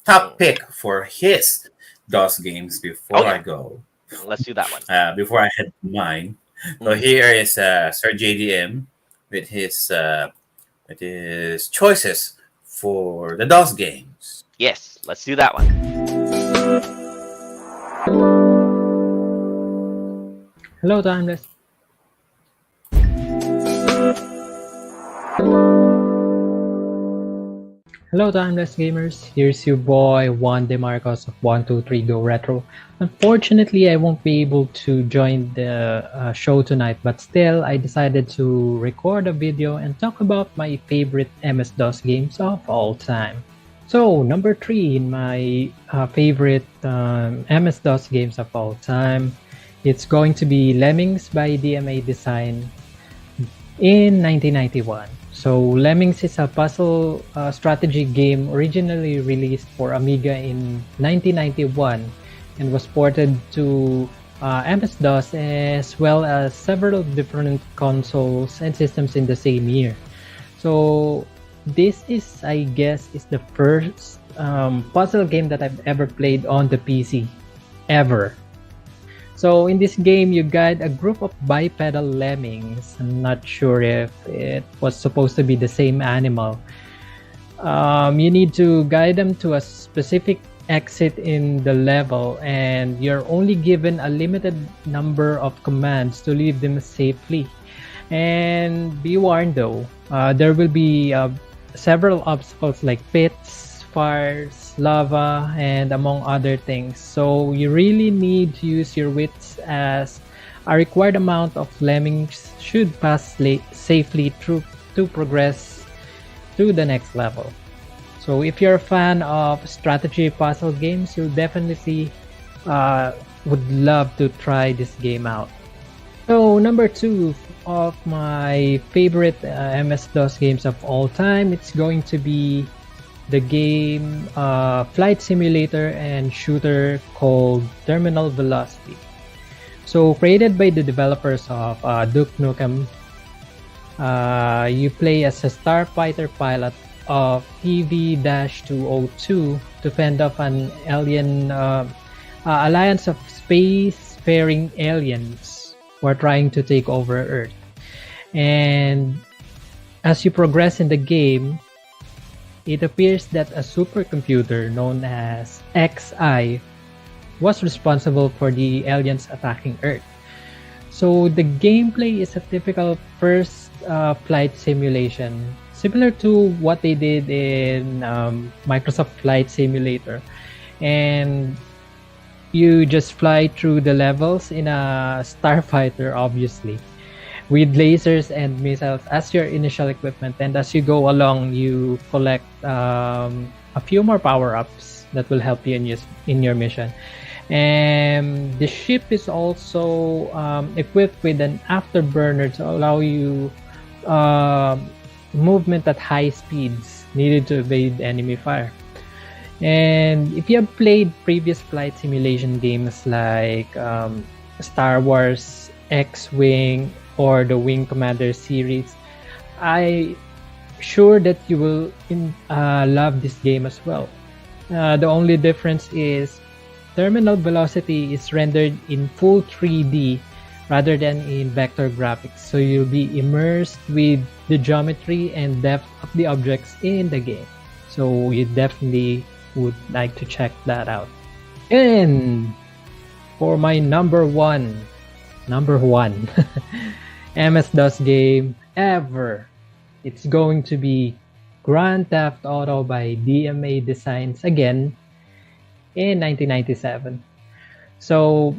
top pick for his DOS games before Okay. I go. Let's do that one. Before I head to mine. So Mhm. here is Sir JDM with his choices for the DOS games. Yes, let's do that one. Hello, Timeless. Hello, Timeless Gamers. Here's your boy, Juan DeMarcos of 123 Go Retro. Unfortunately, I won't be able to join the show tonight, but still, I decided to record a video and talk about my favorite MS-DOS games of all time. So, number 3 in my favorite MS-DOS games of all time, it's going to be Lemmings by DMA Design in 1991. So Lemmings is a puzzle strategy game originally released for Amiga in 1991 and was ported to MS-DOS as well as several different consoles and systems in the same year. So this is, I guess, is the first puzzle game that I've ever played on the PC, ever. So in this game, you guide a group of bipedal lemmings. I'm not sure if it was supposed to be the same animal. You need to guide them to a specific exit in the level, and you're only given a limited number of commands to leave them safely. And be warned though, there will be several obstacles like pits, fires, lava, and among other things. So you really need to use your wits, as a required amount of lemmings should pass safely through to progress to the next level. So if you're a fan of strategy puzzle games, you'll definitely would love to try this game out. So number 2 of my favorite MS-DOS games of all time, it's going to be the game flight simulator and shooter called Terminal Velocity. So created by the developers of Duke Nukem, you play as a starfighter pilot of TV-202 to fend off an alien alliance of spacefaring aliens who are trying to take over Earth. And as you progress in the game, it appears that a supercomputer known as XI was responsible for the aliens attacking Earth. So the gameplay is a typical flight simulation, similar to what they did in Microsoft Flight Simulator. And you just fly through the levels in a starfighter, obviously, with lasers and missiles as your initial equipment. And as you go along, you collect a few more power ups that will help you in your mission. And the ship is also equipped with an afterburner to allow you movement at high speeds needed to evade enemy fire. And if you have played previous flight simulation games like Star Wars, X-Wing, or the Wing Commander series, I sure that you will love this game as well. The only difference is terminal velocity is rendered in full 3D rather than in vector graphics, so you'll be immersed with the geometry and depth of the objects in the game. So you definitely would like to check that out. And for my number one MS-DOS game ever, it's going to be Grand Theft Auto by DMA Designs again in 1997. So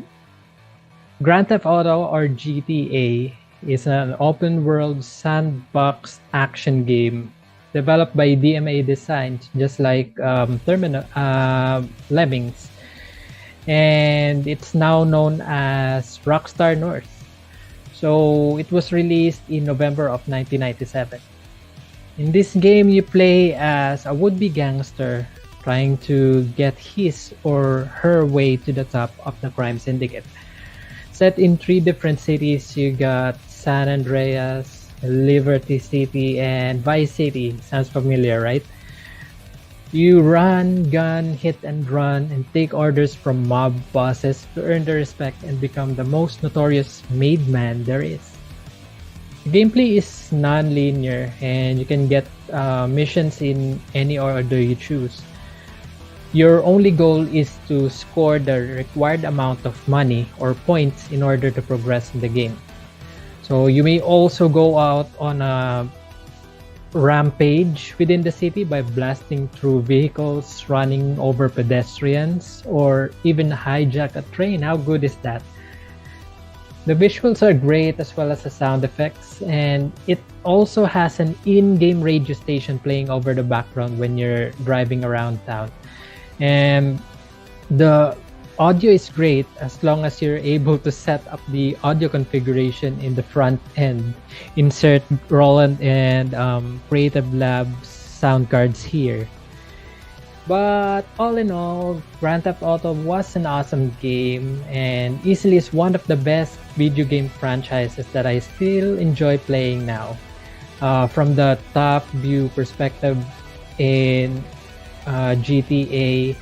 Grand Theft Auto, or GTA, is an open world sandbox action game developed by DMA Designs, just like Lemmings, and it's now known as Rockstar North. So it was released in November of 1997. In this game, you play as a would-be gangster trying to get his or her way to the top of the crime syndicate. Set in 3 different cities, you got San Andreas, Liberty City, and Vice City. Sounds familiar, right? You run, gun, hit and run, and take orders from mob bosses to earn their respect and become the most notorious made man there is. The gameplay is non-linear, and you can get missions in any order you choose. Your only goal is to score the required amount of money or points in order to progress in the game. So you may also go out on a rampage within the city by blasting through vehicles, running over pedestrians, or even hijack a train. How good is that? The visuals are great, as well as the sound effects, and it also has an in-game radio station playing over the background when you're driving around town. And the audio is great as long as you're able to set up the audio configuration in the front end. Insert Roland and Creative Labs sound cards here. But all in all, Grand Theft Auto was an awesome game and easily is one of the best video game franchises that I still enjoy playing now. From the top view perspective in GTA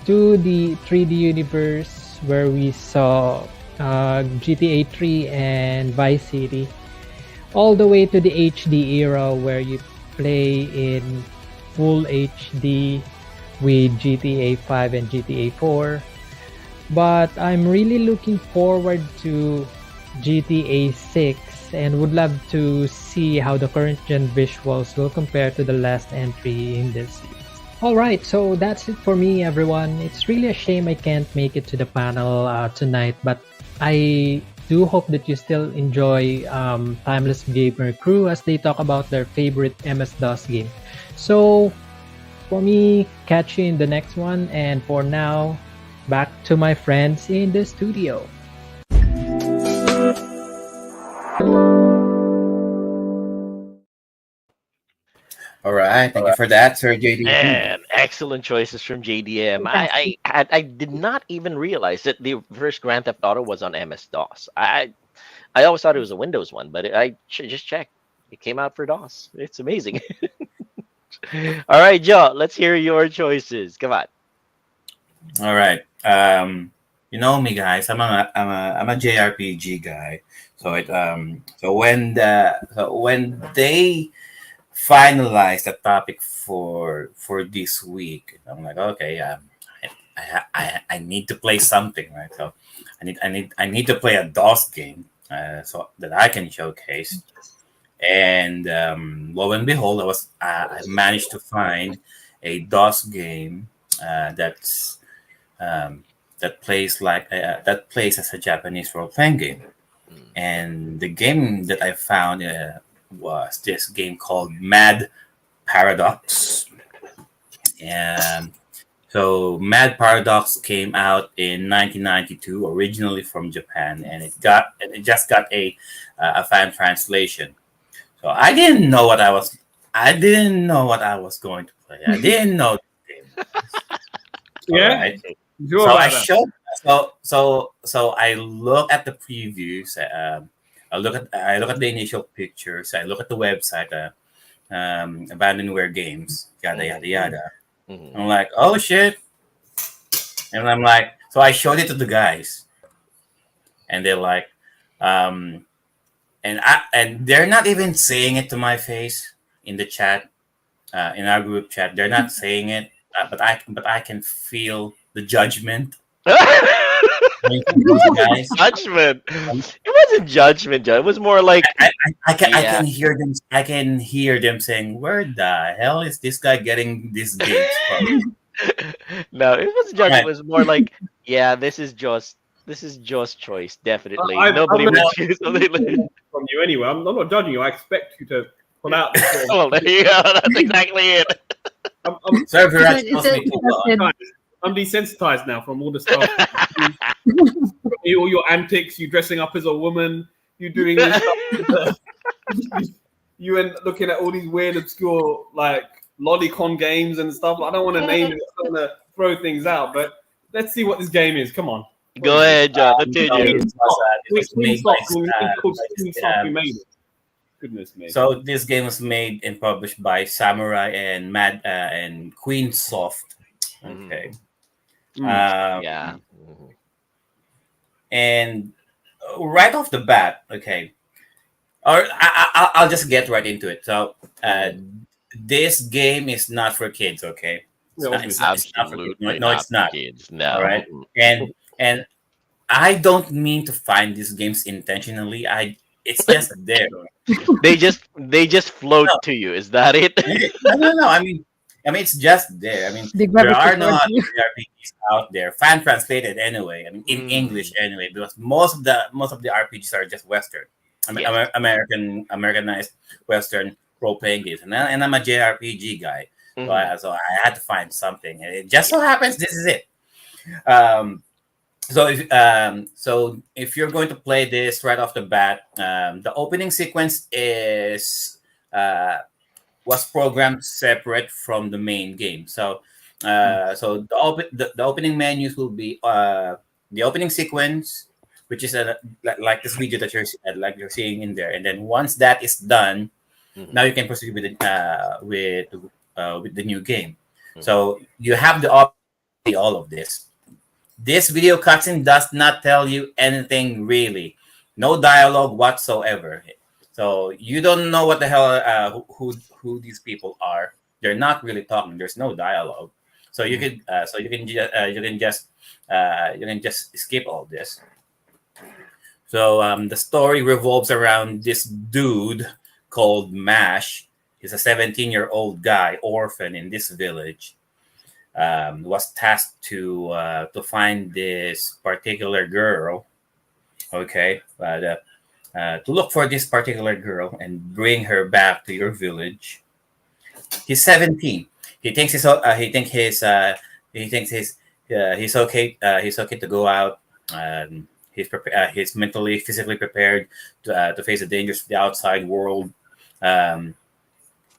to the 3D universe where we saw GTA 3 and Vice City, all the way to the HD era where you play in full HD with GTA 5 and GTA 4. But I'm really looking forward to GTA 6 and would love to see how the current gen visuals will compare to the last entry in this series. Alright, so that's it for me, everyone. It's really a shame I can't make it to the panel tonight, but I do hope that you still enjoy Timeless Gamer Crew as they talk about their favorite MS-DOS game. So, for me, catch you in the next one, and for now, back to my friends in the studio. All right. Thank you for that, Sir JD. Man, excellent choices from JDM. Fantastic. I did not even realize that the first Grand Theft Auto was on MS-DOS. I always thought it was a Windows one, but just checked. It came out for DOS. It's amazing. All right, Joe, let's hear your choices. Come on. All right. You know me, guys. I'm a JRPG guy. So when they finalized the topic for this week, I'm like, okay, I need to play something, right? So I need to play a DOS game, so that I can showcase. And lo and behold, I managed to find a DOS game that's um, that plays as a Japanese role playing game. Mm. And the game that I found was this game called Mad Paradox. And so Mad Paradox came out in 1992, originally from Japan, and it just got a fan translation. So I didn't know what I was going to play. I didn't know the game. All Yeah, right. sure So I about that. showed so I look at the previews. I look at the initial pictures. I look at the website. Abandonware games. Yada yada Mhm. yada. Mhm. I'm like, oh shit. And I'm like, so I showed it to the guys, and they're like, um, and they're not even saying it to my face in the chat, in our group chat. They're not saying it, but I can feel the judgment coming from those guys. Judgment. Um, It wasn't judgment, John. It was more like, I yeah. can hear them. I can hear them saying, "Where the hell is this guy getting these games from?" No, it wasn't judgment. Right. It was more like, yeah, this is Joe's choice. Definitely, I'm nobody going would Well, choose something like. from you anyway. I'm not judging you. I expect you to pull out this sort of. Well, there you go. That's exactly it. I'm, Cerberus It's knows me too well. a I'm desensitized now from all the stuff. All your antics, you dressing up as a woman, you doing this stuff. You and looking at all these weird, obscure, like lolicon games and stuff. I don't want to name it. I don't want to throw things out, but let's see what this game is. Come on. What Go is this? ahead, John. No, Continue. it was Queen made by Soft. It's called Queen Soft. uh, Who made it? Goodness me. so this game was made and published by Samurai and and Queen Soft. Mhm. Okay. Yeah. Um, and right off the bat, okay, or I'll just get right into it. So this game is not for kids. Okay, Yeah, it's not for kids. No, Absolutely no, not it's for not. kids. All No. right, and I don't mean to find these games intentionally. It's just there. They just float No, to you. Is that it? no. I mean, it's just there. I mean, they there are gravitate no towards other you. RPGs out there, fan translated anyway. I mean, in English Mm. anyway, because most of the RPGs are just Western, Yes. Americanized Western role playing games, and I'm a JRPG guy, Mhm. so I had to find something, and it just so happens this is it. Um, so if you're going to play this right off the bat, the opening sequence is was programmed separate from the main game. So the opening menus will be the opening sequence, which is like this video that like you're seeing in there, and then once that is done, Mhm. now you can proceed with the new game. Mhm. So you have the option to see all of this. This video cutscene does not tell you anything really. No dialogue whatsoever. So you don't know what the hell who these people are. They're not really talking. There's no dialogue. So you Mhm. could you can just skip all this. So the story revolves around this dude called Mash. He's a 17-year-old guy, orphan in this village, was tasked to find this particular girl. Okay, to look for this particular girl and bring her back to your village. He's 17. He thinks he's okay. He's okay to go out. He's mentally, physically prepared to face the dangers of the outside world. Um,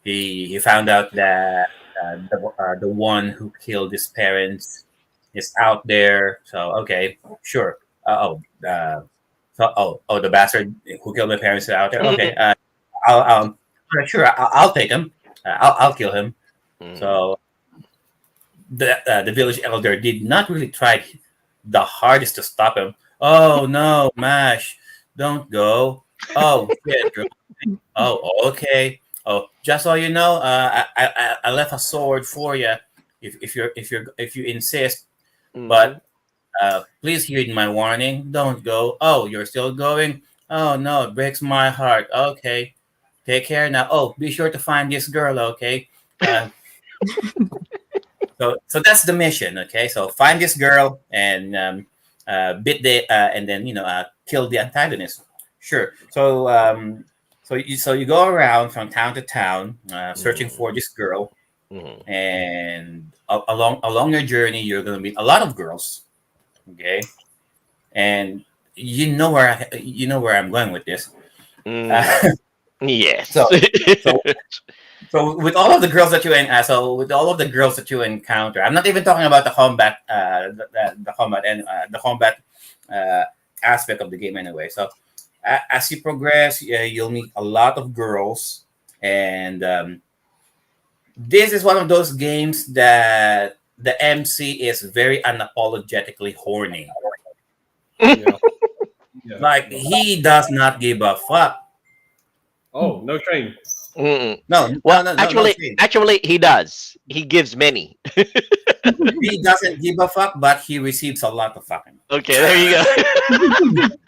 he found out that the one who killed his parents is out there. So okay, sure. The bastard who killed my parents is out there. Okay, I'll sure I'll take him. I'll kill him. Mhm. So the village elder did not really try the hardest to stop him. Oh no, Mash, don't go. Oh shit. Oh, okay. Oh, just so you know, I left a sword for you, if you insist. Mhm. But please heed my warning. Don't go. Oh, you're still going. Oh no, it breaks my heart. Okay. Take care now. Oh, be sure to find this girl, okay? Uh, so that's the mission, okay? So find this girl and beat the and then kill the antagonist. Sure. So you go around from town to town searching Mm, for this girl, mm, and along your journey, you're gonna meet a lot of girls, okay? And you know where I'm going with this. mm. Uh, Yes. so so So with all of the girls that with all of the girls that you encounter, I'm not even talking about the combat and the combat uh, aspect of the game anyway. So as you progress, you'll meet a lot of girls, and this is one of those games that the MC is very unapologetically horny. Yeah. Yeah. Like he does not give a fuck. Oh, no train. Mm-mm. No, Well, no shame. actually, he does. He gives many. He doesn't give a fuck, but he receives a lot of fucking. Okay, there you go.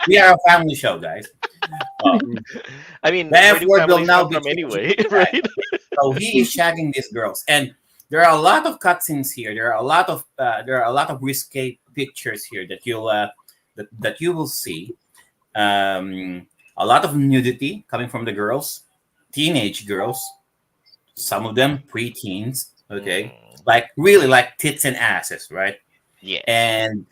We are a family show, guys. Uh, I mean, the where F do word will families now come be from changed. anyway, Right. right? So he is shagging these girls, and there are a lot of cutscenes here. There are a lot of risque pictures here that you will see. A lot of nudity coming from the girls, teenage girls. Some of them preteens. Okay, Mm, like really like tits and asses, right? yes. And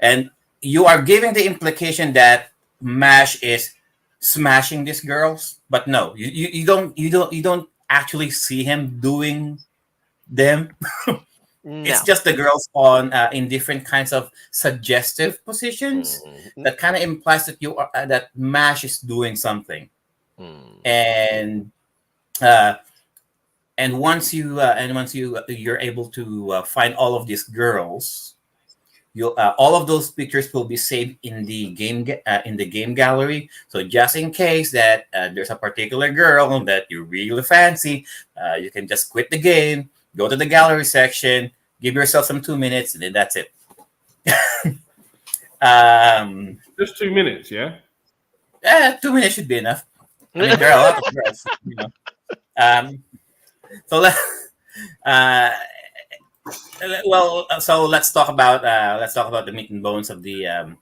and you are giving the implication that Mash is smashing these girls, but no, you don't actually see him doing them. It's No. just the girls on in different kinds of suggestive positions Mm, that kind of implies that you are that Mash is doing something. mm, And uh, once you're able to find all of these girls, you all of those pictures will be saved in the in the game gallery. So just in case that there's a particular girl that you really fancy, you can just quit the game, go to the gallery section, give yourself some 2 minutes, and then that's it. um, Just 2 minutes, yeah? 2 minutes should be enough. I mean, there are a lot of girls, you know. Um, so let, uh, so let's talk about the meat and bones of the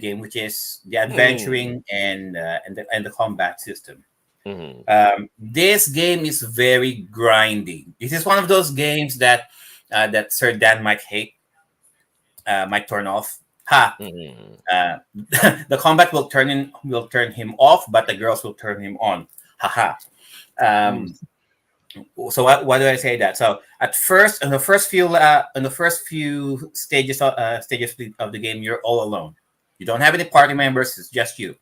game, which is the mm, adventuring and the combat system. mm, This game is very grindy. This is one of those games that Sir Dan might turn off. Ha! mm. Uh, the combat will turn him off, but the girls will turn him on. Haha. Mm. Um, so why do I say that? So at first, in the first few stages of the game, you're all alone. You don't have any party members. It's just you.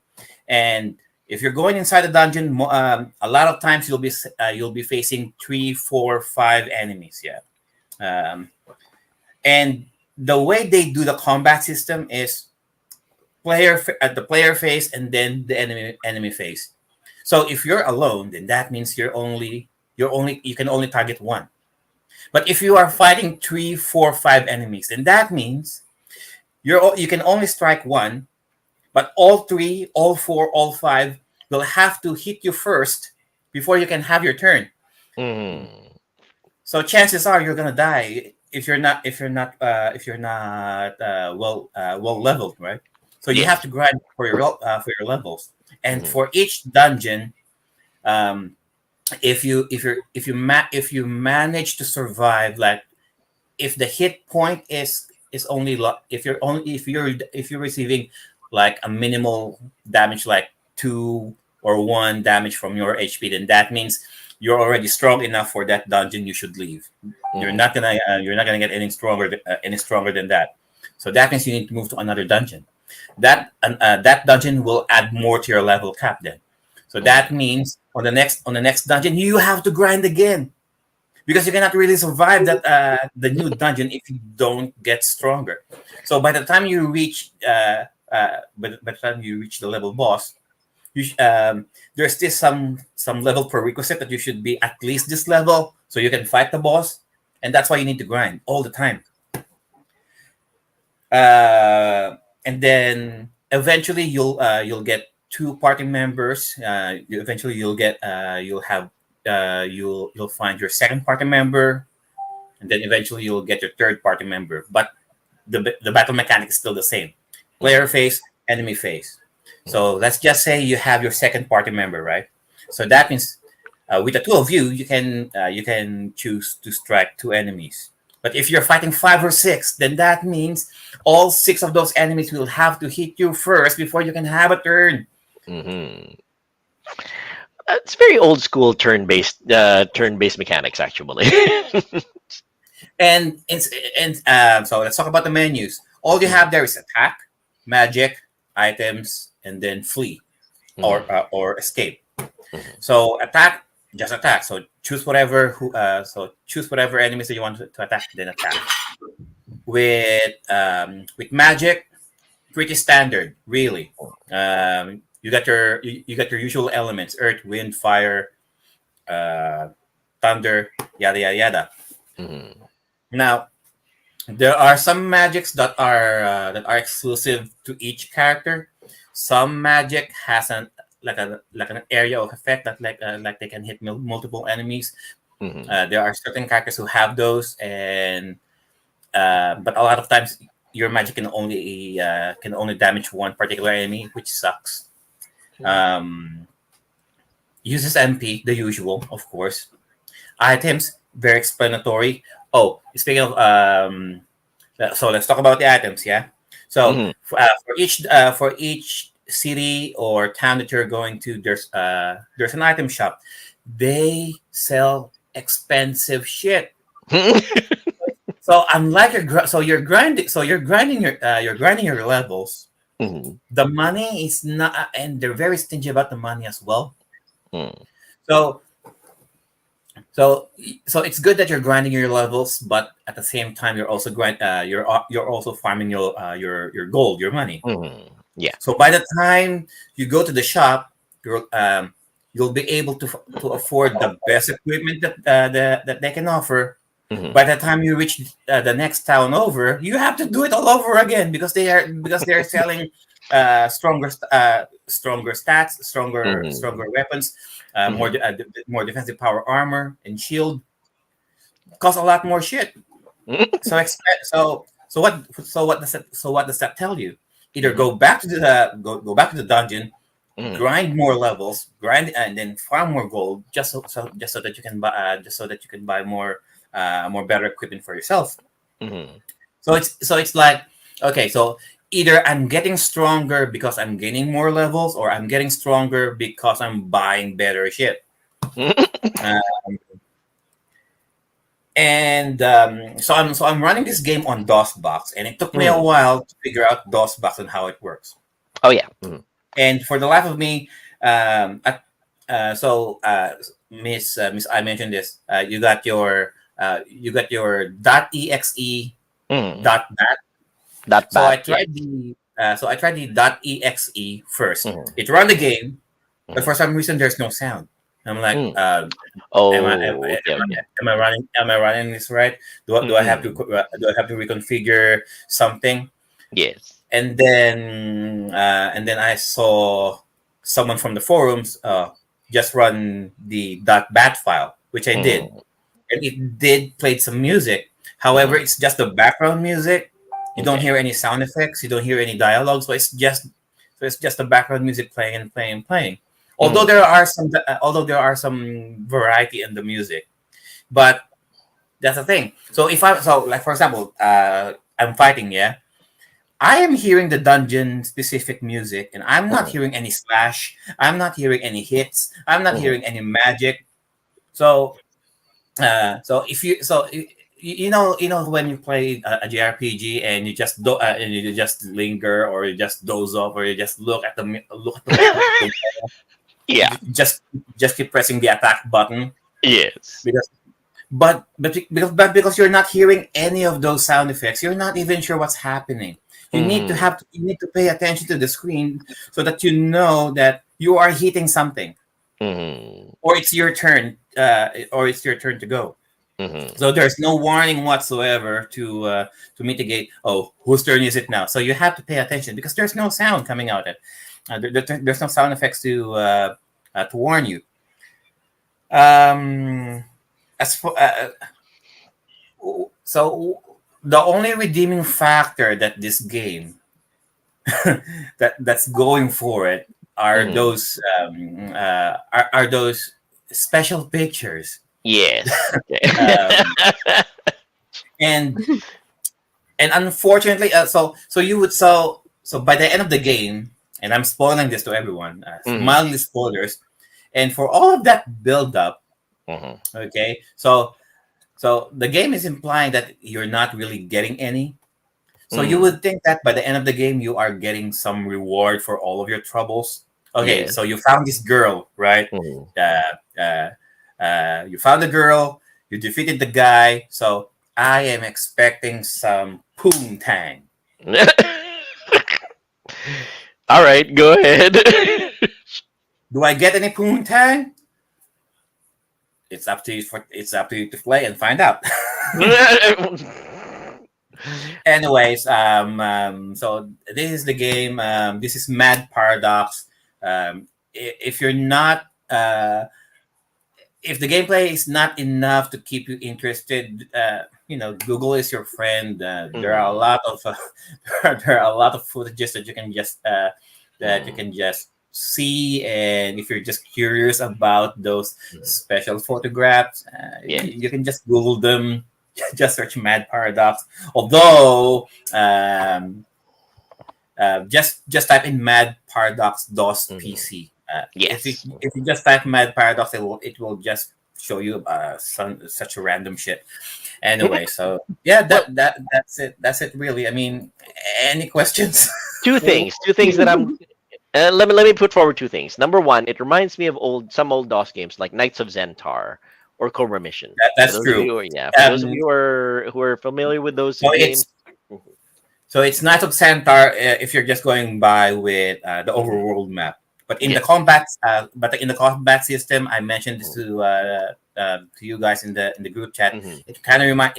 And if you're going inside the dungeon, a lot of times you'll be facing 3, 4, 5 enemies. Yeah. Um, and the way they do the combat system is at the player phase and then the enemy phase. So if you're alone, then that means you can only target one. But if you are fighting 3, 4, 5 enemies, then that means you can only strike one, but all three, all four, all five will have to hit you first before you can have your turn. Mm. So chances are you're gonna die if you're not well leveled, right? So you have Yes. to grind for your levels, and Mhm. for each dungeon, um, if you manage to survive, like if the hit point is only if you're receiving like a minimal damage, like 2 or 1 damage from your HP, then that means you're already strong enough for that dungeon. You should leave. Mhm. You're not gonna get any stronger than that. So that means you need to move to another dungeon. That dungeon will add more to your level cap then. So that Mhm. means on the next dungeon you have to grind again because you cannot really survive that the new dungeon if you don't get stronger. So by the time you reach the level boss, there's still some level prerequisite that you should be at least this level so you can fight the boss, and that's why you need to grind all the time. And then eventually you'll get two party members, eventually you'll find your second party member, and then eventually you'll get your third party member. But the battle mechanic is still the same: player phase, enemy phase. So let's just say you have your second party member, right? So that means with the two of you, you can choose to strike two enemies. But if you're fighting five or six, then that means all six of those enemies will have to hit you first before you can have a turn. Mm-hmm. It's very old school turn-based mechanics, actually. And so let's talk about the menus. All you have there is attack, magic, items, and then flee or escape. So attack, just attack. So choose whatever enemies that you want to attack, then attack. With magic, pretty standard, really. You got your usual elements: earth, wind, fire, thunder, yada yada yada. Mm-hmm. Now, there are some magics that are exclusive to each character. Some magic has an area of effect that like they can hit multiple enemies. Mm-hmm. There are certain characters who have those, and but a lot of times your magic can only damage one particular enemy, which sucks. Um, Uses MP, the usual, of course. Items, very explanatory. Oh, speaking of so let's talk about the items, yeah. So Mm-hmm. for each city or town that you're going to, there's an item shop. They sell expensive shit. So unlike you're grinding your levels. Mm-hmm. The money is not, and they're very stingy about the money as well. Mm-hmm. So So, so it's good that you're grinding your levels, but at the same time, you're also farming your gold, your money. Mm-hmm. Yeah. So by the time you go to the shop, you'll be able to afford the best equipment that they can offer. Mm-hmm. By the time you reach the next town over, you have to do it all over again because they're selling stronger stats, stronger weapons, more defensive power armor and shield. Cost a lot more shit. So expect so what does that tell you? Either go back to go back to the dungeon, Mm-hmm. grind more levels, grind and then farm more gold, just so that you can buy more better equipment for yourself. Mm-hmm. So it's like, okay, so either I'm getting stronger because I'm gaining more levels, or I'm getting stronger because I'm buying better shit. And so I'm running this game on DOSBox, and it took me a while to figure out DOSBox and how it works. Oh yeah. Mm-hmm. And for the life of me, Miss, I mentioned this. You got your .exe Mm-hmm. .bat. That So I bad. tried the .exe first. Mm-hmm. It ran the game, but for some reason there's no sound. I'm like, Oh, am I am, okay, okay. am I running this right? Do I have to reconfigure something? Yes. And then I saw someone from the forums just run the .bat file, which I did, Mm-hmm. and it did play some music. However, it's just the background music. You don't Okay. hear any sound effects. You don't hear any dialogue. So it's just the background music playing and playing and playing. Although there are some variety in the music, but that's the thing. So like for example, I'm fighting, yeah. I am hearing the dungeon specific music, and I'm not Mm-hmm. hearing any slash. I'm not hearing any hits. I'm not Mm-hmm. hearing any magic. So, you know when you play a JRPG and you just linger, or you just doze off, or you just look at the Yeah. just keep pressing the attack button Yes. because because you're not hearing any of those sound effects, you're not even sure what's happening. Mm-hmm. You need to pay attention to the screen so that you know that you are hitting something, Mm-hmm. or it's your turn to go. Mm-hmm. So there's no warning whatsoever to mitigate. Oh, whose turn is it now? So you have to pay attention because there's no sound coming out. There's no sound effects to warn you. Um, as for so the only redeeming factor that this game that's going for it are Mhm. those are those special pictures. Yes. Um, and and unfortunately, so you would so by the end of the game, and I'm spoiling this to everyone, Mhm. mildly spoilers, and for all of that build up, Mhm. okay, so the game is implying that you're not really getting any. So you Mhm. would think that by the end of the game, you are getting some reward for all of your troubles. Okay, Yes. so you found this girl, right? Mhm. Uh, uh, you found the girl, you defeated the guy. So I am expecting some poontang. All right, go ahead. Do I get any poontang? It's up to you. It's up to you to play and find out. Anyways, so this is the game. This is Mad Paradox. If you're not, if the gameplay is not enough to keep you interested, Google is your friend. There are a Mhm. lot of there are a lot of footages that you Mhm. can just see, and if you're just curious about those Mhm. special photographs, Yes. you can just Google them. Just search Mad Paradox. Although, just type in Mad Paradox DOS Mhm. PC. Yes. If you just type Mad Paradox, it will just show you such a random shit. Anyway, so yeah, Well, that's it. That's it, really. I mean, any questions? two Well, things. Two things that I'm. Let me put forward two things. Number one, it reminds me of some old DOS games like Knights of Xantar or Cobra Mission. For That's those of true. you who are, yeah, for those of Um, you who are familiar with those so games. it's So it's Knights of Xantar if you're just going by with the Mhm. overworld map. Yes. But in the combat system, I mentioned this Mhm. to you guys in the group chat. Mhm. It kind of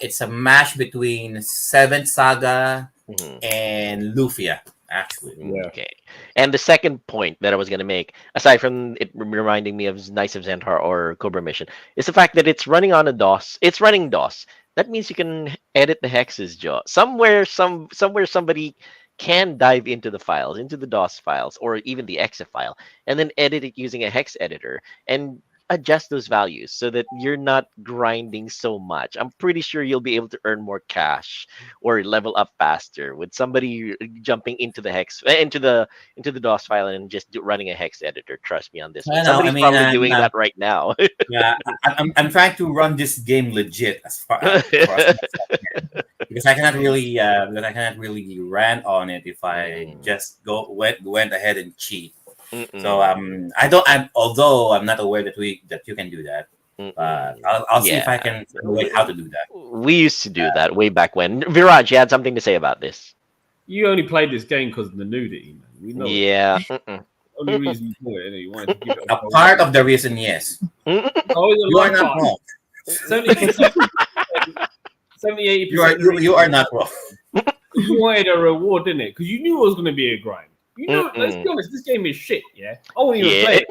it's a mash between Seventh Saga Mhm. and Lufia, actually. yeah. Okay. And the second point that I was going to make, aside from it reminding me of Knights of Xantar or Cobra Mission, is the fact that it's running on a DOS. It's running DOS. That means you can edit the hexes, Joe. Somewhere somebody can dive into the files, into the DOS files, or even the exe file, and then edit it using a hex editor and adjust those values so that you're not grinding so much. I'm pretty sure you'll be able to earn more cash or level up faster with somebody jumping into the into the DOS file and just running a hex editor. Trust me on this one. I know. I Somebody's mean, probably doing that right now. yeah, I'm trying to run this game legit for as much as I can, because I cannot really rant on it if I Mm, just went ahead and cheat. So mm-mm, I don't. Although I'm not aware that you can do that, but mm-mm. I'll see if Yeah, I can find a way how we, to do that. we used to do that way back when. Viraj, you had something to say about this. You only played this game because of the nudity, man. We know it. Yeah. Mm-mm, Only reason you bought it, innit? You wanted to give it a A go. part of the reason, yes, mm-mm. Always a you are love not part. wrong. 70%, 70, You are 80% of the you are reason. not wrong. Because you wanted a reward, didn't it? Because you knew it was going to be a grind. You know, let's be Mm-mm. honest, this game is shit, yeah? I won't even Yeah. play it.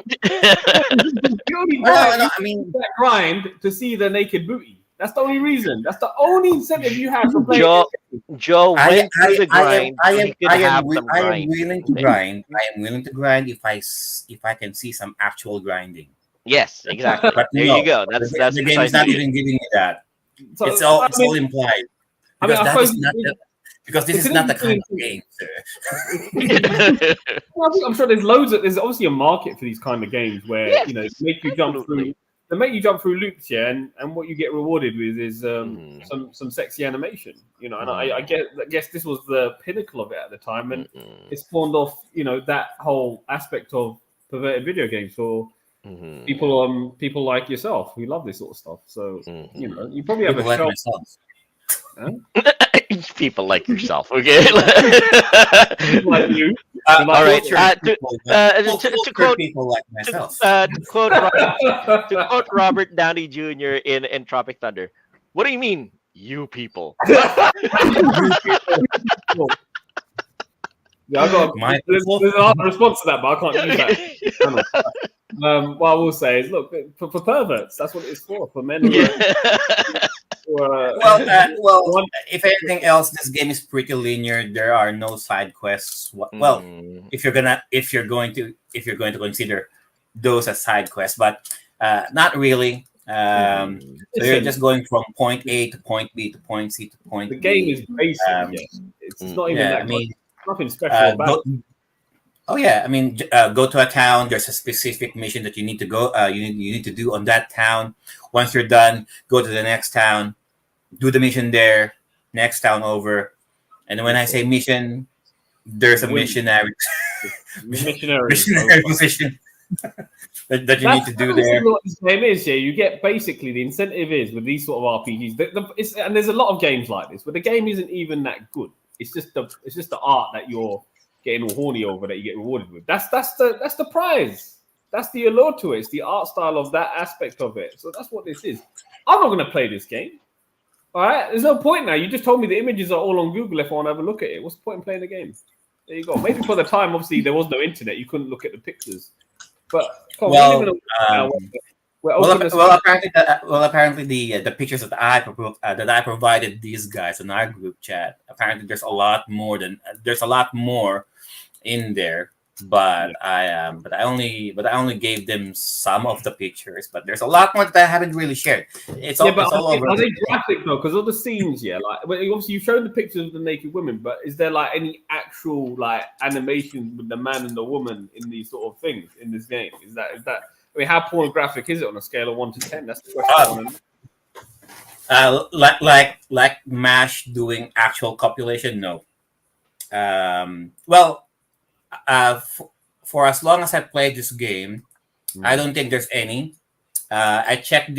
You only No, buy no, it, no. you I mean, that grind to see the naked booty. That's the only reason. That's the only incentive you have for playing Joe this game. Joe went through the grind so he could have some I am grind. willing to grind. I am willing to grind if I can see some actual grinding. Yes, exactly. But There you no, go. That's the game is not precisely it. even giving me that. So, It's all implied, I because I that suppose is not the, because this it's is an not the kind of interesting. game, sir. Well, I'm sure there's obviously a market for these kind of games where Yes, make you jump through. absolutely. They make you jump through loops, yeah, and what you get rewarded with is Mhm, some sexy animation, and I mhm, guess this was the pinnacle of it at the time, and mhm, it spawned off that whole aspect of perverted video games for mhm, people like yourself who love this sort of stuff. So mhm. you probably have a People like shelf. myself. Huh? People like yourself, okay? People like you who like All right. Cultured people, To cultured quote people like to, myself. to quote to quote Robert Downey Jr. in Tropic Thunder. What do you mean, you people? You people. Well, Yeah, I got. My There's another response to that, but I can't use that. Channel. What I will say is, look, for perverts, that's what it's for men who Yeah. are. Who are well, one, if anything else, this game is pretty linear. There are no side quests. Well, Mm. if you're going to consider those as side quests, but not really. So you're listen, just going from point A to point B to point C to the point game D. is basic. Um, Yeah, it's not even Mm. yeah, that. I mean, Nothing special about go, it. oh yeah, I mean, go to a town. There's a specific mission that you need to go. You need to do on that town. Once you're done, go to the next town, do the mission there. Next town over, and when I say mission, there's a Win. missionary Missionary. missionary position that you need to do there. What this game is. Yeah, you get basically the incentive is with these sort of RPGs. And there's a lot of games like this, but the game isn't even that good. It's just the art that you're getting all horny over that you get rewarded with. That's the prize. That's the allure to it. It's the art style of that aspect of it. So that's what this is. I'm not going to play this game. All right, there's no point now. You just told me the images are all on Google if I want to have a look at it. What's the point in playing the game? There you go. Maybe for the time, obviously, there was no internet. You couldn't look at the pictures. But come on, we live in a world now where openness- apparently the pictures that I provided these guys in our group chat. Apparently, there's a lot more in there. But I only gave them some of the pictures. But there's a lot more that I haven't really shared. It's all over. Are they graphic though? Because all the scenes, yeah, like obviously you've shown the pictures of the naked women, but is there like any actual like animation with the man and the woman in these sort of things in this game? Is that? I mean, how pornographic is it on a scale of 1 to 10? That's the question. Like MASH doing actual copulation? No. Well. For as long as I played this game, I don't think there's any. I checked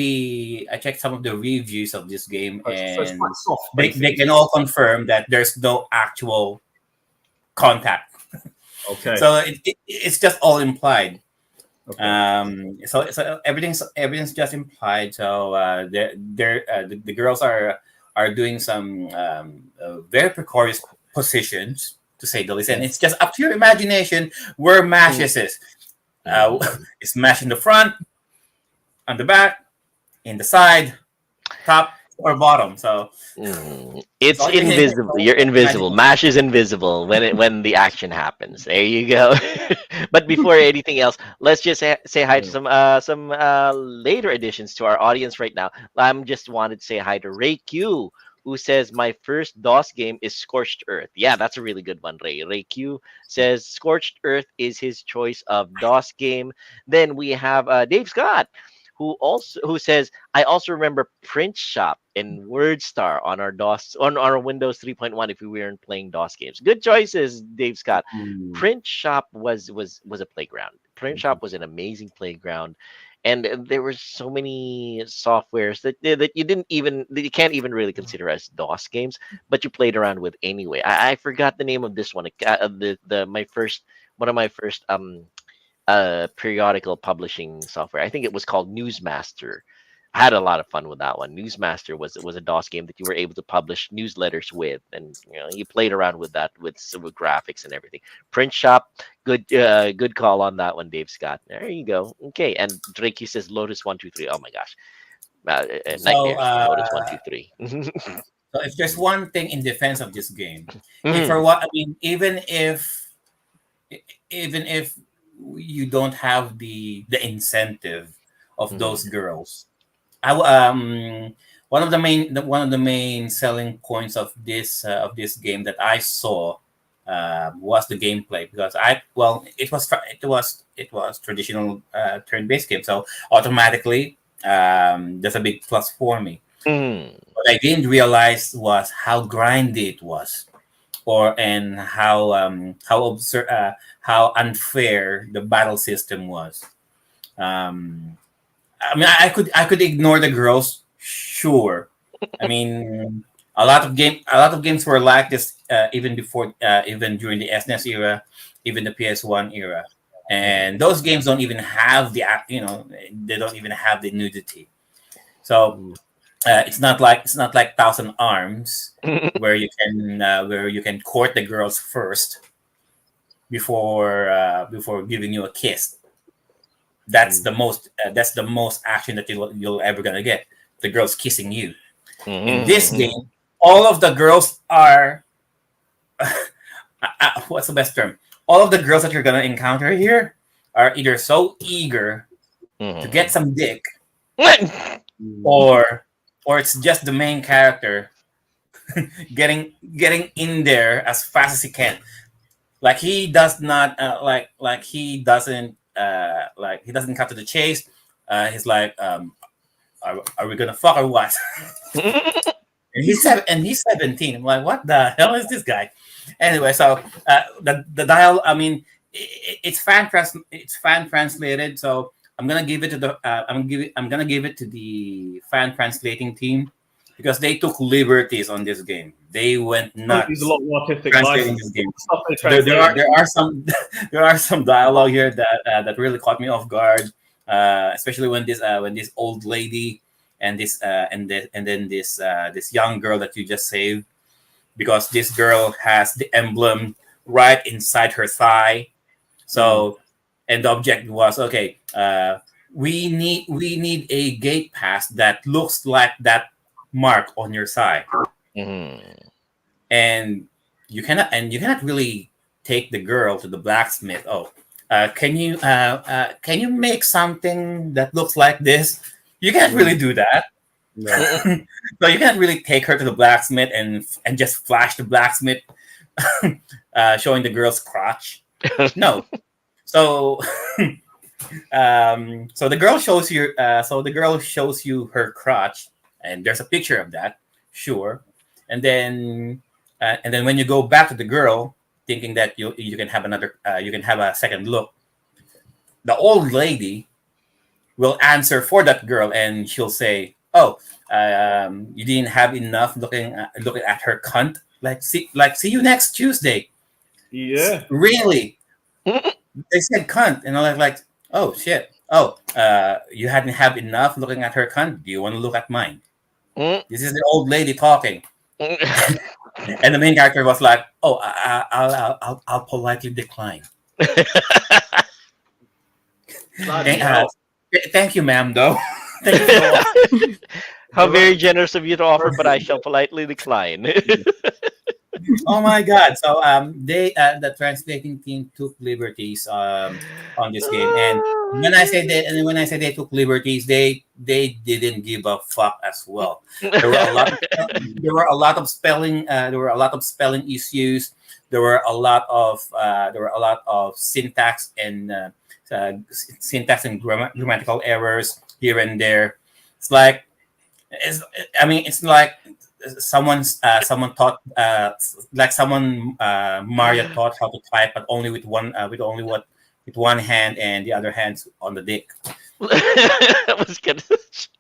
some of the reviews of this game, So it's and quite soft, they basically. can all confirm that there's no actual contact. Okay. So it's just all implied. Okay. So everything's just implied. So the girls are doing some very precarious positions, to say the least, and it's just up to your imagination where mashes is. It's mash in the front, on the back, in the side, top or bottom. So it's invisible. You're invisible. Mash is invisible when the action happens. There you go. But before anything else, let's just say hi to some later additions to our audience right now. I'm just wanted to say hi to Ray Q, who says my first DOS game is Scorched Earth. Yeah, that's a really good one, Ray. Ray Q says Scorched Earth is his choice of DOS game. Then we have Dave Scott, who says I also remember Print Shop and WordStar on our DOS on our Windows 3.1 if we weren't playing DOS games. Good choices, Dave Scott. Print Shop was a playground. Print Shop was an amazing playground. And there were so many softwares that you can't even really consider as DOS games, but you played around with anyway. I forgot the name of this one. One of my first periodical publishing software. I think it was called Newsmaster. I had a lot of fun with that one. Newsmaster was a DOS game that you were able to publish newsletters with, and you played around with that with graphics and everything. Print Shop, good call on that one, Dave Scott. There you go. Okay, and Drake says Lotus 123. Oh my gosh, nightmares. Lotus 123. So if there's one thing in defense of this game, even if you don't have the incentive of those girls, one of the main selling points of this game that I saw was the gameplay, because it was traditional turn-based game, so automatically that's a big plus for me. What I didn't realize was how grindy it was, and how unfair the battle system was. I mean, I could ignore the girls, sure. I mean, a lot of games were like this, even during the SNES era, even the PS1 era, and those games don't even have they don't even have the nudity. So it's not like Thousand Arms where you can court the girls first. before giving you a kiss. That's the most action that you'll ever gonna get. The girls kissing you. In this Mhm. game, all of the girls are what's the best term? All of the girls that you're gonna encounter here are either so eager to get Mhm. some dick, Mhm. or it's just the main character getting in there as fast as he can. Like he does not like he doesn't cut to the chase. He's like, are we gonna fuck or what? And he's 17. I'm like, what the hell is this guy? Anyway, so the dial. I mean, it's fan translated. So I'm gonna give it to the I'm gonna give it to the fan translating team because they took liberties on this game. They went Use a nuts lot more artistic translating license. this game. Stuff they There translated. are some there are some dialogue here that really caught me off guard, especially when this old lady and then this young girl that you just saved, because this girl has the emblem right inside her thigh. So and the objective was, okay, we need a gate pass that looks like that mark on your thigh, Mhm. and you cannot really take the girl to the blacksmith. Oh, can you make something that looks like this? You can't really do that. No. So you can't really take her to the blacksmith and just flash the blacksmith showing the girl's crotch. No. So so the girl shows you her crotch, and there's a picture of that, sure. And then when you go back to the girl, thinking that you can have you can have a second look, the old lady will answer for that girl, and she'll say, "Oh, you didn't have enough looking at her cunt. See you next Tuesday." Yeah. Really? They said cunt, and I'm like, oh shit. Oh, you hadn't have enough looking at her cunt. Do you want to look at mine? This is the old lady talking, and the main character was like, "Oh, I'll politely decline. Bloody Thank, hell. thank you, ma'am. Though, thank you for the offer." How very generous of you to offer, but I shall politely decline. Oh my god! So the translating team took liberties on this game, and Oh when my I say they took liberties, they didn't give a fuck as well. There were a lot of spelling issues. There were a lot of syntax and grammatical errors here and there. It's like it's like someone taught Mario taught how to type, but only with one hand and the other hand's on the dick. I was gonna.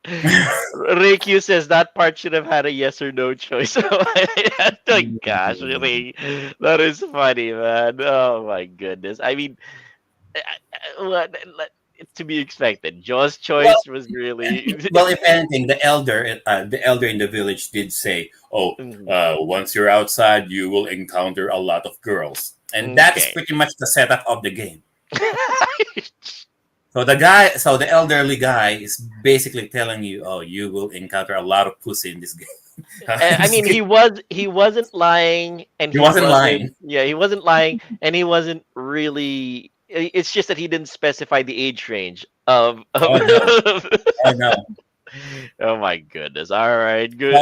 Reikyu says that part should have had a yes or no choice. Oh gosh, really, that is funny, man. Oh my goodness. I mean, it's to be expected. Joe's Well, choice was really. well, if anything, the elder in the village did say, "Oh, Mm, once you're outside, you will encounter a lot of girls," and that is okay. pretty much the setup of the game. So the elderly guy is basically telling you, "Oh, you will encounter a lot of pussy in this game." In I this mean, game. he wasn't lying, and He wasn't lying. he wasn't lying, and he wasn't really. It's just that he didn't specify the age range Oh no, oh no. Oh my goodness! All right, good.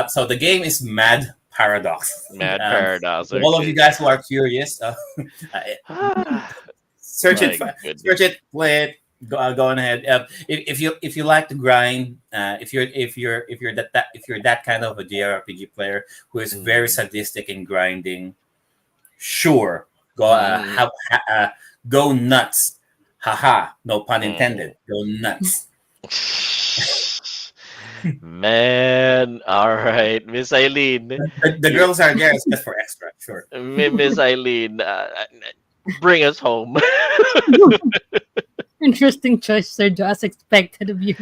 So the game is Mad Paradox. Mad Um, Paradox. for all of you Okay. guys who are curious, uh, search it, My goodness. search it, play it. Go on ahead. If you like to grind, if you're that kind of a JRPG player who is very Mm. sadistic in grinding, sure, Mm. go nuts. Haha, no pun Mm. intended. Go nuts. Man, all right, Miss Eileen, The you, girls are there just for extra, sure. Miss Eileen, bring us home. Interesting choice, Sergio, as expected of you.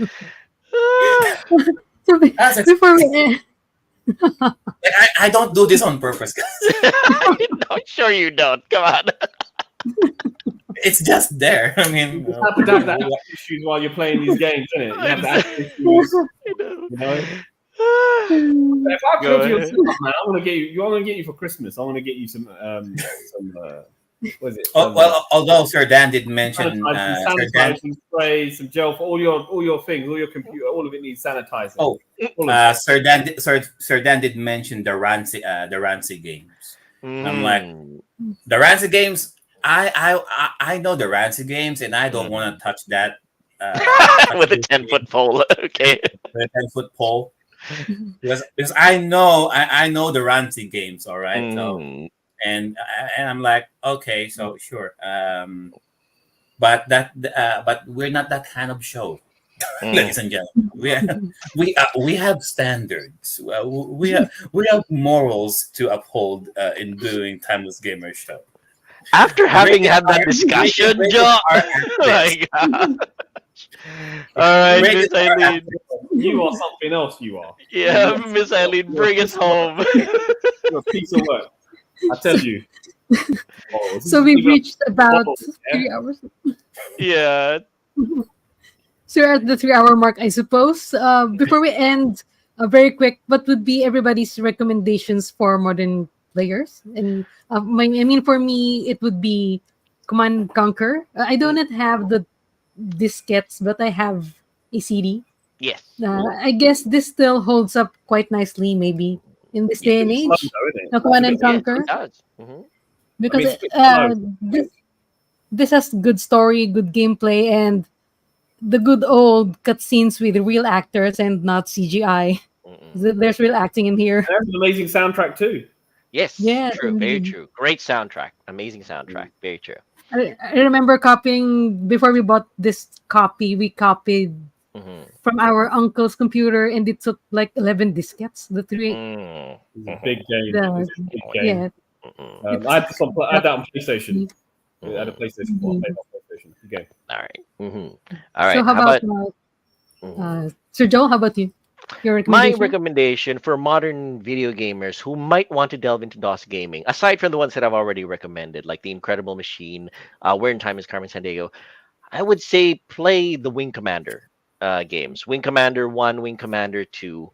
So That's before we end, I don't do this on purpose, guys. No, sure you don't. Come on. It's just there. I You mean, just happen to have the app issues while you're playing these games, isn't it? You have the app issues, you know. If I Go come to your ahead. setup, man, I'm gonna get you. You want to get you for Christmas? I want to get you some what is it? oh, well, although Sir Dan did mention, Sir Dan, Sanitizing spray, some gel for all your things, all your computer, all of it needs sanitizing. oh, All of it. Sir Dan did mention the Rancy games. I'm like, Mm. the Rancy games. I know the Rancy games, and I don't want to touch that With a 10-foot pole. Okay. the 10-foot pole because I know I know the Rancy games. All right, so Mm. and I'm like, okay, so sure. But we're not that kind of show, Mm. ladies and gentlemen. We have standards. We have morals to uphold in doing Timeless Gamer Show. After having Rated had that R- discussion, rated Joe. R at Oh my best. God. All right, Rated Miss R at Eileen. You are something else. You are. Yeah, Miss Eileen, bring us home. You're a piece of work. I tell you. Oh, this So is we've even- reached about Oh, yeah. 3 hours. Yeah. So we're at the 3 hour mark, I suppose. Before we end, very quick, what would be everybody's recommendations for modern players? And I mean, for me, it would be Command and Conquer. I do not have the diskettes, but I have a CD. Yes. I guess this still holds up quite nicely, maybe in this day and It's slow, age. though, isn't it? The Command and It's a bit- Yes, Conquer, it does. Mhm. because it's a bit slow. this has good story, good gameplay, and the good old cutscenes with real actors and not CGI. Mm-mm. There's real acting in here. There's an amazing soundtrack too. Yes, Yeah, true. Very indeed. true. Great soundtrack. Amazing soundtrack. Very true. I remember copying before we bought this copy. We copied Mhm. from our uncle's computer, and it took like 11 diskettes. The three, Mm. It's a big game. the It's a big game. yeah. Mm-mm. I had that on PlayStation. I had a Mhm. PlayStation 4. I played on PlayStation. Good game. All right. Mhm. All right. So how about Mhm. Sir Joe? How about you? Your My recommendation? recommendation for modern video gamers who might want to delve into DOS gaming, aside from the ones that I've already recommended, like The Incredible Machine, Where in Time is Carmen Sandiego, I would say play the Wing Commander games. Wing Commander 1, Wing Commander 2.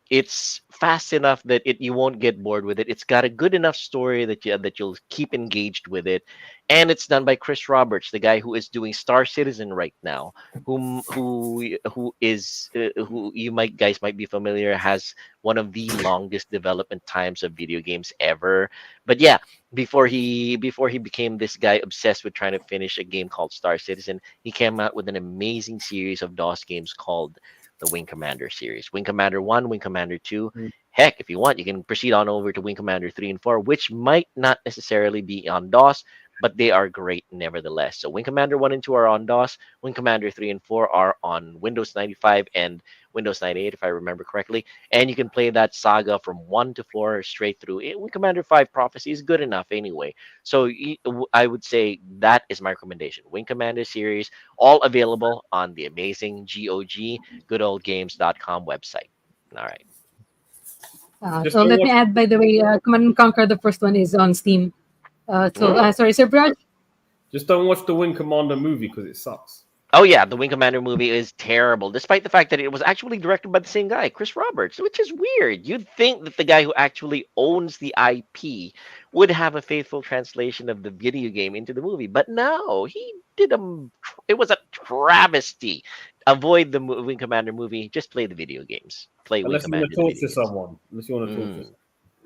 It's fast enough that you won't get bored with it. It's got a good enough story that you'll keep engaged with it. And it's done by Chris Roberts, the guy who is doing Star Citizen right now, who you might be familiar, has one of the longest development times of video games ever. But yeah, before he became this guy obsessed with trying to finish a game called Star Citizen, he came out with an amazing series of DOS games called the Wing Commander series. Wing Commander 1, Wing Commander 2. Heck, if you want, you can proceed on over to Wing Commander 3 and 4, which might not necessarily be on DOS, but they are great nevertheless. So Wing Commander 1 and 2 are on DOS. Wing Commander 3 and 4 are on Windows 95 and Windows 98, if I remember correctly. And you can play that saga from 1 to 4 straight through. Wing Commander 5 Prophecy is good enough anyway. So I would say that is my recommendation. Wing Commander series, all available on the amazing GOG, goodoldgames.com website. All right. Just So don't let me watch- add, by the way, Command and Conquer, the first one is on Steam. Sorry, Sir Brad. Just don't watch the Wing Commander movie because it sucks. Oh yeah, the Wing Commander movie is terrible, despite the fact that it was actually directed by the same guy, Chris Roberts, which is weird. You'd think that the guy who actually owns the IP would have a faithful translation of the video game into the movie, but no, he did it was a travesty. Avoid the Wing Commander movie. Just play the video games. Play Wing Unless you want Commander. to the talk video to games. someone. Unless you want to talk to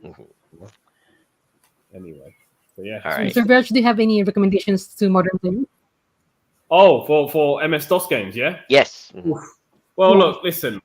Mhm. someone. Anyway. So yeah. All right. Sir Brad, do you have any recommendations to modern players? Oh, for MS DOS games, yeah? Yes. Mhm. Well, Yeah. look, listen.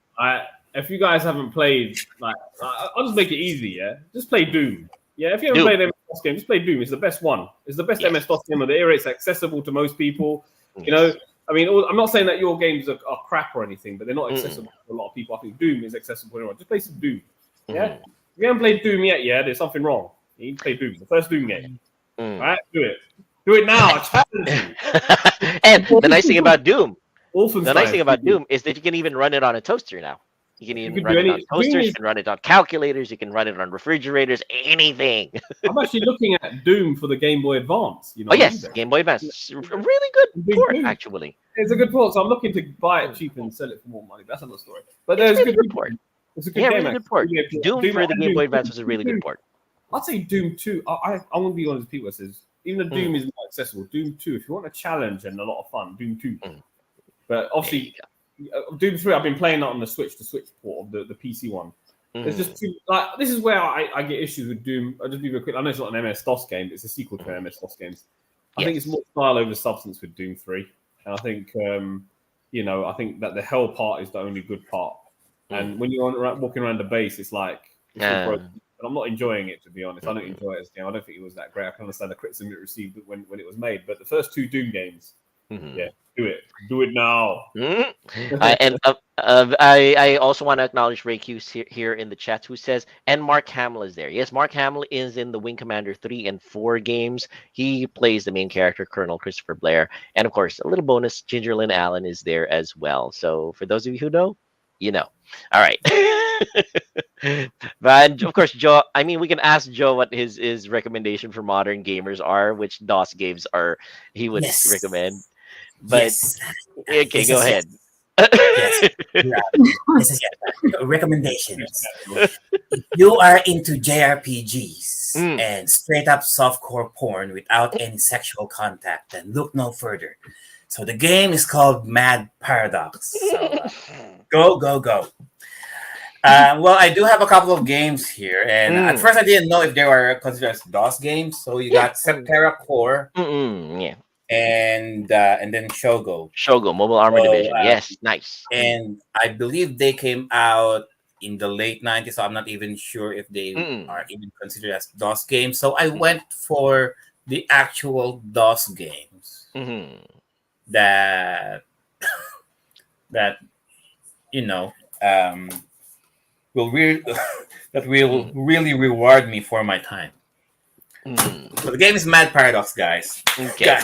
If you guys haven't played, I'll just make it easy. Yeah, just play Doom. Yeah, if you haven't Doom. played MS-DOS game, just play Doom. It's the best one. It's the best Yes. MS-DOS game of the era. It's accessible to most people. You know, I mean, I'm not saying that your games are crap or anything, but they're not accessible to a lot of people. I think Doom is accessible to everyone. Just play some Doom. Yeah, Mhm. if you haven't played Doom yet, yeah, there's something wrong. You need to play Doom, the first Doom game. Mm. All right, do it. Do it now. I challenge you. And the nice thing about Doom Wolfenstein. The nice thing about Doom is that you can even run it on a toaster now. You can You even could do run it on any. Doom toasters. You is. can run it on calculators. You can run it on refrigerators. Anything. I'm actually looking at Doom for the Game Boy Advance. Oh On yes, eBay. Game Boy Advance. Really good Doom port, 2. actually. It's a good port, so I'm looking to buy it cheap and sell it for more money. That's another story. But It's there's really good. good port. It's a good Yeah, game really good port. actually. Doom Doom for the and Game Boy Doom Advance was a really good 2. port. I'd say Doom 2. I want to be one of those people that says even though Doom Mm, is more accessible, Doom 2. If you want a challenge and a lot of fun, Doom 2. mm. But There you obviously, Doom 3. I've been playing that on the Switch, the Switch port of the PC one. go. There's just too like this is where I get issues with Doom. I'll just be real quick. I know it's not an MS DOS game, but it's a sequel to MS DOS games. I think it's Yes. more style over substance with Doom 3. And I think I think that the hell part is the only good part. And when you're walking around the base, it's like it's all broken. But I'm not enjoying it, to be honest. I don't enjoy it as a game. I don't think it was that great. I can understand the criticism it received when it was made. But the first two Doom games, yeah, do it now. I also want to acknowledge Ray Q here in the chat, who says, and Mark Hamill is there. Yes, Mark Hamill is in the Wing Commander 3 and 4 games. He plays the main character, Colonel Christopher Blair. And of course, a little bonus, Ginger Lynn Allen is there as well. So for those of you who know, you know. All right. But of course, Joe, I mean, we can ask Joe what his recommendation for modern gamers are, which DOS games are he would recommend. Yes. But Yes. okay, This go is ahead. yes. Yeah. This is recommendations. If you are into JRPGs Mm. and straight up softcore porn without any sexual contact, then look no further. So the game is called Mad Paradox. So go. Well, I do have a couple of games here, and at first I didn't know if they were considered as DOS games. So you got Septerra Core Yeah. and then Shogo. Shogo, Mobile Armor So Division. Yes, nice. and I believe they came out in the late 90s, so I'm not even sure if they are even considered as DOS games. So I went for the actual DOS games that that you know will that will really reward me for my time. So the game is Mad Paradox, guys. Okay.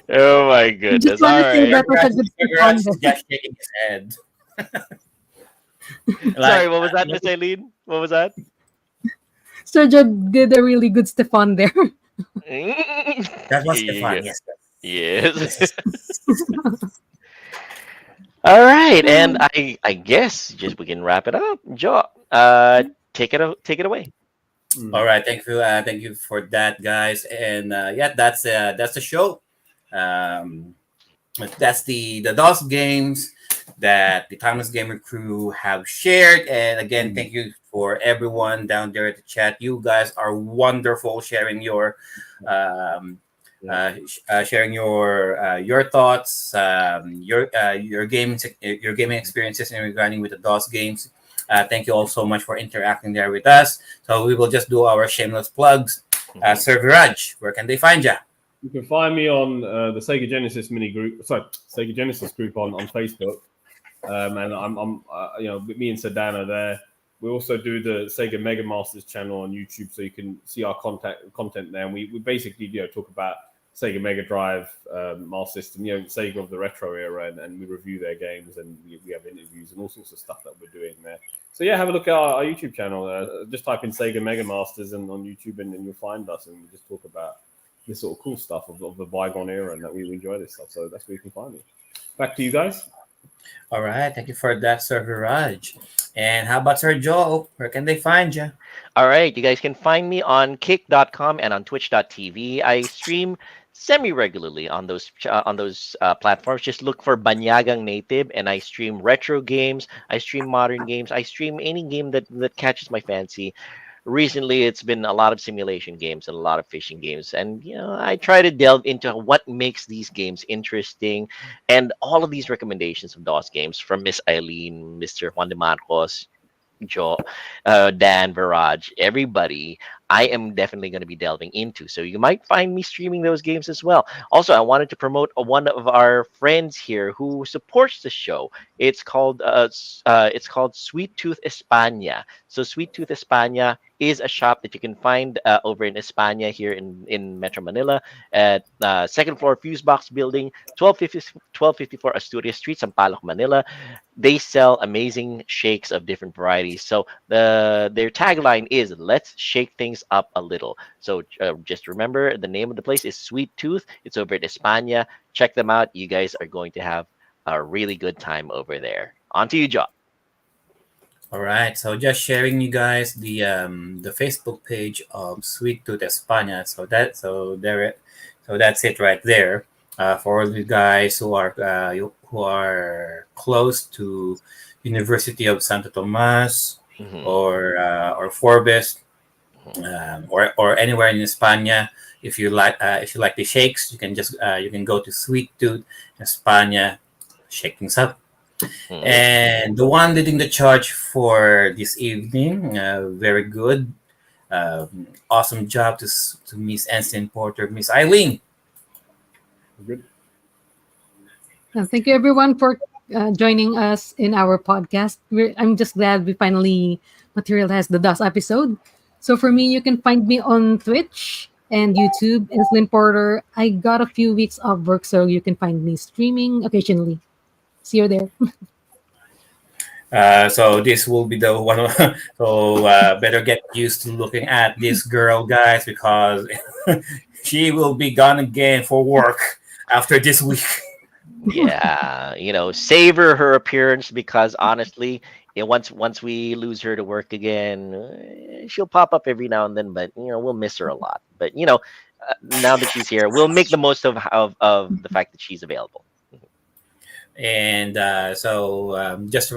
Oh my goodness! Just want All to say right. that was a good Raj fun. is just shaking his head. Sorry, what was that, Miss Aileen? What was that? Sergio did a really good Stefan there. That was Here the you fun, go. yes. Yes. All right, and I guess just we can wrap it up. Joe, take it away. All right, thank you for that, guys, and yeah, that's the show. Um, that's the DOS games that the Timeless Gamer crew have shared, and again, thank you for everyone down there at the chat. You guys are wonderful, sharing your your thoughts, your gaming experiences in regarding with the DOS games. Thank you all so much for interacting there with us. So we will just do our shameless plugs. Sir Viraj, where can they find you? You can find me on the Sega Genesis Sega Genesis group on Facebook, and I'm with me and Sedan are there. We also do the Sega Mega Masters channel on YouTube, so you can see our content there. And we basically talk about Sega Mega Drive, Master System, Sega of the retro era, and we review their games, and we have interviews and all sorts of stuff that we're doing there. So yeah, have a look at our YouTube channel. Just type in Sega Mega Masters and on YouTube, and you'll find us, and we just talk about this sort of cool stuff of the bygone era, and that we enjoy this stuff. So that's where you can find me. Back to you guys. All right, thank you for that, Sir Viraj. And how about Sir Joe? Where can they find you? All right, you guys can find me on kick.com and on twitch.tv. I stream semi-regularly on those platforms. Just look for Banyagang Native, and I stream retro games, I stream modern games, I stream any game that catches my fancy. Recently, it's been a lot of simulation games and a lot of fishing games, and I try to delve into what makes these games interesting, and all of these recommendations of DOS games from Miss Eileen, Mr. Juan de Marcos, Joe, Dan, Viraj, everybody. I am definitely going to be delving into. So you might find me streaming those games as well. Also, I wanted to promote one of our friends here who supports the show. It's called Sweet Tooth España. So Sweet Tooth España is a shop that you can find over in España here in Metro Manila at second floor Fusebox Building, 1254 Asturias Street, Sampaloc, Manila. They sell amazing shakes of different varieties. So their tagline is "Let's shake things up a little." So just remember the name of the place is Sweet Tooth. It's over at España. Check them out. You guys are going to have a really good time over there. On to you, Job. All right, so just sharing you guys the Facebook page of Sweet Tooth España. So that's it right there. For all you guys who are close to University of Santo Tomas Hmm. or Forbes, or anywhere in España. If you like the shakes, you can go to Sweet Tooth España, shake things up. Hmm. And the one leading the charge for this evening, very good. Awesome job to Miss Ensign Porter, Miss Eileen. Good. Thank you, everyone, for joining us in our podcast. I'm just glad we finally materialized the DOS episode. So for me, you can find me on Twitch and YouTube and Slim Porter. I got a few weeks of work, so you can find me streaming occasionally. See you there. So this will be the one. So better get used to looking at this girl, guys, because she will be gone again for work after this week. Yeah, savor her appearance because honestly, once we lose her to work again, she'll pop up every now and then. But we'll miss her a lot. But now that she's here, we'll make the most of the fact that she's available. And just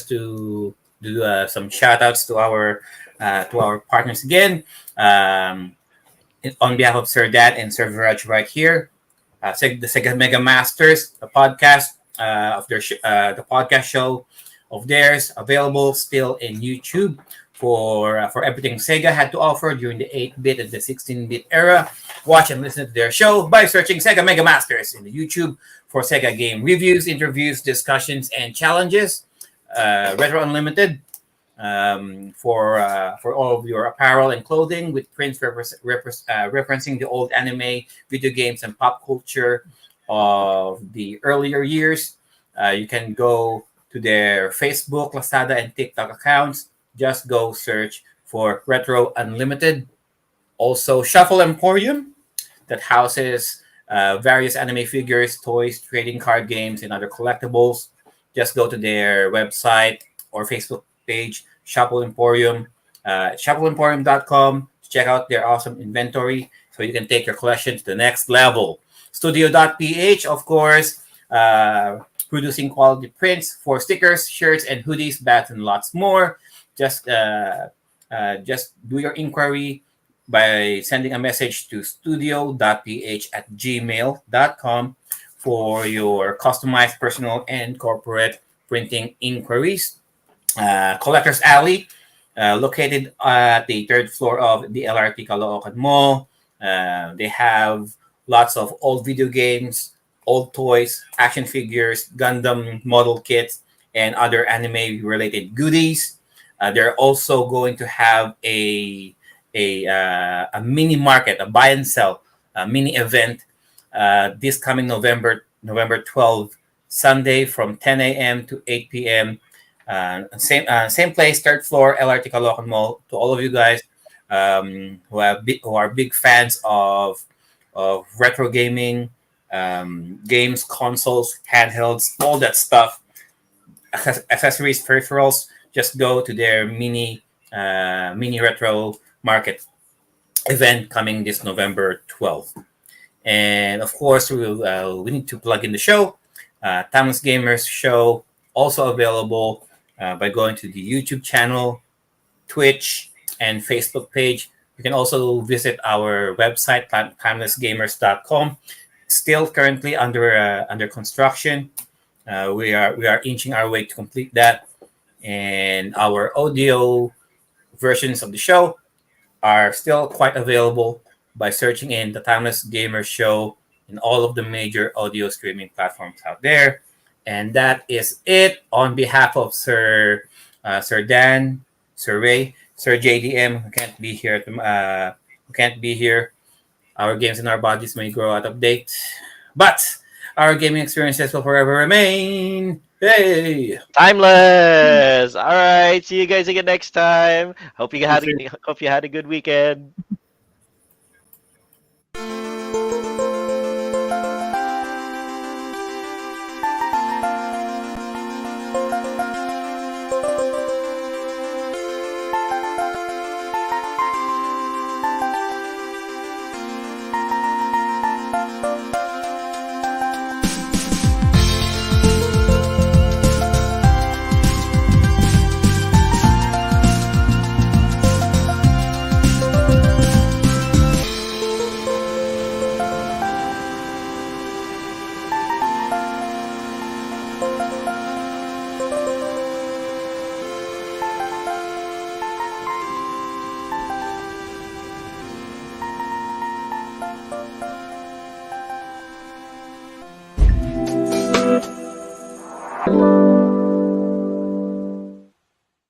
to do some shout outs to our partners again. On behalf of Sir Dad and Sir Viraj right here, the Sega Mega Masters, the podcast the podcast show of theirs, available still in YouTube for everything Sega had to offer during the 8-bit and the 16-bit era. Watch and listen to their show by searching Sega Mega Masters in the YouTube for Sega game reviews, interviews, discussions, and challenges. Retro Unlimited for all of your apparel and clothing with prints referencing the old anime, video games, and pop culture of the earlier years. You can go to their Facebook, Lazada, and TikTok accounts. Just go search for Retro Unlimited. Also, Shuffle Emporium, that houses various anime figures, toys, trading card games, and other collectibles. Just go to their website or Facebook page, Shuffle Emporium, shuffleemporium.com, to check out their awesome inventory so you can take your collection to the next level. Studio.ph, of course, producing quality prints for stickers, shirts, and hoodies, bats, and lots more. Just do your inquiry by sending a message to studio.ph@gmail.com for your customized personal and corporate printing inquiries. Collectors Alley, located at the third floor of the LRT Caloocan Mall. They have lots of old video games, old toys, action figures, Gundam model kits, and other anime-related goodies. They're also going to have a mini market, a buy and sell mini event this coming November 12th, Sunday from 10 a.m. to 8 p.m. Same place, third floor, LRT Caloocan Mall. To all of you guys who are big fans of retro gaming, games, consoles, handhelds, all that stuff, accessories, peripherals, just go to their mini retro market event coming this November 12th. And of course, we need to plug in the show. Timeless Gamers Show, also available by going to the YouTube channel, Twitch, and Facebook page. You can also visit our website, timelessgamers.com. Still currently under construction. We are inching our way to complete that, and our audio versions of the show are still quite available by searching in the Timeless Gamer Show in all of the major audio streaming platforms out there. And that is it on behalf of Sir Dan, Sir Ray, Sir JDM, who can't be here. Who can't be here. Our games and our bodies may grow out of date, but our gaming experiences will forever remain. Hey! Timeless. All right. See you guys again next time. You too. Hope you had a good weekend.